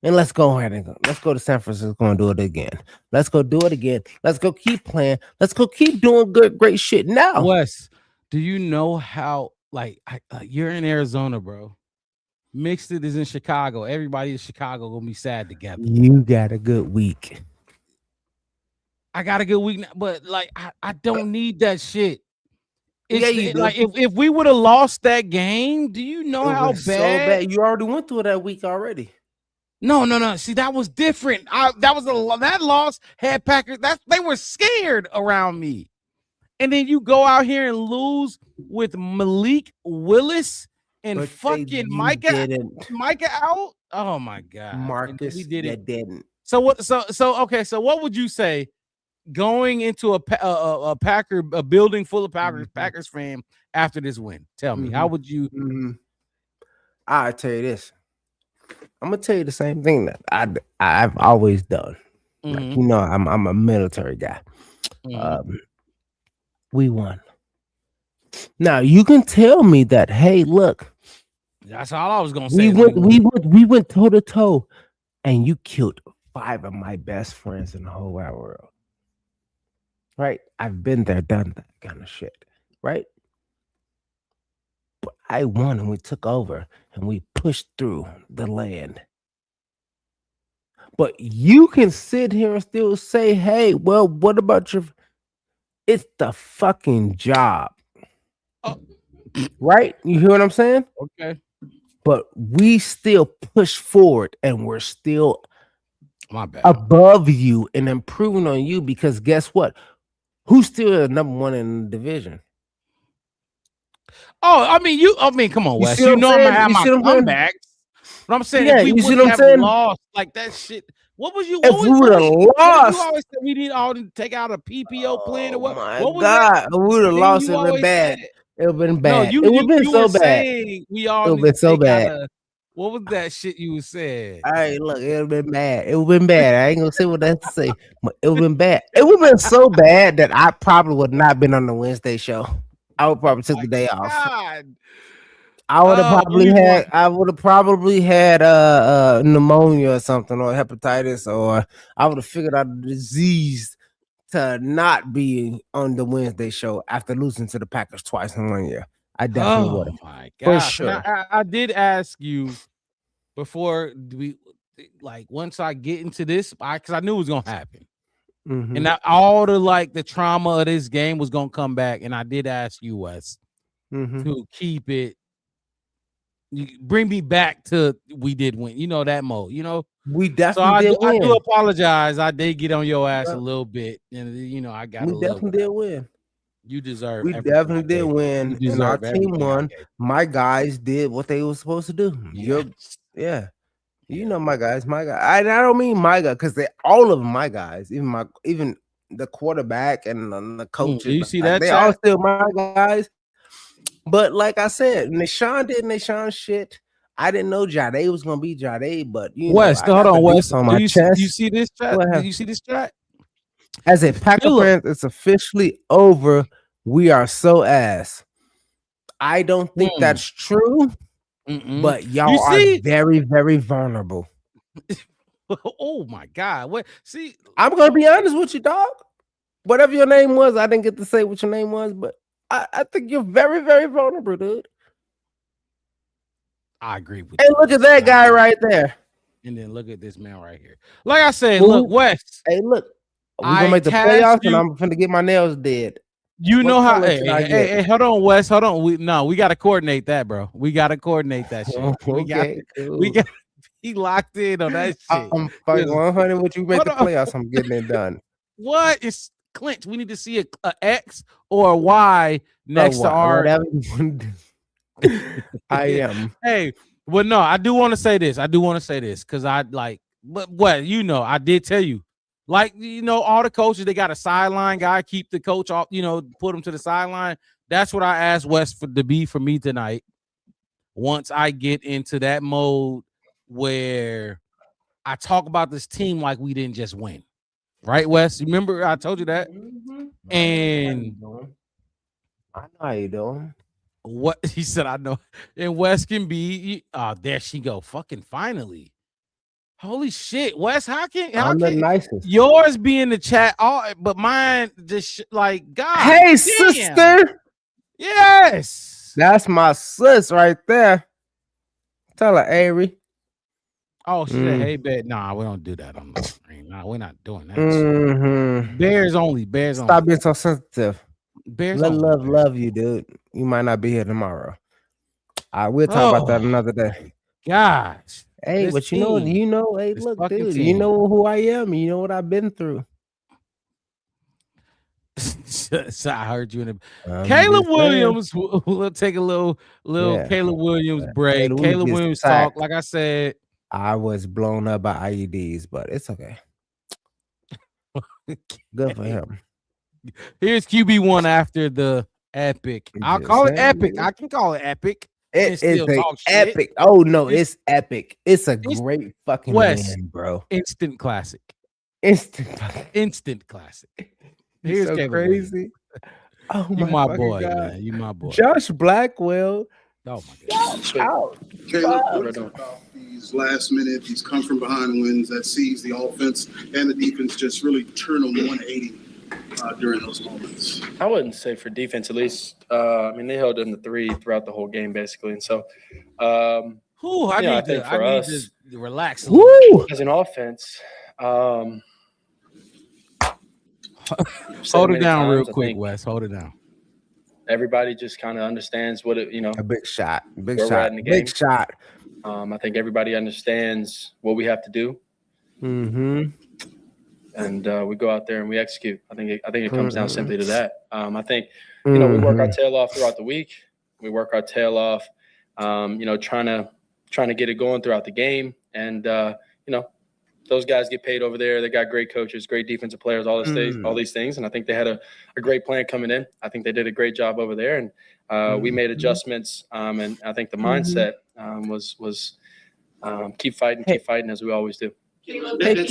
And let's go ahead and go. Let's go to San Francisco and do it again. Let's go do it again. Let's go keep playing. Let's go keep doing good, great shit now. Wes, do you know how, like, you're in Arizona, bro. Mixed It is in Chicago. Everybody in Chicago gonna be sad together. You got a good week. I got a good week, but like I don't need that shit. Yeah, you do. Like if we would have lost that game, do you know how bad? So bad? You already went through that week already. No. See, that was different. That loss had Packers. They were scared around me, and then you go out here and lose with Malik Willis. And but fucking Micah out. Oh my God, Marcus, we did it. Didn't. So what? So okay. So what would you say going into a building full of Packers fan after this win? Tell me, how would you? I'll tell you this. I'm gonna tell you the same thing that I've always done. Like, you know, I'm a military guy. We won. Now you can tell me that. Hey, look. That's all I was gonna say. We went toe to toe, and you killed 5 of my best friends in the whole wide world. Right? I've been there, done that kind of shit. Right? But I won, and we took over, and we pushed through the land. But you can sit here and still say, "Hey, well, what about your?" It's the fucking job. Right? You hear what I'm saying? Okay. But we still push forward and we're still my bad above you and improving on you because guess what? Who's still number 1 in the division? Oh, I mean, come on, Wes. You know I'm gonna have my comebacks. But I'm saying if we would have lost like that shit. What was you? If we would have lost, you always said we need all to take out a PPO plan or what? What was that? We would have lost it been bad. It would have been bad. No, it would have been so bad. We all it would have been so bad. What was that shit you said? All right, look, it would have been bad. It would have been bad. I ain't gonna say what I have to say, but it would have been bad. It would have been so bad that I probably would not been on the Wednesday show. I would probably took the day off. I would have probably had pneumonia or something, or hepatitis, or I would have figured out the disease to not be on the Wednesday show after losing to the Packers twice in 1 year. I definitely would have. My God. For sure. Now, I did ask you before we once I get into this, because I knew it was gonna happen. And that all the trauma of this game was gonna come back. And I did ask you, Wes, to keep it. You bring me back to we did win. You know that mode. You know we definitely did win. I do apologize. I did get on your ass a little bit, and I got. We definitely did win. You deserve. We definitely did win, and our team won. My guys did what they were supposed to do. Yeah. You know my guys, I don't mean my guy because they all of them my guys, even the quarterback and the coaches. You see that? They all still my guys. But like I said, Nashawn did Nashawn shit. I didn't know Jade was gonna be Jade, but West, hold on, West. On my chest. You see this chat? Did you see this chat? As a Packer fan, it's officially over. We are so ass. I don't think that's true. But y'all are very, very vulnerable. Oh my God. What? See, I'm gonna be honest with you, dog. Whatever your name was, I didn't get to say what your name was, but I think you're very, very vulnerable, dude. I agree with you. And look at that guy right there. And then look at this man right here. Like I said, look, West. Hey, look, we're gonna make the playoffs, and I'm gonna get my nails dead. You know how? Hey, hold on, Wes. Hold on. We got to coordinate that, bro. We got to coordinate that shit. We got to be locked in on that shit. I'm fighting 100 with you. Make the playoffs. I'm getting it done. What is? clinch. We need to see a X or a Y next to our. I am. Hey, well, no, I do want to say this. Because I like, but what I did tell you, like all the coaches, they got a sideline guy, keep the coach off, put him to the sideline. That's what I asked Wes to be for me tonight. Once I get into that mode where I talk about this team like we didn't just win, right, Wes? Remember I told you that, and I know how you doing. What he said, I know, and Wes can be. There she go, fucking finally. Holy shit, Wes! How can the nicest. Yours be in the chat, but mine just like God. Hey, damn. sister. Yes, that's my sis right there. Tell her, Avery. Oh, she said, "Hey, bet." Nah, we don't do that on the screen. Nah, we're not doing that. Mm-hmm. Bears only. Bears only. Stop being so sensitive. Bears Let only. love you, dude. You might not be here tomorrow. We'll talk about that another day. Gosh. Hey, but you know, hey, look, dude, you know who I am. You know what I've been through. So I heard you in the Caleb Williams. We'll take a little Caleb Williams break. Caleb Williams talk. Like I said, I was blown up by IEDs, but it's okay. Good for him. Here's QB1 after the epic. I'll call it epic. I can call it epic. It is epic. Oh no, it's epic. It's a great fucking win, bro. Instant classic. Instant classic. Here's so crazy. Oh my boy, God. Man. You my boy. Josh Blackwell. Oh my God. Caleb, these last minute, these come from behind wins that sees the offense and the defense just really turn on 180 during those moments. I wouldn't say for defense, at least. I mean, they held in the 3 throughout the whole game, basically. And so, I need to relax. As an offense, hold it down real quick, Wes. Hold it down. Everybody just kind of understands what a big shot, big shot. I think everybody understands what we have to do. Mm-hmm. And we go out there and we execute. I think it comes down simply to that. I think we work our tail off throughout the week. We work our tail off, trying to get it going throughout the game. And those guys get paid over there. They got great coaches, great defensive players, all these things. And I think they had a great plan coming in. I think they did a great job over there. And we made adjustments. And I think the mindset was keep fighting as we always do. Caleb, you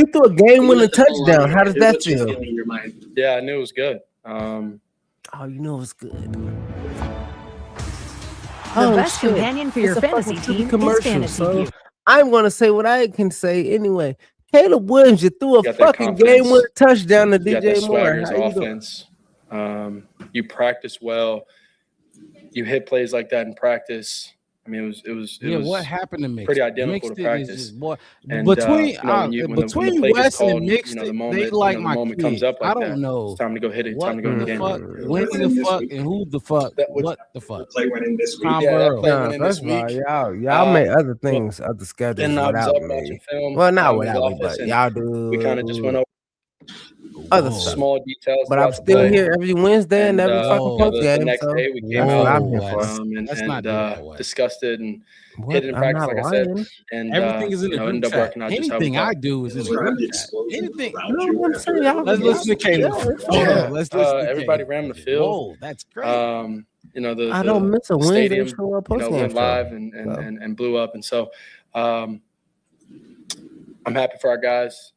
threw a game-winning touchdown. How does that feel? Yeah, I knew it was good. You know it's good. The best companion for your fantasy team is Fantasy View. I'm going to say what I can say anyway. Caleb Williams, you threw a fucking game-winning touchdown to DJ Moore. How offense. You practice well. You hit plays like that in practice. I mean, it was what happened to Mix? Pretty identical to practice. Between Wes and Mix, the moment, they like my moment comes up like I don't know. It's time to go hit it. Time to go in the game. When the fuck and who the fuck? What the fuck? Play winning this week. That's right. Y'all make other things, other schedules without me. Well, not without me, but y'all do. We kind of just went over other small details, but I'm still here every Wednesday and every fucking post game. The next day we came out and discussed it and hit it in practice, like I said. And everything is in the group chat. Anything I do is in the group chat. Anything. Let's listen to Caleb. Let's listen. Everybody ran the field. Whoa, that's great. I don't miss a Wednesday show or post game. Went live and blew up, and so I'm happy for our guys.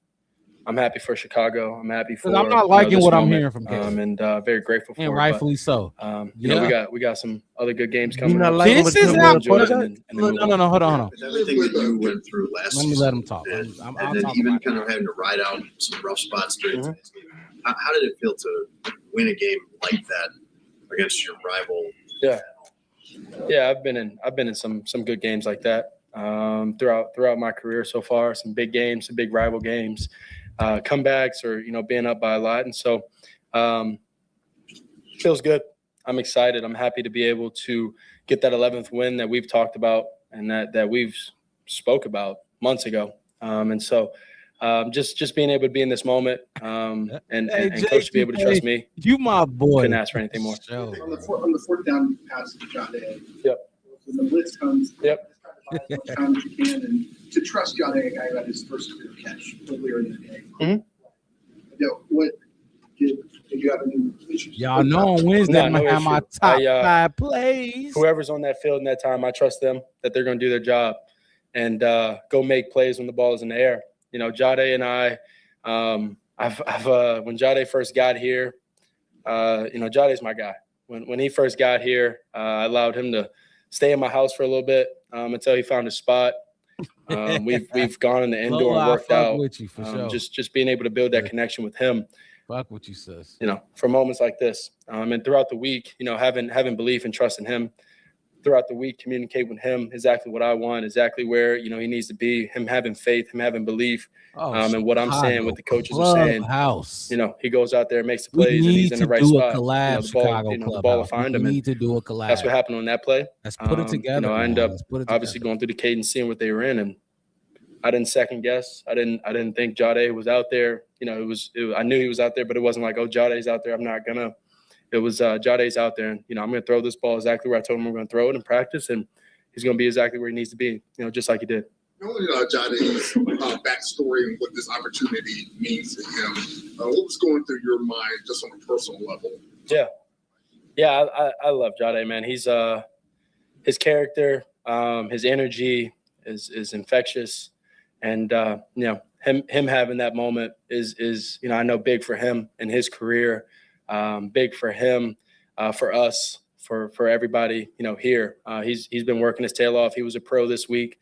I'm happy for Chicago. I'm happy for. I'm not liking what I'm hearing from Caleb. And very grateful for. And rightfully so. We got some other good games coming. This is not. No. Hold on. Everything that you went through last season. Let me let him talk. And then even kind of having to ride out some rough spots during today's game. How did it feel to win a game like that against your rival? Yeah. I've been in some good games like that throughout my career so far. Some big games, some big rival games. Comebacks or being up by a lot, and so feels good. I'm excited. I'm happy to be able to get that 11th win that we've talked about and that we've spoke about months ago. And so just being able to be in this moment, and coach to be able to trust me. You my boy. Couldn't ask for anything more. On the fourth down pass to Jade. Yep. When the blitz comes, yep. As much time as you can, and to trust Jade, a guy who had his first career catch earlier in the game. What did you have any issues? Y'all know on Wednesday I'm gonna have my top 5 plays. Whoever's on that field in that time, I trust them that they're going to do their job and go make plays when the ball is in the air. Jade and I, when Jade first got here, Jade's my guy. When he first got here, I allowed him to stay in my house for a little bit until he found a spot. We've gone in the indoor and worked out. With you for sure. Just being able to build that connection with him. Fuck what you says. For moments like this, and throughout the week, having belief and trust in him. Throughout the week, communicate with him exactly what I want, exactly where he needs to be. Him having faith, him having belief, and what I'm saying, what the coaches are saying. He goes out there, makes the plays, and he's in the right spot. The ball will find him. Need to do a collab. That's what happened on that play. Let's put it together. I end up obviously going through the cadence, seeing what they were in, and I didn't second guess. I didn't think Jade was out there. I knew he was out there, but it wasn't like, oh, Jade's out there, I'm not gonna. It was Jade's out there, and I'm going to throw this ball exactly where I told him I'm going to throw it in practice, and he's going to be exactly where he needs to be, just like he did. Knowing Jade's backstory and what this opportunity means to him, what was going through your mind just on a personal level? Yeah, I love Jade, man. He's his character, his energy is infectious, and him having that moment is I know big for him and his career. Big for him, for us, for everybody, here. He's been working his tail off. He was a pro this week.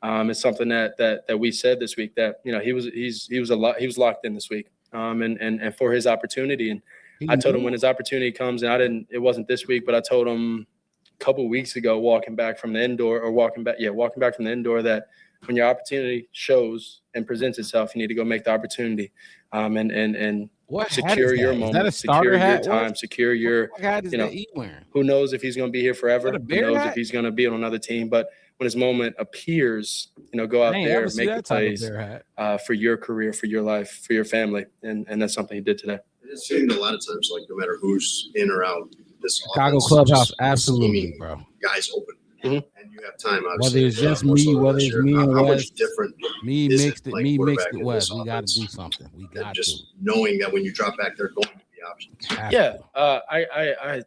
It's something that we said this week that he was locked in this week. And for his opportunity. And I told him when his opportunity comes, and it wasn't this week, but I told him a couple of weeks ago, walking back from the indoor from the indoor, that when your opportunity shows and presents itself, you need to go make the opportunity. And secure your moment, secure your time, secure your, who knows if he's going to be here forever, who knows if he's going to be on another team, but when his moment appears, go out there, make the plays for your career, for your life, for your family. And that's something he did today. It seemed a lot of times, like no matter who's in or out, this Chicago clubhouse, absolutely, bro. Guys open. And you have time, Whether obviously. it's just me, whether it's me and Wes, me mixed it, Wes. We got to do something. We got just knowing that when you drop back, they're going to be options. Yeah, I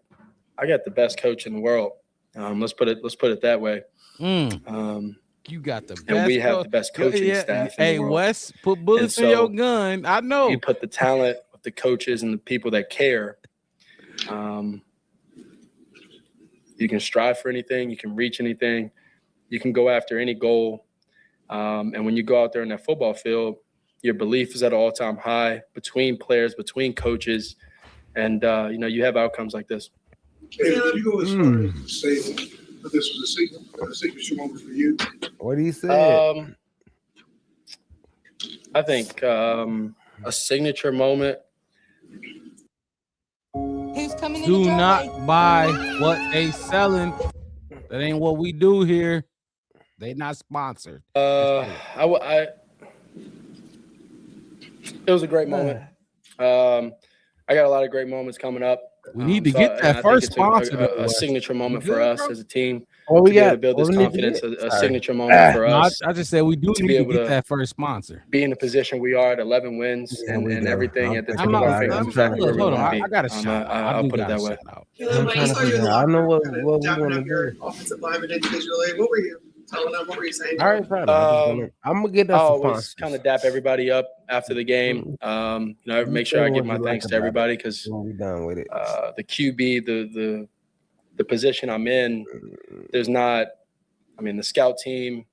got the best coach in the world. Let's put it that way. You got the best, and we have the best coaching staff. Hey, Wes, put bullets in your gun. I know. You put the talent of the coaches and the people that care. You can strive for anything. You can reach anything. You can go after any goal. And when you go out there in that football field, your belief is at an all-time high between players, between coaches, and you have outcomes like this. Hey, you go as far as to say that this was a signature moment for you? What do you say? I think a signature moment. Do not buy what they selling. That ain't what we do here. They not sponsored. It was a great moment. I got a lot of great moments coming up. We need to get that first sponsor. A signature moment for us as a team. Oh, we got to build this confidence. A signature moment for us. I just said we do need to get that first sponsor. Be in the position we are at 11 wins and everything at the tip of our fingers. Exactly where we want to be. I got a shot. I'll put it that way. I know what we want to do. Offensive lineman individually. What were you telling them? What were you saying? All right, I'm gonna get that. Always kind of dap everybody up after the game. Make sure I give my thanks to everybody because we'll be done with it. The QB, the position I'm in, there's not. I mean, the scout team,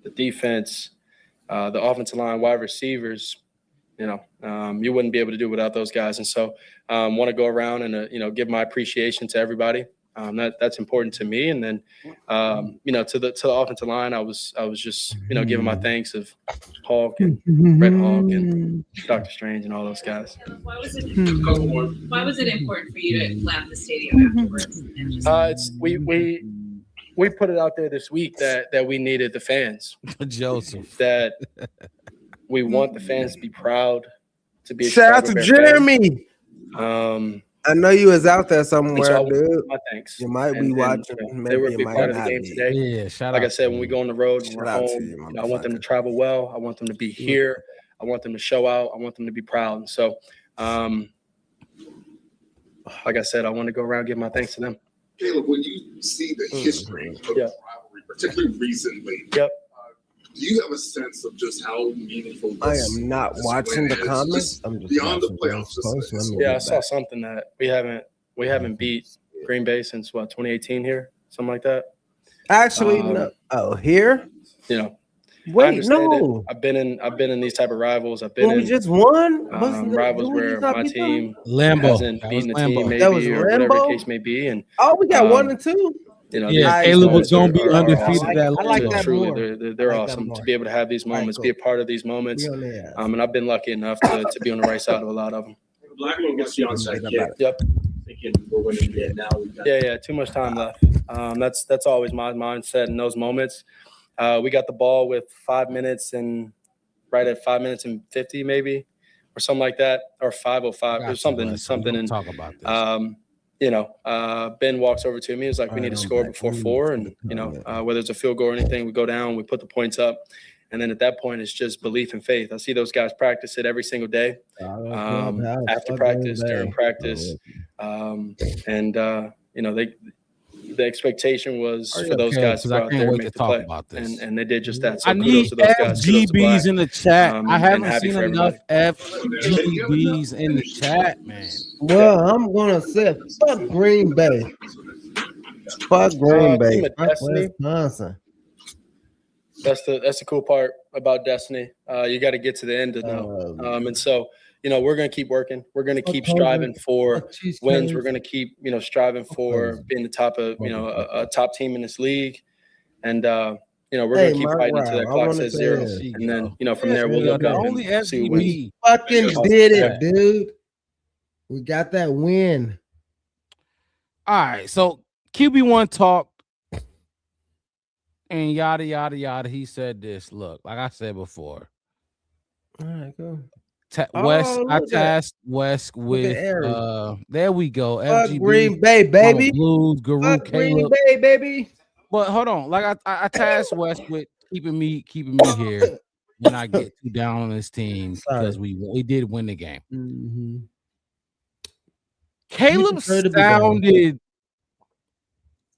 the defense, the offensive line, wide receivers. You wouldn't be able to do without those guys, and so want to go around and give my appreciation to everybody. That's important to me, and then to the offensive line, I was just giving my thanks of Hawk and Red Hawk and Dr. Strange and all those guys. Why was it important for you to laugh the stadium afterwards? We put it out there this week that we needed the fans. Joseph. That we want the fans to be proud to be a Shout out to Chicago Bear fan. Jeremy. I know you was out there somewhere, so I want dude. my thanks. You might be And, watching. you know, Maybe they were a you big might part of the not game be. today. Yeah, shout like out I said, when we go on the road and Shout we're out home, to you, you know, I want them to travel well. I want them to be here. I want them to show out. I want them to be proud. And so, like I said, I want to go around and give my thanks to them. Caleb, when you see the history of the rivalry, particularly recently, do you have a sense of just how meaningful I this am not this watching win the is? comments. Just I'm just beyond the watching playoffs. those posts. Let me Yeah, I get saw back. something that we haven't beat Green Bay since 2018 here, something like that. Actually, no. Oh, here? You know, I Wait, understand it. no. I've been in these type of rivals. I've been When we in just won? Wasn't that- rivals didn't we where just not my beat them? team Lambeau. hasn't That beaten was the team, Lambeau. maybe, That was or whatever the Lambeau? case may be. And Oh, we got 1 and 2. you know, Yeah, these Caleb moments was gonna be are undefeated awesome. at I like Lambeau. that Truly, more. they're I like that awesome more. to be able to have these moments, be a part of these moments. Be on their ass. And I've been lucky enough to be on the right side of a lot of them. Blackman gets the onside kick. Yep. Thinking we're winning the game now. We've got Yeah, too much time left. That's always my mindset in those moments. We got the ball with 5 minutes and right at 5 minutes and 50 maybe, or something like that, or 5:05 or something. And talk about this. you know, Ben walks over to me. He's like, "We need to score before 4." And you know, whether it's a field goal or anything, we go down, we put the points up. And then at that point, it's just belief and faith. I see those guys practice it every single day, after practice, during practice, and you know, the expectation was for those guys to go out there and make the play, and they did just that. So I need kudos to those guys. Kudos to FGBs Black. in the chat. I And haven't happy seen for enough everybody. FGBs in the chat, man. Well, I'm gonna say fuck Green Bay. Fuck Green Bay. Team of Fuck Destiny. Wisconsin. That's the cool part about Destiny. You got to get to the end to know. And so, you know, we're going to keep working. We're going to keep striving for wins. We're going to keep, you know, striving for being the top of, you know, a top team in this league. And, you know, we're going to keep fighting until that clock says 0. And then, you know, from there, we'll look up and see who wins. Fucking did it, dude. We got that win. All right, so QB1 talked and yada yada yada. He said this. Look, like I said before, All right, go. West. I look at- tasked West with. Aries. There we go. Fuck FGB, Green Bay, baby. Blues, Guru, Fuck Green Caleb. Bay, baby. But hold on, like I tasked West with keeping me here when I get too down on this team because we did win the game. Mm-hmm. Caleb deserve to be down. sounded.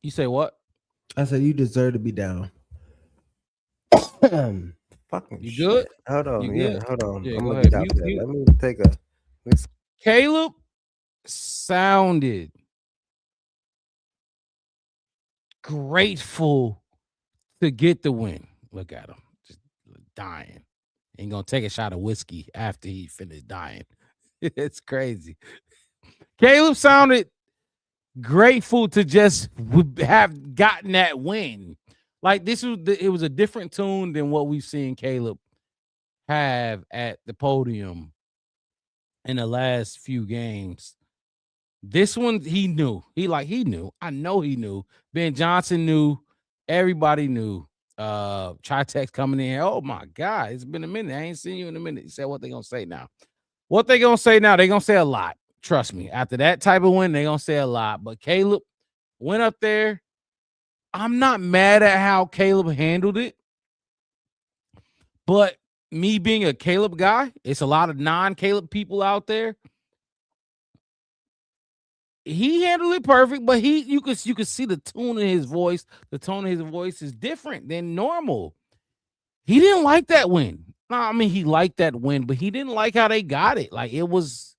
You say what? I said you deserve to be down. Fucking You shit. good? Hold on, You yeah, good? hold on. Yeah, I'm go gonna ahead. get out there. You- Let me take a. Caleb sounded grateful to get the win. Look at him, just dying. Ain't gonna take a shot of whiskey after he finished dying. It's crazy. Caleb sounded grateful to just have gotten that win. Like it was a different tune than what we've seen Caleb have at the podium in the last few games. This one, he knew. He knew. I know he knew. Ben Johnson knew. Everybody knew. Tri-Tex coming in. Oh my God, it's been a minute. I ain't seen you in a minute. He said, what they gonna say now? What they gonna say now? They gonna say a lot. Trust me. After that type of win, they gonna say a lot. But Caleb went up there. I'm not mad at how Caleb handled it. But me being a Caleb guy, it's a lot of non-Caleb people out there. He handled it perfect, but you could see the tone in his voice. The tone of his voice is different than normal. He didn't like that win. No, I mean he liked that win, but he didn't like how they got it. Like it was,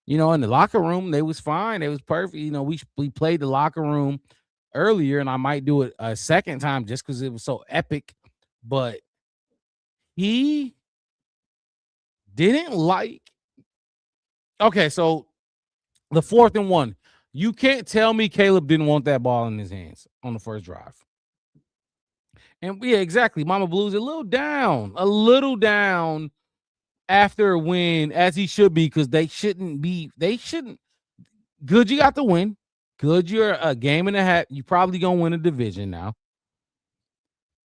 you know, in the locker room, they was fine. It was perfect. You know, we played the locker room earlier, and I might do it a second time just because it was so epic. But he didn't like. Okay, so the 4th and 1. You can't tell me Caleb didn't want that ball in his hands on the first drive. And yeah, exactly. Mama Blue's a little down after a win, as he should be, because they shouldn't. Good, you got the win. Good, you're a game and a half. You probably gonna win a division now.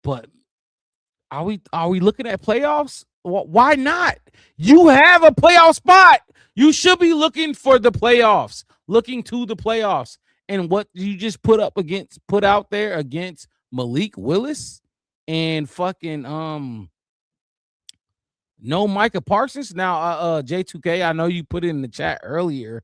But are we looking at playoffs? Why not? You have a playoff spot. You should be looking for the playoffs, looking to the playoffs. And what you just put out there against Malik Willis and fucking no Micah Parsons. Now J2K, I know you put it in the chat earlier.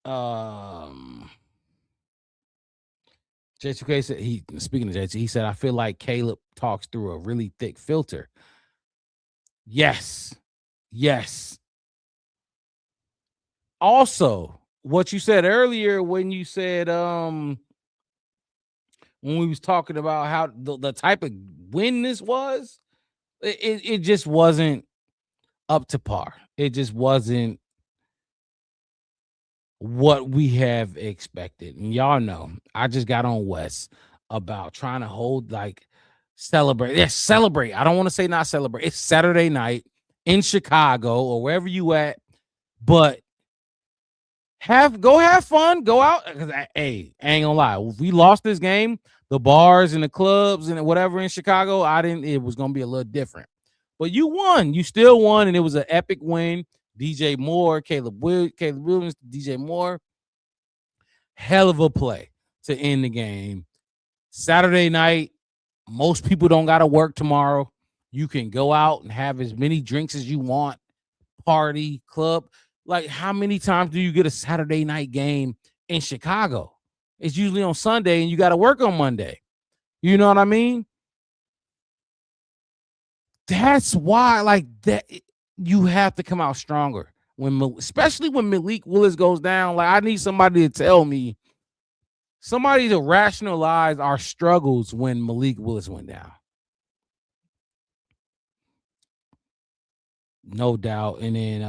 J2K said speaking of JT, he said, I feel like Caleb talks through a really thick filter. Yes. Also, what you said earlier when you said when we was talking about how the type of win this was, it just wasn't up to par. It just wasn't what we have expected. And y'all know, I just got on Wes about trying to hold celebrate. Yes, celebrate. I don't want to say not celebrate. It's Saturday night in Chicago or wherever you at, but go have fun, go out. Because hey, I ain't gonna lie, if we lost this game, the bars and the clubs and whatever in Chicago, it was gonna be a little different. But you won, you still won, and it was an epic win. DJ Moore, Caleb Williams, DJ Moore, hell of a play to end the game. Saturday night, most people don't gotta work tomorrow. You can go out and have as many drinks as you want, party, club. Like, how many times do you get a Saturday night game in Chicago? It's usually on Sunday and you got to work on Monday. You know what I mean? That's why, you have to come out stronger. Especially when Malik Willis goes down. I need somebody to tell me, somebody to rationalize our struggles when Malik Willis went down. No doubt. And then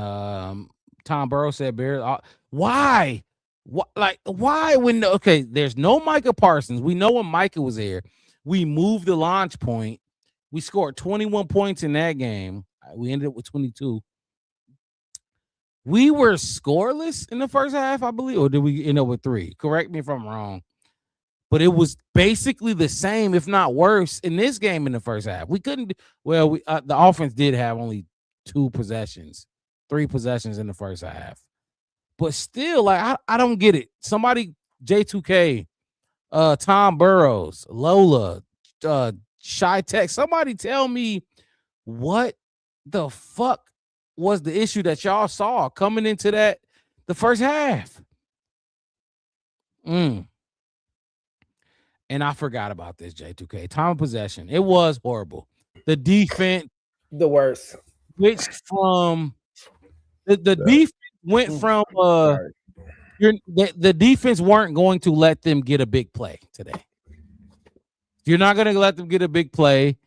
Tom Burrow said, Bears, why? Why when there's no Micah Parsons. We know when Micah was there. We moved the launch point. We scored 21 points in that game. We ended up with 22. We were scoreless in the first half, I believe, or did we end up with 3? Correct me if I'm wrong. But it was basically the same, if not worse, in this game in the first half. We couldn't. Well, the offense did have only 3 possessions in the first half. But still, I don't get it. Somebody, J2K, Tom Burrows, Lola, Shy Tech, somebody tell me what the fuck was the issue that y'all saw coming into the first half. And I forgot about this, J2K. Time of possession. It was horrible. The defense. The worst. Which from the defense went from the defense weren't going to let them get a big play today. You're not going to let them get a big play,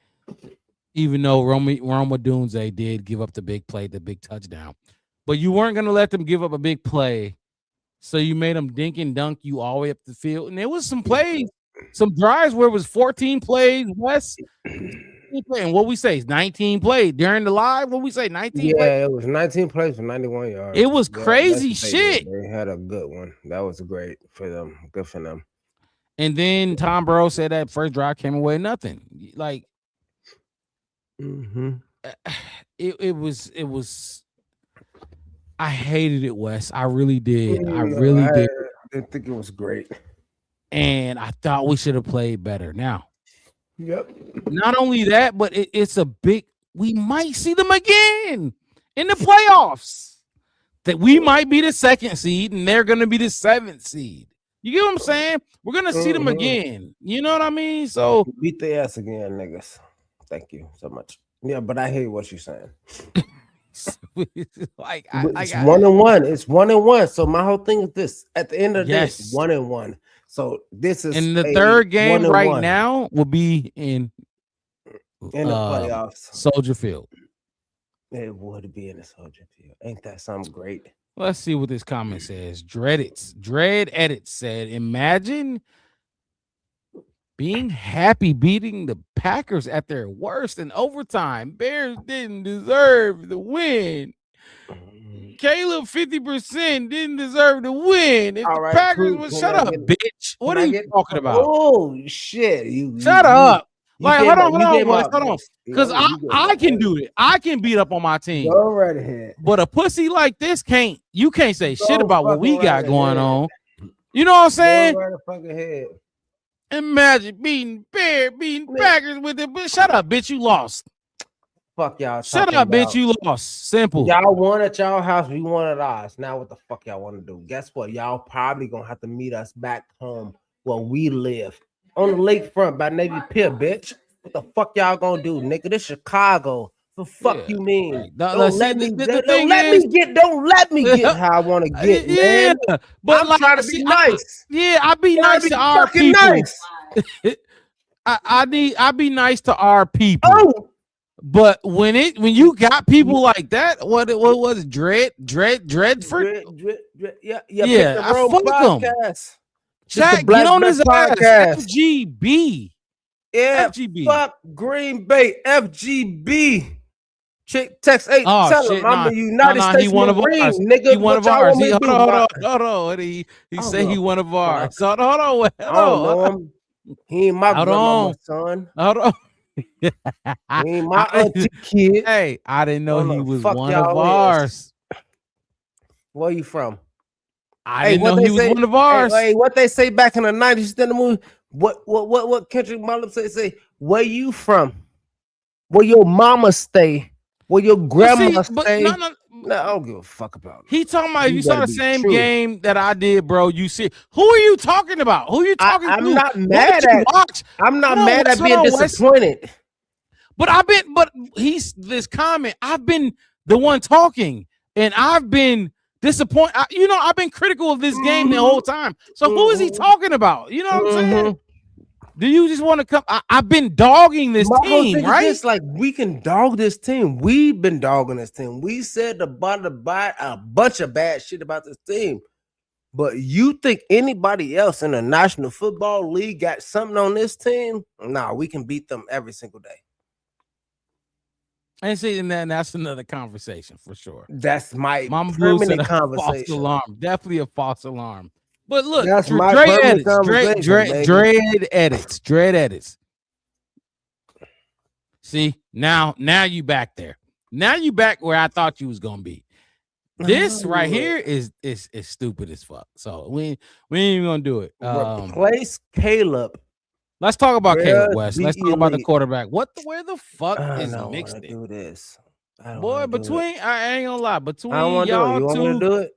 even though Rome Odunze did give up the big play, the big touchdown. But you weren't going to let them give up a big play, so you made them dink and dunk you all the way up the field. And there was some plays, some drives where it was 14 plays, West. And what we say is 19 plays during the live. What we say, 19 plays? Yeah, it was 19 plays for 91 yards. It was crazy shit. They had a good one. That was great for them. Good for them. And then Tom Burrow said that first drive came away nothing. It was. I hated it, Wes. I really did. I really did. I didn't think it was great. And I thought we should have played better. Now, yep. Not only that, but it's a big. We might see them again in the playoffs. That we might be the 2nd seed and they're going to be the 7th seed. You get what I'm saying? We're going to see them again. You know what I mean? So beat the ass again, niggas. Thank you so much. Yeah, but I hear what you're saying. it's 1-1. It's 1-1. So my whole thing is this: at the end of this, 1-1. So this is and the third game right now will be in the playoffs, Soldier Field. It would be in the Soldier Field. Ain't that something great? Let's see what this comment says. Dread Edit said, imagine being happy beating the Packers at their worst in overtime. Bears didn't deserve the win. Caleb 50% didn't deserve the win. If the Packers was shut up, bitch. What are you talking about? Oh shit! Shut up. Like, gave hold my- on, you hold gave on, my- Wes, hold on. Because Yeah, you gave I my- can do it. I can beat up on my team. Go right ahead. But a pussy like this can't. You can't say shit Go about what we fucking got right going ahead. on. You know what I'm saying? Go right the fucking ahead. Imagine beating Packers with it. But shut up, bitch. You lost. Fuck y'all. Shut talking up, bitch. about. You lost. Simple. Y'all won at y'all house. We won at ours. Now what the fuck y'all want to do? Guess what? Y'all probably gonna have to meet us back home where we live on the lakefront by Navy Pier, bitch. What the fuck y'all gonna do, nigga? This Chicago. The fuck you mean? Don't let me get how I want to get, man. But I'm like, trying to be nice. I be Trying nice to to be our fucking people. nice. I be nice to our people. Oh. But when you got people like that, what was it? Dreadford? Yeah, I fuck them. Shaq, get on his ass. FGB. Yeah, FGB. Fuck Green Bay. FGB. Chick text 8. Oh, tell shit, him I'm nah. a United Nah, States he one of Marine, ours. nigga. He one What of y'all ours. want me to do? Hold on. He say he one of ours. Hold on. I don't know him. He ain't my Hold grandmama, on. son. Hold on. He ain't my auntie kid. Hey, I didn't know he was fuck one y'all of ours. Where you from? I didn't know he was one of ours. Hey, what they say back in the 90s in the movie? What country mama say? Where you from? Where your mama stay? Where your grandma stay? No, I don't give a fuck about it. He talking about if you saw better the be same true. game that I did, bro. You see, who are you talking about? Who are you talking to? I'm not What mad did you at. watch? I'm not Hold on, mad Wes, at being hold on, Wes. disappointed. But he's this comment. I've been the one talking, and I've been disappointed. I've been critical of this game the whole time. So who is he talking about? You know what I'm saying? Do you just want to come? I've been dogging this My whole team, thing is right? this, like, we can dog this team. We've been dogging this team. We said about a bunch of bad shit about this team. But you think anybody else in the National Football League got something on this team? Nah, we can beat them every single day. And see, and then that's another conversation for sure. That's my Mama Blue said permanent a false conversation. alarm. Definitely a false alarm. But look, That's my Dre permanent edits. conversation, Dread edits. See, now you back there. Now you back where I thought you was gonna be. This right here is stupid as fuck. So we ain't even gonna do it. Replace Caleb. Let's talk about Where's Caleb West. Let's the talk about the elite? quarterback. Where the fuck I is don't Mixed wanna in? do this. Boy, between I ain't gonna lie, between I don't want to do it. y'all You want me to two. do it?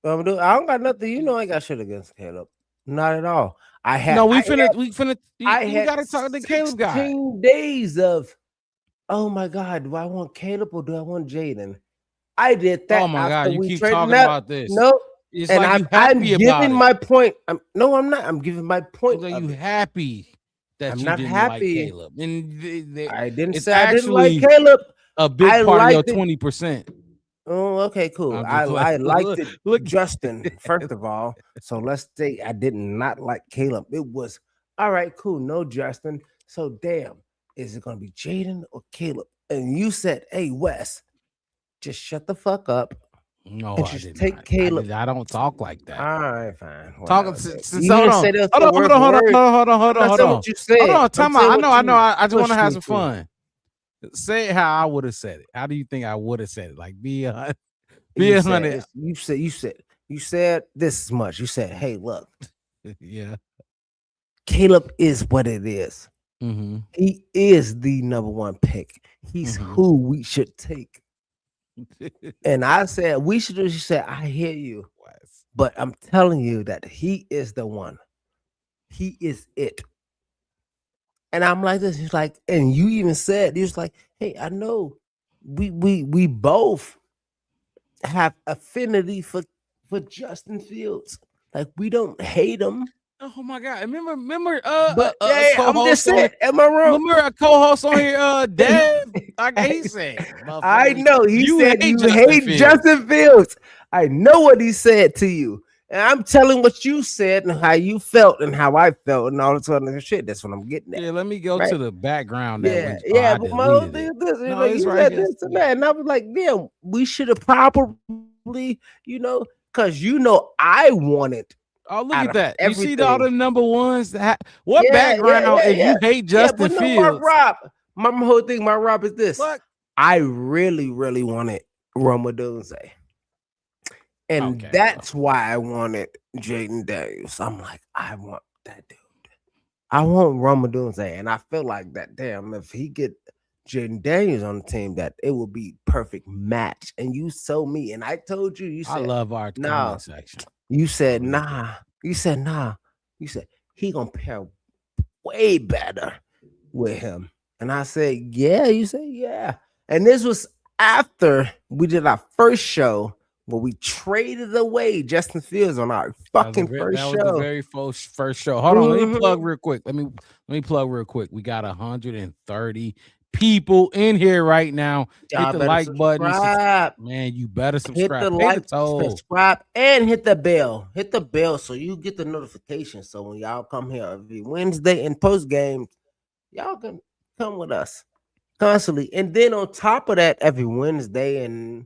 You want me to do it? I don't got nothing. You know I ain't got shit against Caleb. Not at all. I had No, we I finna. had- We finna. I We had gotta talk to the Caleb guy. 16 days of, oh my God, do I want Caleb or do I want Jaden? I did that. Oh my God, after you we keep traded talking up. about this. No, It's and like you I'm happy about giving it. my point. No, I'm not. I'm giving my point. So of you it. happy that I'm you not didn't happy. like Caleb? And I didn't it's say I didn't like actually Caleb. a big I part of your liked it. 20%. Oh, okay, cool. I'm I just like, liked it, look. Justin, first of all. So let's say I did not like Caleb. It was all right, cool. No Justin. So damn, is it gonna be Jaden or Caleb? And you said, hey, Wes, just shut the fuck up. No, and I just did take not. Caleb. I don't talk like that. All right, fine. Talking whatever. since You hold didn't on. say that Hold for on, word hold on, for hold on, word. hold on, I'm hold not on, hold saying on. what you said. Hold on, I'm time saying out. I what know, I you know. I just want to pushed have me some to. fun. Say it how I would have said it. How do you think I would have said it? Like be a You said hundred. this- you said this much. You said, hey, look, Yeah. Caleb is what it is. Mm-hmm. He is the number one pick. He's who we should take. And I said, we should. You said, I hear you, but I'm telling you that he is the one. He is it. And I'm like this. He's like, and you even said, he was like, hey, I know we both have affinity for Justin Fields. Like we don't hate him. Oh my God! Remember, But hey, I'm just co-host on saying, am I wrong? Remember a co-host on here, Dave? Like he said, I know he said you Justin hate Fields. Justin Fields. I know what he said to you, and I'm telling what you said and how you felt and how I felt and all this other shit. That's what I'm getting at. Yeah, let me go right? to the background. That Yeah, I but my whole deleted thing it. is this. No, Like, it's you right said here. this and that, and I was like, damn, we should have probably, because I wanted Oh, look out at of that. You see all everything. the number ones? What Yeah, background if yeah. you hate Yeah, Justin but no, Fields? my whole thing, my Rob is this. What? I really, really wanted Rome Odunze. And Okay, that's why I wanted Jaden Daniels. I'm like, I want that dude. I want Rome Odunze. And I feel like that, damn, if he get Jaden Daniels on the team, that it will be perfect match. And you told me, and I told you, you said, I love our comment section. You said, nah. You said, nah. You said, he gonna pair way better with him. And I said, yeah. You said, yeah. And this was after we did our first show where we traded away Justin Fields on our fucking first That show. was the very first show. Hold on, let me plug Mhm. real quick. Let me plug real quick. We got 130 people in here right now. Y'all Hit the better like button. subscribe. Man, you better Hit subscribe. the Pay like, the toll. subscribe, and hit the bell. Hit the bell so you get the notification. So when y'all come here every Wednesday and post game, y'all can come with us constantly. And then on top of that, every Wednesday and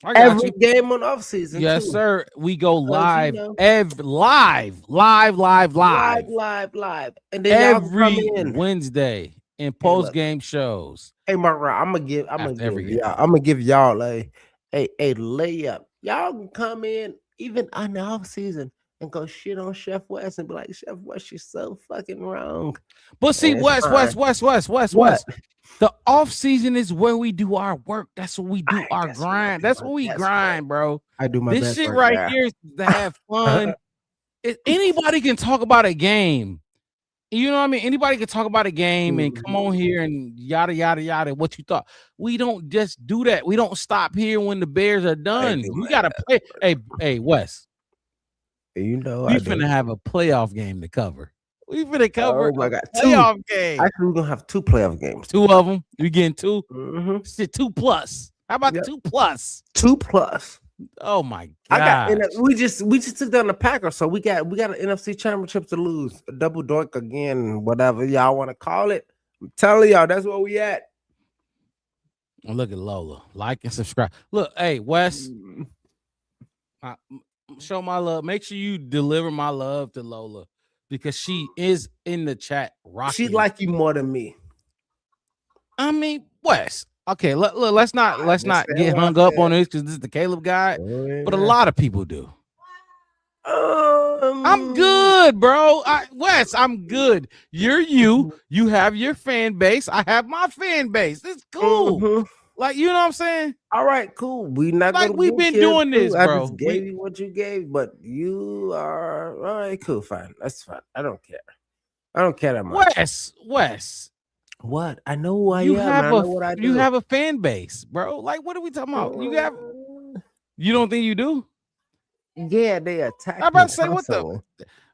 I got every you. game on off season. Yes, too. sir. We go you live, know. live. Live. And then y'all can come Every in. Wednesday in look. post game shows. Hey, Mark, I'm gonna give every game. y'all a layup. Y'all can come in even on the off season and go shit on Chef West and be like, Chef West, you're so fucking wrong. But see, And it's West. What? The off season is where we do our work. That's what we do. Our grind. That's what we grind, bro. I do my this best shit work, right yeah. here is to have fun. Anybody can talk about a game. You know what I mean? Anybody can talk about a game and come on here and yada yada yada. What you thought? We don't just do that. We don't stop here when the Bears are done. We gotta play. Hey, Wes. You know, We finna have a playoff game to cover. We finna cover. Oh my God, playoff game. Actually, we're gonna have 2 playoff games. 2 of them. You getting 2? Mm-hmm. Shit, 2+. How about 2+? 2+. Oh my God! I got. We just took down the Packers, so we got an NFC Championship to lose. A double doink again, whatever y'all want to call it. I'm telling y'all, that's where we at. Look at Lola. Like and subscribe. Look, hey Wes. Show my love. Make sure you deliver my love to Lola because she is in the chat. Rocking. She like you more than me. I mean, Wes. Okay, let's not get hung up on this because this is the Caleb guy, but a lot of people do. I'm good, bro. Wes, I'm good. You're you. You have your fan base. I have my fan base. It's cool. Like, you know what I'm saying? All right, cool. We not like gonna we've been doing this, I bro. just gave you what you gave, but you are all right. Cool, fine. That's fine. I don't care. I don't care that much. Wes. What? I know who I You am. have I know what I do. you have a fan base, bro. Like, what are we talking about? You don't think you do? Yeah, they attack. I'm about to say what the.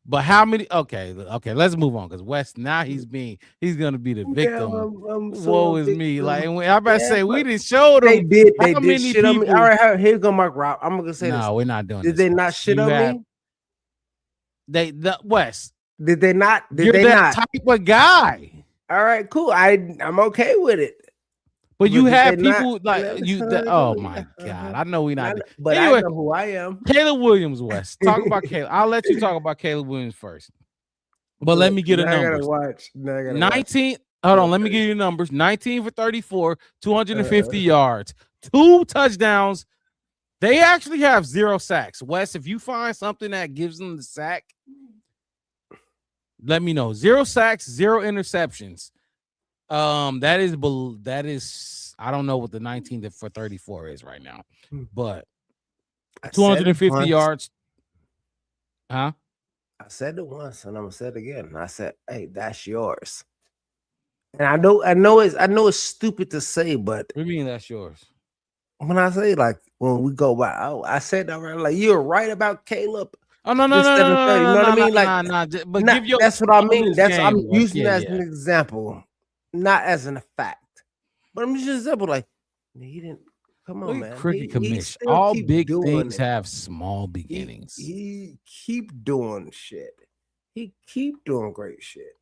But how many? Okay. Let's move on because Wes now he's gonna be the victim. Woe is me. Like I'm about to say we didn't show them. They did many shit on me. people- All right, here go Mark Rob. I'm gonna say this. No, we're not doing Did this. they not shit You on have- me? Wes. Did they not? Did You're they that not? type of guy. All right, cool. I'm okay with it. But you did have they not- people like Yeah, you. that's Oh right. my God! I know we not. But anyway, I know who I am. Caleb Williams, West. Talk about Caleb. I'll let you talk about Caleb Williams first. But let me get a Now I gotta number. watch. Now I gotta watch. 19. Hold on. Let me give you the numbers. 19 for 34, 250 yards, 2 touchdowns. They actually have 0 sacks. Wes, if you find something that gives them the sack, let me know. 0 sacks, 0 interceptions. That is I don't know what the 19 for 34 is right now, but I said it 250 once. yards. Huh? I said it once, and I'm gonna say it again. I said, "Hey, that's yours." And I know it's stupid to say, but What do you mean that's yours? when I say like when we go by, I said that right. Like you're right about Caleb. Oh no, This 7:30, you know what I mean? Like, but not- give your that's what I mean. That's I'm game, Wes. using Yeah, that as yeah. an example, not as an fact. But I'm just an example. Like he didn't. Come on, Look man. at Cricket He Commish. still All keep big doing things it. have small beginnings. He keep doing shit. He keep doing great shit.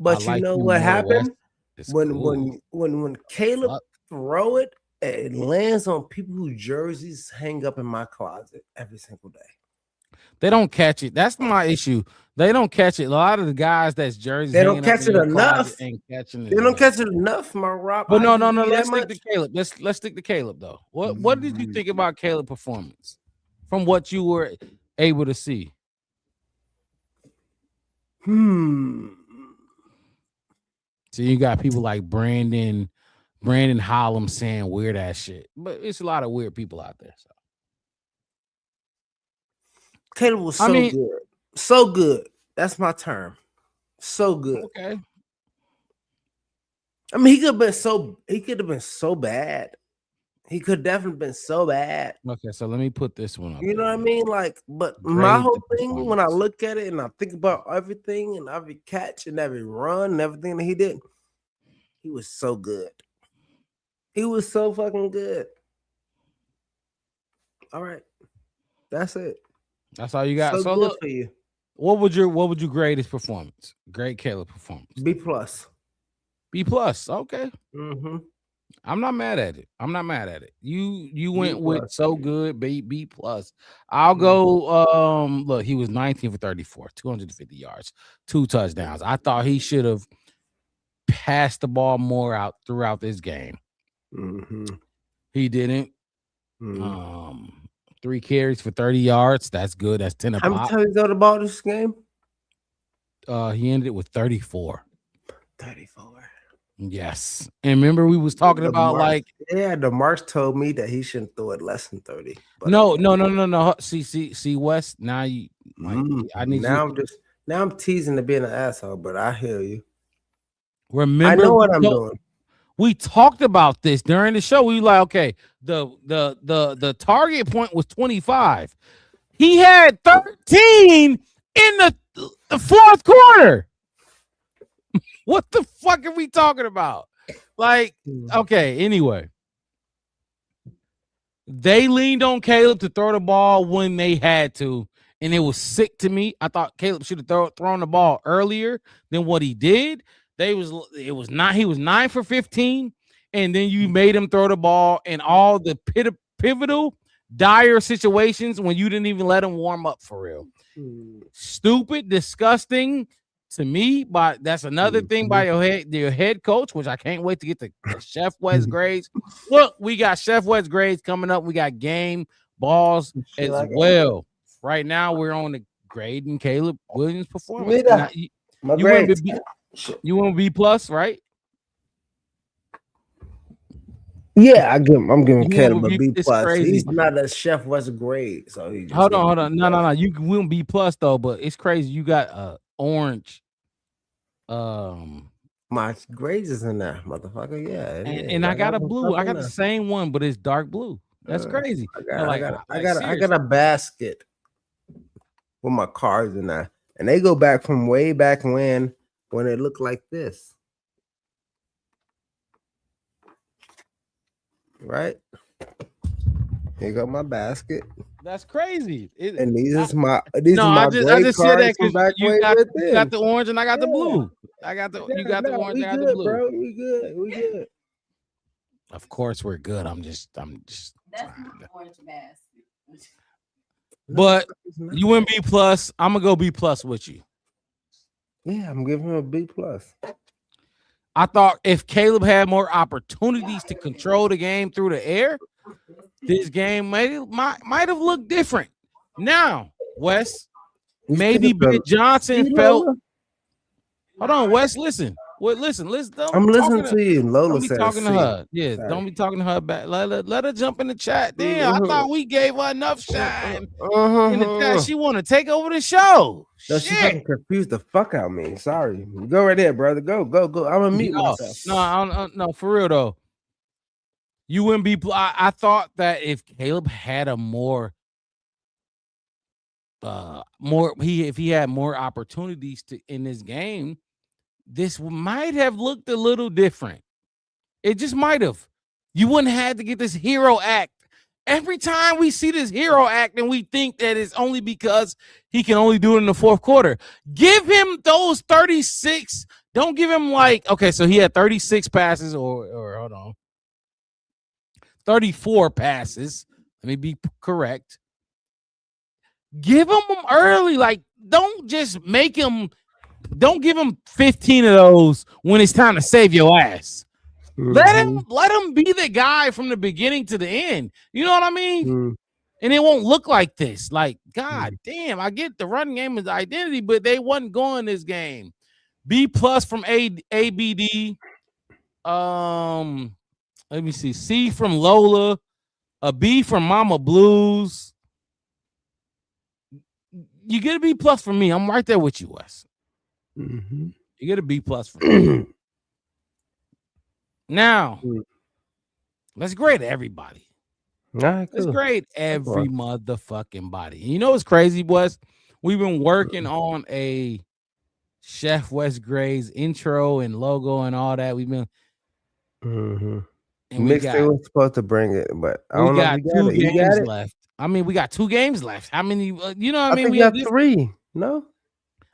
But I you like know you what more, happened Wes. It's when cool. when Caleb throw it, it lands on people whose jerseys hang up in my closet every single day. They don't catch it. That's my issue. They don't catch it. A lot of the guys that's jerseys, They don't catch it enough. Ain't catching it. They don't catch it enough, my Rob. But no. Let's stick to Caleb. Let's stick to Caleb though. What did you think about Caleb's performance from what you were able to see? So you got people like Brandon Hollum saying weird ass shit, but it's a lot of weird people out there. So. Caleb was good. So good. That's my term. So good. Okay. I mean, he could have been so bad. He could definitely been so bad. Okay, so let me put this one up. You know what I mean? Like, but my whole thing when I look at it and I think about everything and every catch and every run and everything that he did, he was so good. He was so fucking good. All right. That's it. That's all you got. So good look, for you. What would you grade his performance? Grade Caleb performance. B+. B+. Okay. Mm-hmm. I'm not mad at it. You went with so good, B+. I'll go. Look, he was 19 for 34, 250 yards, 2 touchdowns. I thought he should have passed the ball more out throughout this game. Mm-hmm. He didn't. Mm-hmm. 3 carries for 30 yards. That's good. That's 10 a pop. How many times he got the ball this game? He ended it with 34. 34. Yes. And remember we was talking about the marks told me that he shouldn't throw it less than 30. No. See, Wes. Now you I need now you. I'm teasing to being an asshole, but I hear you. Remember, I know what I'm doing. We talked about this during the show. We like, okay, the target point was 25. He had 13 in the fourth quarter. What the fuck are we talking about? Like, okay, anyway. They leaned on Caleb to throw the ball when they had to, and it was sick to me. I thought Caleb should have thrown the ball earlier than what he did. He was 9 for 15, and then you made him throw the ball in all the pivotal, dire situations when you didn't even let him warm up for real. Stupid, disgusting to me, but that's another thing by your head coach, which I can't wait to get the Chef Wes grades. Look, we got Chef Wes grades coming up. We got game balls as well. Right now, we're on the grade and Caleb Williams performance. You want B+, right? Yeah, I'm giving Caleb a B+. He's not a Chef Wes grade, so he just hold on. No. You can win B+ though, but it's crazy. You got orange. My grades is in there, motherfucker. Yeah, and I got a blue. I got the same one, but it's dark blue. That's crazy. I got a basket with my cards in there, and they go back from way back when it looked like this, right? Here go my basket. That's crazy. And these are my I just said that because you got the orange and I got the blue. You got the orange, I got the blue. Bro, we good. Of course we're good. I'm just That's my orange basket. But you win B+. I'm gonna go B+ with you. Yeah, I'm giving him a B+. I thought if Caleb had more opportunities to control the game through the air, this game might have looked different. Now, Wes, maybe Ben Johnson felt. Hold on, Wes. Listen. Listen. I'm listening to you. Lola said, talking to her. Yeah, sorry. Don't be talking to her back. Let her jump in the chat. Damn, I thought we gave her enough shine in the chat. She want to take over the show. No, she fucking confused the fuck out of me. Sorry. Go right there, brother. Go. I'm gonna mute myself. No, for real though. You wouldn't be. I thought that if Caleb had a if he had more opportunities in this game, this might have looked a little different. It just might have. You wouldn't have to get this hero act. Every time we see this hero act and we think that it's only because he can only do it in the fourth quarter. Give him those 36. Don't give him okay, so he had 36 passes or hold on. 34 passes. Let me be correct. Give them early. Like, don't just make him. Don't give him 15 of those when it's time to save your ass. Let him be the guy from the beginning to the end. You know what I mean? And it won't look like this. Like, God damn, I get the running game is the identity, but they wasn't going this game. B+ from ABD. Let me see. C from Lola. A B from Mama Blues. You get a B+ from me. I'm right there with you, Wes. You get a B+ from me. Now, let's grade everybody. Let's grade every motherfucking body. And you know what's crazy, boys? We've been working on a Chef Wes grades intro and logo and all that. We've been and Mixtape was supposed to bring it, but I we don't know got if you got 2 it. You got games it? left. I mean, we got 2 games left. How many? You know what I I mean? think We you have got 3. No,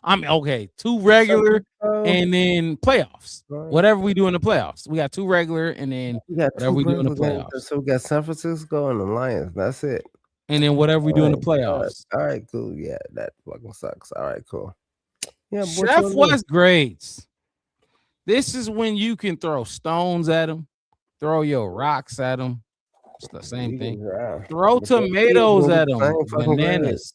I mean, okay, 2 regular and then playoffs. Whatever we do in the playoffs, we got 2 regular and then we got whatever 2 we do in the regular games. playoffs, So we got San Francisco and the Lions. That's it. and then whatever we do in the playoffs. All right, cool. Yeah, that fucking sucks. All right, cool. Yeah, Chef Wes grades. This is when you can throw stones at him, throw your rocks at him. It's the same thing. Throw tomatoes at him, bananas.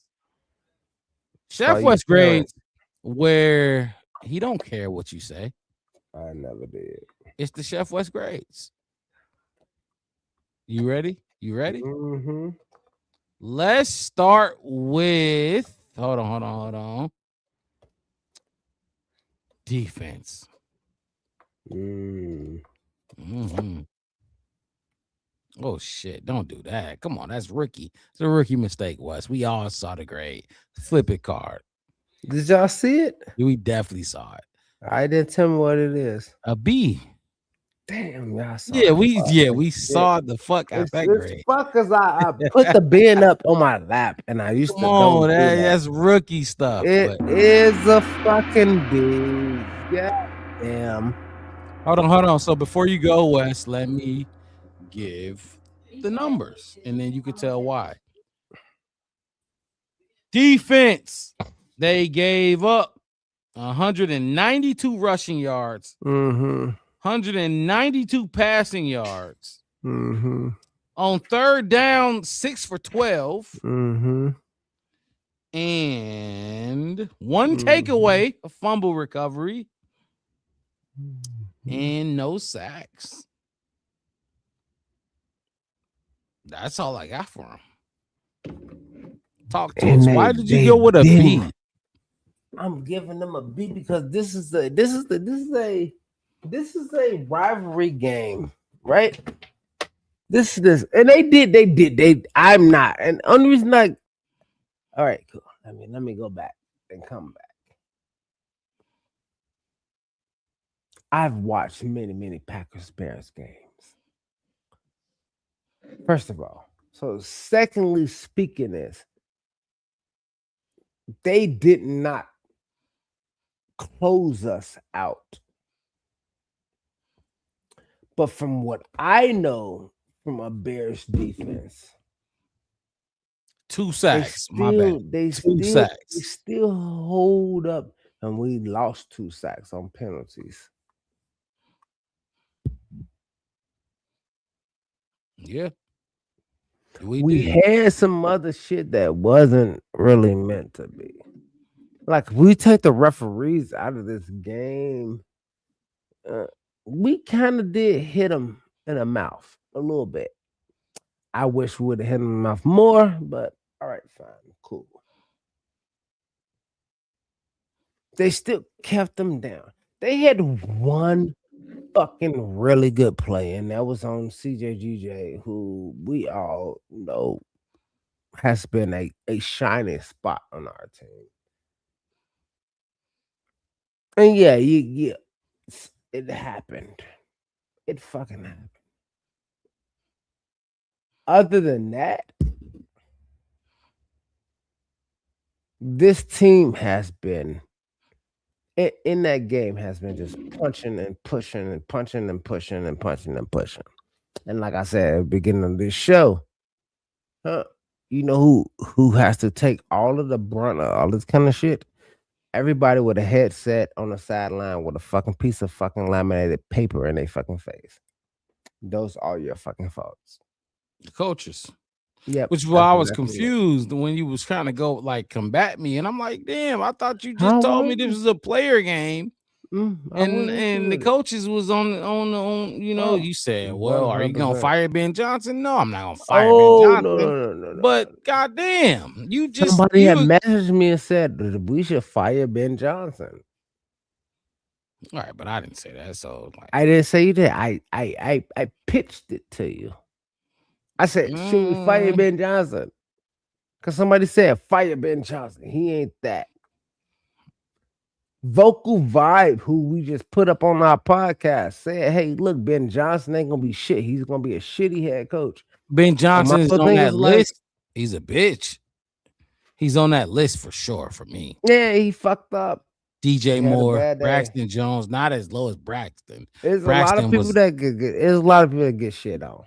Chef Wes grades where he don't care what you say. I never did. It's the Chef Wes grades. You ready? You ready? Let's start with hold on. Defense. Oh shit! Don't do that. Come on, that's rookie. It's a rookie mistake, Wes. We all saw the grade. Flip it card. Did y'all see it? We definitely saw it. I didn't tell me what it is. A B. Damn, y'all saw we saw the fuck out that grade. Fuckers, I put the bin up on my lap, and I used Come on, that's rookie stuff. It is a fucking B. Yeah, damn. Hold on. So before you go, Wes, let me give the numbers, and then you can tell why. Defense, they gave up 192 rushing yards, 192 passing yards. On third down, 6 for 12. And 1 takeaway, a fumble recovery, and no sacks. That's all I got for him. Talk to us. Why did you go with a B? I'm giving them a B because this is a rivalry game, right? This, and they did. I'm not, and only reason all right, cool. Let me go back and come back. I've watched many Packers Bears games. First of all, so secondly, speaking is they did not close us out. But from what I know from a Bears defense, 2 sacks. My bad. They 2 sacks. They still hold up, and we lost 2 sacks on penalties. Yeah. We had some other shit that wasn't really meant to be. Like, if we take the referees out of this game, we kind of did hit them in the mouth a little bit. I wish we would have hit them in the mouth more, but all right, fine, cool. They still kept them down. They had one fucking really good play, and that was on CJGJ, who we all know has been a shining spot on our team. And yeah, it happened. It fucking happened. Other than that, this team has been in that game has been just punching and pushing and punching and pushing and punching and pushing. And like I said at the beginning of this show, You know who has to take all of the brunt of all this kind of shit? Everybody with a headset on the sideline with a fucking piece of fucking laminated paper in their fucking face. Those are your fucking faults. The coaches. Yep. Which is why I was exactly it. confused when you was trying to go like combat me, and I'm like, damn, I thought you just How told me was this was a player game. And the coaches was on you know, you said, well, are you gonna 100%. fire Ben Johnson? No, I'm not gonna fire Oh, Ben Johnson. no. But goddamn, you just Somebody had you- messaged me and said that we should fire Ben Johnson. all right, but I didn't say that. So like, I didn't say that. I pitched it to you. I said, should we fire Ben Johnson? Because somebody said fire Ben Johnson. He ain't that. Vocal Vibe, who we just put up on our podcast, said, hey, look, Ben Johnson ain't gonna be shit. He's gonna be a shitty head coach. Ben Johnson is whole on thing that is like- list. He's a bitch. He's on that list for sure for me. Yeah, he fucked up. DJ He had a Moore, bad day. Braxton Jones, not as low as Braxton. There's Braxton a lot of people was- that get there's a lot of people that get shit on.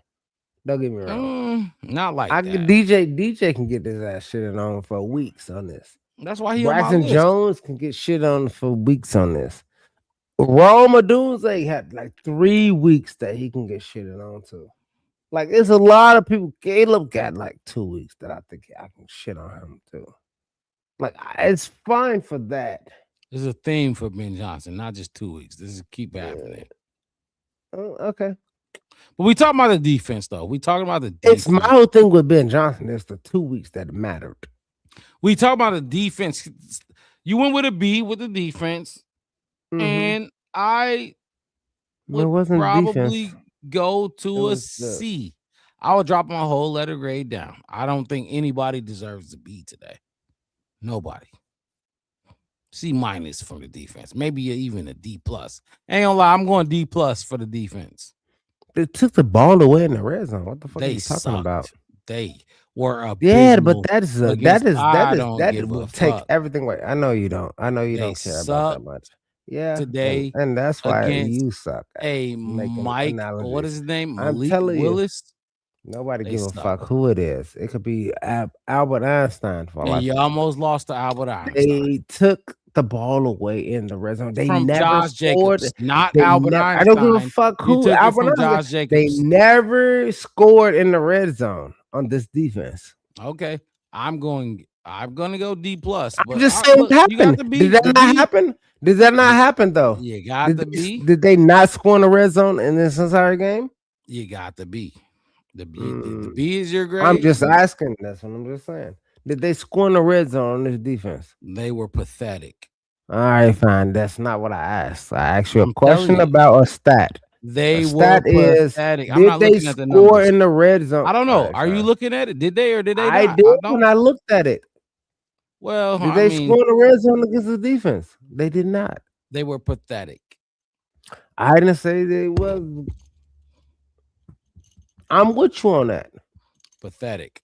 Don't get me wrong. Not like I that. can DJ can get his ass shit on for weeks on this. That's why he on my Braxton list. Jones can get shit on for weeks on this. Roma Dunze had like 3 weeks that he can get shitted on too. Like it's a lot of people. Caleb got like 2 weeks that I think I can shit on him too. Like it's fine for that. There's a theme for Ben Johnson, not just 2 weeks. This is keep happening. Okay. But we talking about the defense, though. We talking about the defense. It's my whole thing with Ben Johnson. It's the 2 weeks that mattered. We talk about the defense. You went with a B with the defense, and I would wasn't probably defense. go It to a was the- C. I would drop my whole letter grade down. I don't think anybody deserves a B today. Nobody. C minus from the defense. Maybe even a D plus. Ain't gonna lie, I'm going D plus for the defense. They took the ball away in the red zone. What the fuck are They you talking sucked. about? They were Yeah, abysmal but that is against- I don't that give will a take fuck. everything away. I know you don't. I know you They don't care about that sucked much. Yeah, today and that's why against you suck. at a making Mike. What analogies. is his name? I'm Malik telling you, Willis. nobody They give a suck. fuck who it is. It could be Albert Einstein for And life. you almost lost to Albert Einstein. They took the ball away in the red zone. They From never Josh scored. Jacobs, not They Albert I don't give a Einstein. fuck You who took it Albert from Einstein. Josh They Jacobs. never scored in the red zone on this defense. Okay, I'm going to go D plus. I'm just saying what happened. Did that not happen? Did that not happen though? You got did the they, B. Did they not score in the red zone in this entire game? You got the B. The B is your grade. I'm just asking. That's what I'm just saying. Did they score in the red zone on this defense? They were pathetic. All right, fine. That's not what I asked. I asked you a I'm telling question you. about a stat. They The were stat is, pathetic. I'm did not they looking at the score numbers. in the red zone? I don't know. All right, Are you fine. looking at it? Did they or did they I not? did don't- when I looked at it. Well, Did I they mean, score in the red zone against the defense? They did not. they were pathetic. I didn't say they was. I'm with you on that. Pathetic.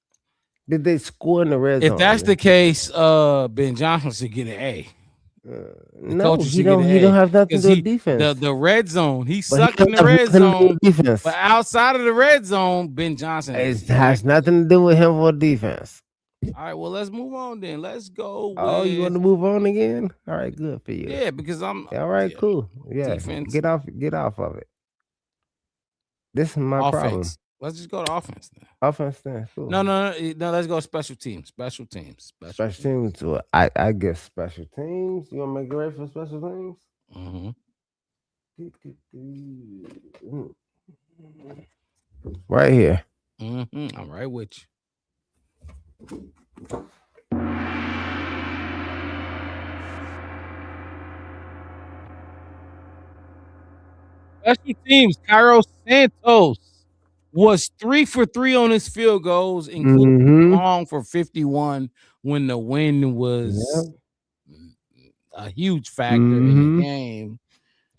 Did they score in the red zone? If that's the case, Ben Johnson should get an A. The no, coaches he should don't. get an He A. don't have nothing to 'Cause do with he- defense. The red zone, he But he sucked in don't the have red nothing to do zone. with defense. But outside of the red zone, Ben Johnson. It has nothing to do with him for defense. All right, well, let's move on then. Let's go. Oh, you want to move on again? All right, good for you. Yeah, because I'm All right, cool. Yeah, defense. get off of it. This is my offense. problem. Let's just go to offense then. Offense, then. Cool. No. Let's go special teams. Special teams. Special teams. Well, I guess special teams. You want to make it right for special teams? Right here. I'm right with you. Special teams. Cairo Santos was 3 for 3 on his field goals, including long for 51 when the win was a huge factor in the game.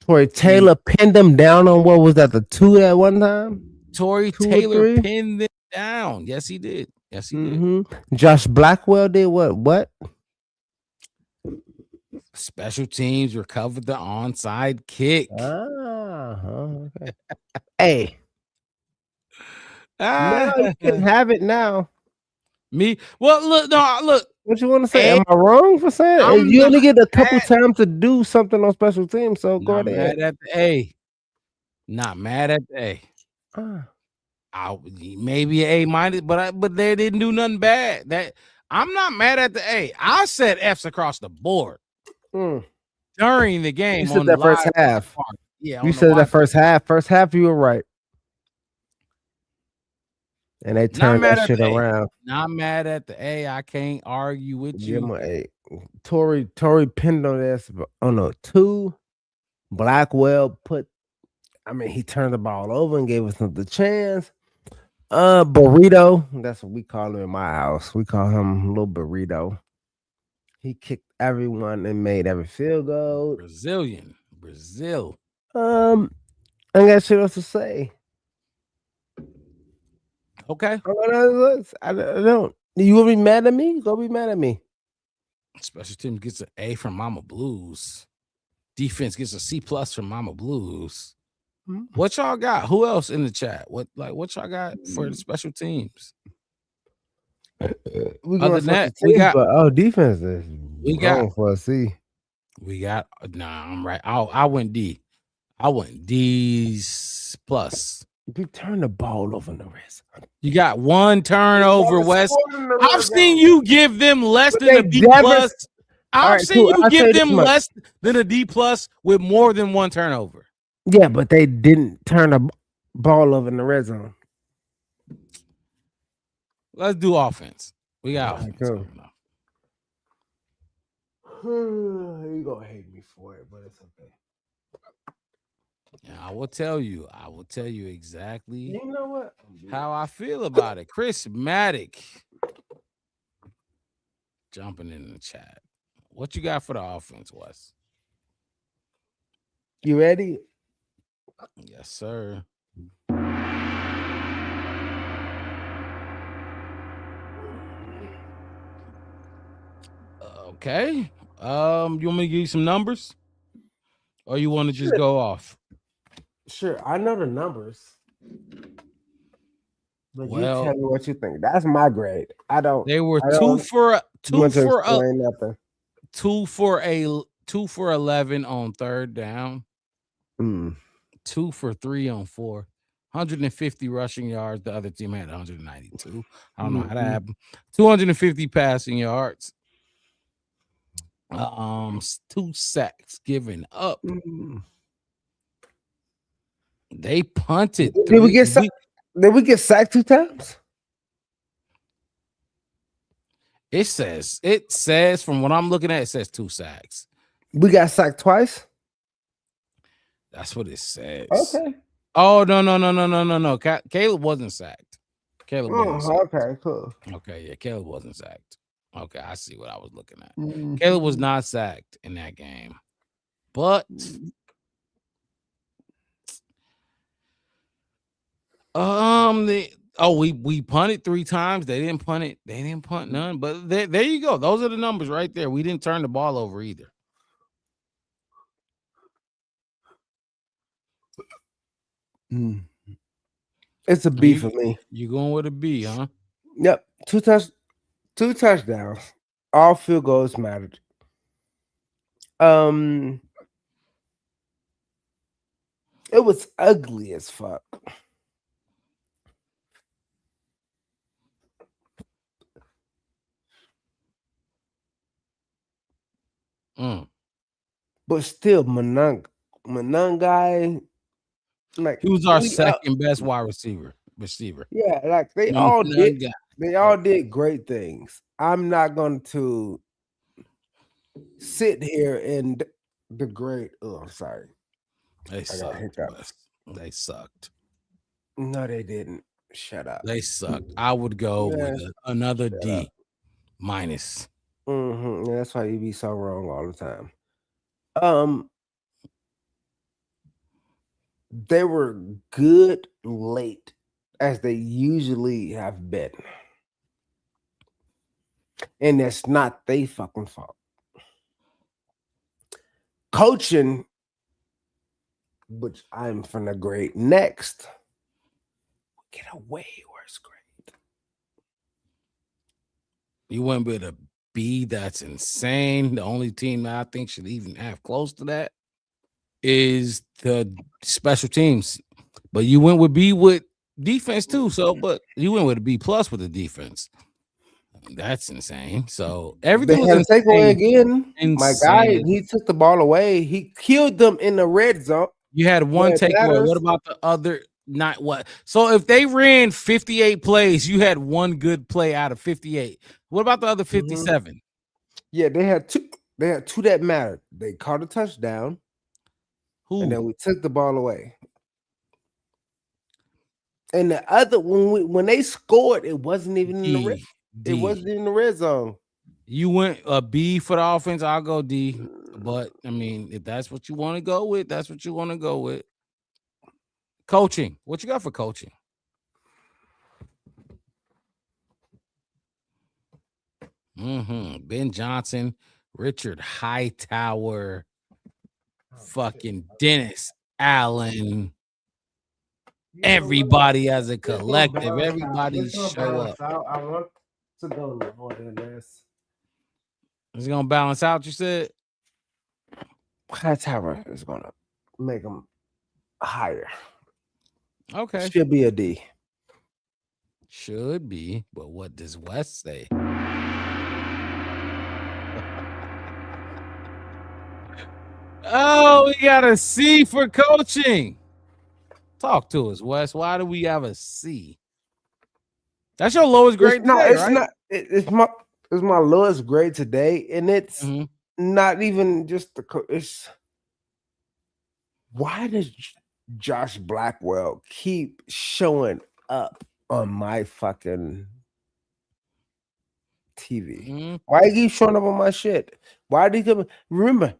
Torrey Taylor pinned them down on what was that, the 2 at one time? Torrey 2 or Taylor 3? pinned them down. Yes, he did. Yes, he did. Josh Blackwell did what? What? Special teams recovered the onside kick. Okay. Hey. Ah. Now you can have it now. Me? Well, look, no, look. What you want to say? Am I wrong for saying I'm you only get a couple mad. times to do something on special teams? So go Not ahead. mad at the A. Not mad at the A. Ah. Maybe A minus, but they didn't do nothing bad. That I'm not mad at the A. I said F's across the board during the game. You said on that the first live half. part. Yeah, You on the said that live- first half. First half, you were right. And they Not turned mad that at shit the A. around. Not mad at the A. I can't argue with Give you. him an 8. Tory pinned on this. Oh no, 2. Blackwell he turned the ball over and gave us the chance. Burrito, that's what we call him in my house. We call him Little Burrito. He kicked everyone and made every field goal. Brazil. I ain't got shit else to say. Okay. I don't. You gonna be mad at me? Go be mad at me. Special team gets an A from Mama Blues. Defense gets a C+ from Mama Blues. What y'all got? Who else in the chat? What y'all got for the special teams? We Other going than that, special we teams, got but defense is we got wrong for a C. We got I'm right. I went D. I went D's plus. You turn the ball over in the rest. You got one turnover, Wes. I've I've seen you give them less than a B never- plus. All I've right, seen cool. you I'll tell give you this them much. less than a D plus with more than one turnover. Yeah, but they didn't turn the ball over in the red zone. Let's do offense. We got offense. Cool. You gonna hate me for it, but it's okay. Yeah, I will tell you exactly You know what? how I feel about it. Chris Maddock jumping in the chat. What you got for the offense, Wes? You ready? Yes, sir. Okay. You want me to give you some numbers? Or you want to just go off? Sure, I know the numbers. But Well- you tell me what you think. That's my grade. I don't. They were I don't want to explain nothing. 2 for 11 on third down. 2 for 3 on 4. 150 rushing yards. The other team had 192. I don't know how that happened. 250 passing yards. 2 sacks given up. They punted. Did we get sacked? Did we get sacked 2 times? It says from what I'm looking at, it says 2 sacks. We got sacked twice. That's what it says. Okay. Oh no. Caleb wasn't sacked. Caleb wasn't sacked. Okay, cool. Okay, yeah, Caleb wasn't sacked. Okay, I see what I was looking at. Mhm. Caleb was not sacked in that game, but we punted 3 times. They didn't punt it. They didn't punt none. But there you go. Those are the numbers right there. We didn't turn the ball over either. It's a B for me. You going with a B, huh? Yep. 2 touchdowns. All field goals mattered. It was ugly as fuck. But still, Monangai, like He was our second best wide receiver. Yeah, like they Young all did. guy. They all did great things. I'm not going to sit here and degrade. Oh, I'm sorry. They I got sucked. hiccups. They sucked. No, they didn't. Shut up. They sucked. I would go with another D minus. Yeah, that's why you be so wrong all the time. They were good late, as they usually have been. And that's not they fucking fault. Coaching, which I'm finna grade next, get a way worse grade. You went with a B. That's insane. The only team that I think should even have close to that is the special teams. But you went with B with defense too. So, but you went with a B plus with the defense. That's insane. So everything They had was a takeaway insane. again. My guy, Insane. he took the ball away. He killed them in the red zone. You had one But takeaway. matters. What about the other? Not what? So if they ran 58 plays, you had one good play out of 58. What about the other 57? Yeah, they had two. They had two that mattered. They caught a touchdown. Who? And then we took the ball away. And the other when they scored, it wasn't even in the red. It wasn't in the red zone. You went a B for the offense. I'll go D. But I mean, if that's what you want to go with, that's what you want to go with. Coaching. What you got for coaching? Ben Johnson, Richard Hightower, fucking Dennis Allen. Everybody as a collective. Everybody show up. I want to go lower than this. Is it gonna balance out? You said Hightower is gonna make them higher. Okay. Should be a D. Should be, but what does West say? Oh, we got a C for coaching. Talk to us, Wes. Why do we have a C? That's your lowest grade It's not. today, It's right? not. It's my lowest grade today, and it's not even just the. It's why does Josh Blackwell keep showing up on my fucking TV? Why he keep showing up on my shit? Why did he come? Remember,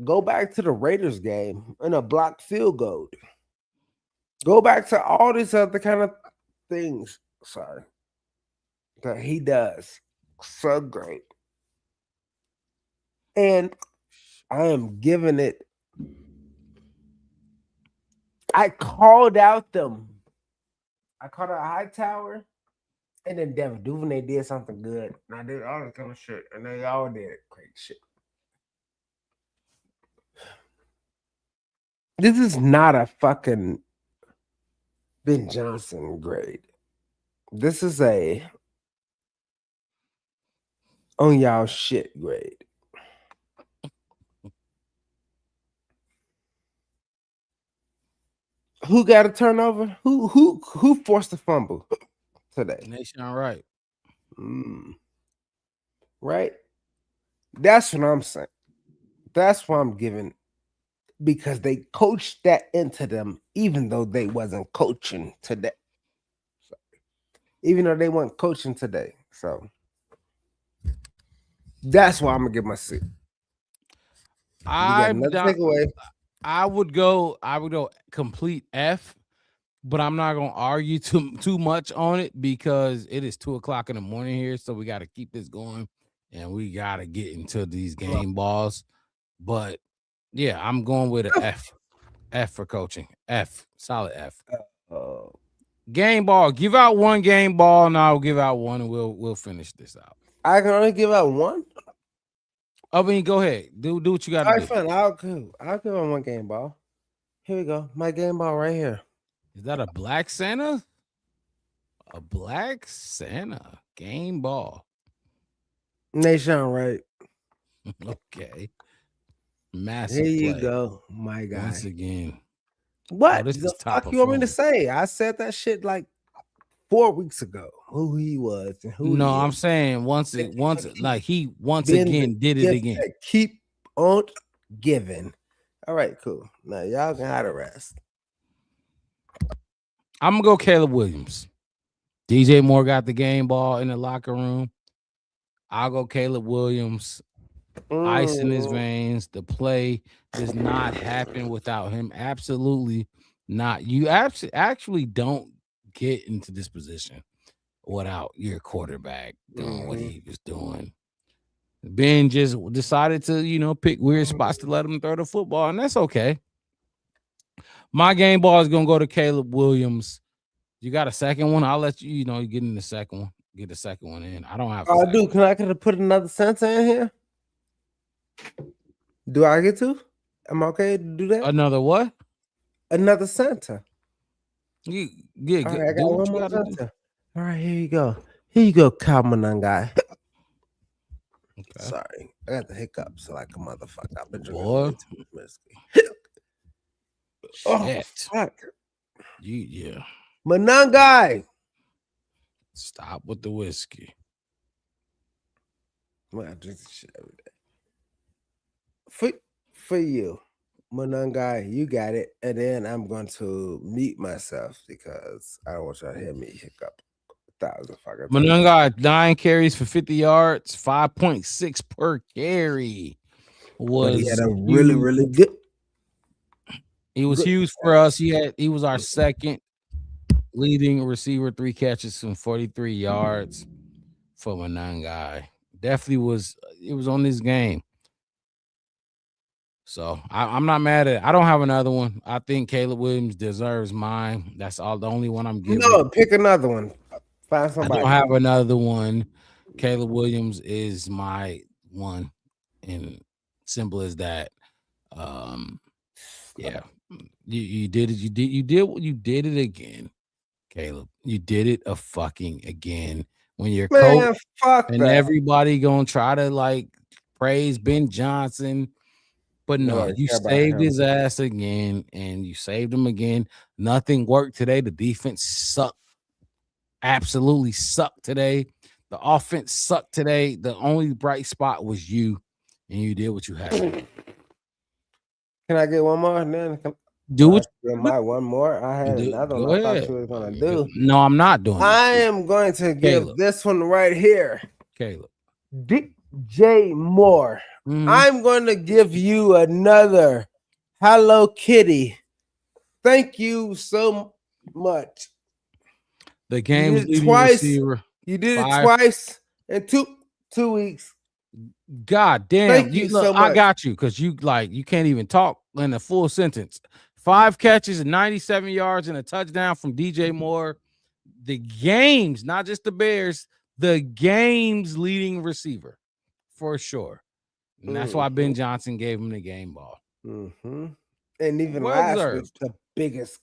go back to the Raiders game in a blocked field goal. Go back to all these other kind of things. Sorry, that he does so great, and I am giving it. I called out them. I called out Hightower, and then Devin Duvernay did something good. And I did all this kind of shit, and they all did great shit. This is not a fucking Ben Johnson grade. This is a on y'all shit grade. Who got a turnover? Who forced the fumble today? Nation right. Right? That's what I'm saying. That's what I'm giving, because they coached that into them, even though they wasn't coaching today. Even though they weren't coaching today. So that's why I'm gonna give my C. I another takeaway. would go complete F, but I'm not gonna argue too much on it because it is 2:00 in the morning here, so we got to keep this going and we got to get into these game balls. But yeah, I'm going with an F. F for coaching. F, solid F. Game ball. Give out one game ball, and I'll give out one, and we'll finish this out. I can only give out one. I mean, go ahead. Do what you got All to right, do. fine. I'll give him one game ball. Here we go. My game ball right here. Is that a black Santa? A black Santa game ball. Nation right. Okay. Massive. Here you play. go, my guy. Once again. What this the is top fuck you want me to performance. say? I said that shit like 4 weeks ago. Who he was and who No, he I'm is. saying once like he once Then again did it just again. Keep on giving. All right, cool. Now y'all can have the rest. I'm gonna go Caleb Williams. DJ Moore got the game ball in the locker room. I'll go Caleb Williams. Ice in his veins. The play does not happen without him. Absolutely not. You actually don't get into this position without your quarterback doing what he was doing. Ben just decided to, pick weird spots to let him throw the football, and that's okay. My game ball is gonna go to Caleb Williams. You got a second one? I'll let you, you get in the second one. get the second one in. I don't have. Oh, dude, can I put another Santa in here? Do I get to? Am I okay to do that? Another what? Another Santa. Yeah, All right, I do got what one you more gotta do. Santa. All right, here you go. Here you go, Kamanangai. Sorry, I got the hiccups like a motherfucker. I've been drinking way too much whiskey. Oh, Shit. fuck. Yeah. Manangai. Stop with the whiskey. Well, I drink this shit every day. For you, Manangai, you got it. And then I'm going to mute myself because I don't want y'all to hear me hiccup 1,000 fucking times. Manunga 9 carries for 50 yards, 5.6 per carry. But he had a huge. really good. He was huge for us. He was our second leading receiver, 3 catches and 43 yards for Manungai. Definitely was. It was on this game. So I'm not mad at it. I don't have another one. I think Caleb Williams deserves mine. That's all. The only one I'm giving. No, pick another one. Find I somebody. don't have another one. Caleb Williams is my one, and simple as that. Yeah, you did it. You did it again, Caleb. You did it fucking again. When you're coach and that. everybody gonna try to like praise Ben Johnson. But no, you saved his ass again, and you saved him again. Nothing worked today. The defense sucked. Absolutely sucked today. The offense sucked today. The only bright spot was you, and you did what you had to do. Can I get one more? And then Do what? One more. I had another one. I thought you were gonna do. No, I'm not doing it. I am going to give this one right here. Caleb. DJ Moore. I'm going to give you another Hello Kitty. Thank you so much. The game's you did it leading twice. receiver. You did it twice in two weeks. God damn. Thank you so I much. got you because you can't even talk in a full sentence. 5 catches and 97 yards and a touchdown from DJ Moore. The game's, not just the Bears, the game's leading receiver for sure. And that's why Ben Johnson gave him the game ball. And even Well last deserved. week, the biggest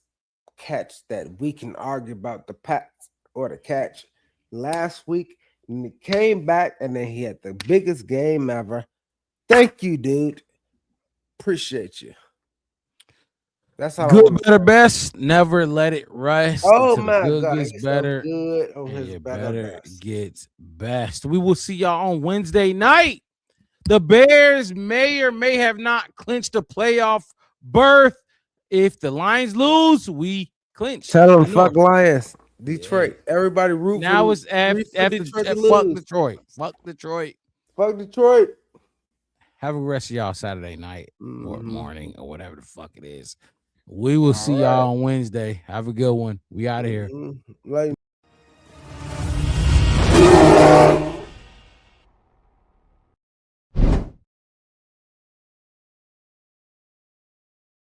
catch that we can argue about the pass or the catch last week, and he came back and then he had the biggest game ever. Thank you, dude. Appreciate you. That's how Good, better, best. Never let it rest. Oh until my the good God, gets he's so better. good on and his your better gets best. We will see y'all on Wednesday night. The Bears may or may have not clinched a playoff berth. If the Lions lose, we clinch. Tell them the fuck North. Lions. Detroit. Everybody root Now for it's after Detroit to fuck lose. Detroit. Fuck Detroit. Fuck Detroit. Have a rest of y'all Saturday night or morning or whatever the fuck it is. We will see y'all on Wednesday. Have a good one. We out of here. Like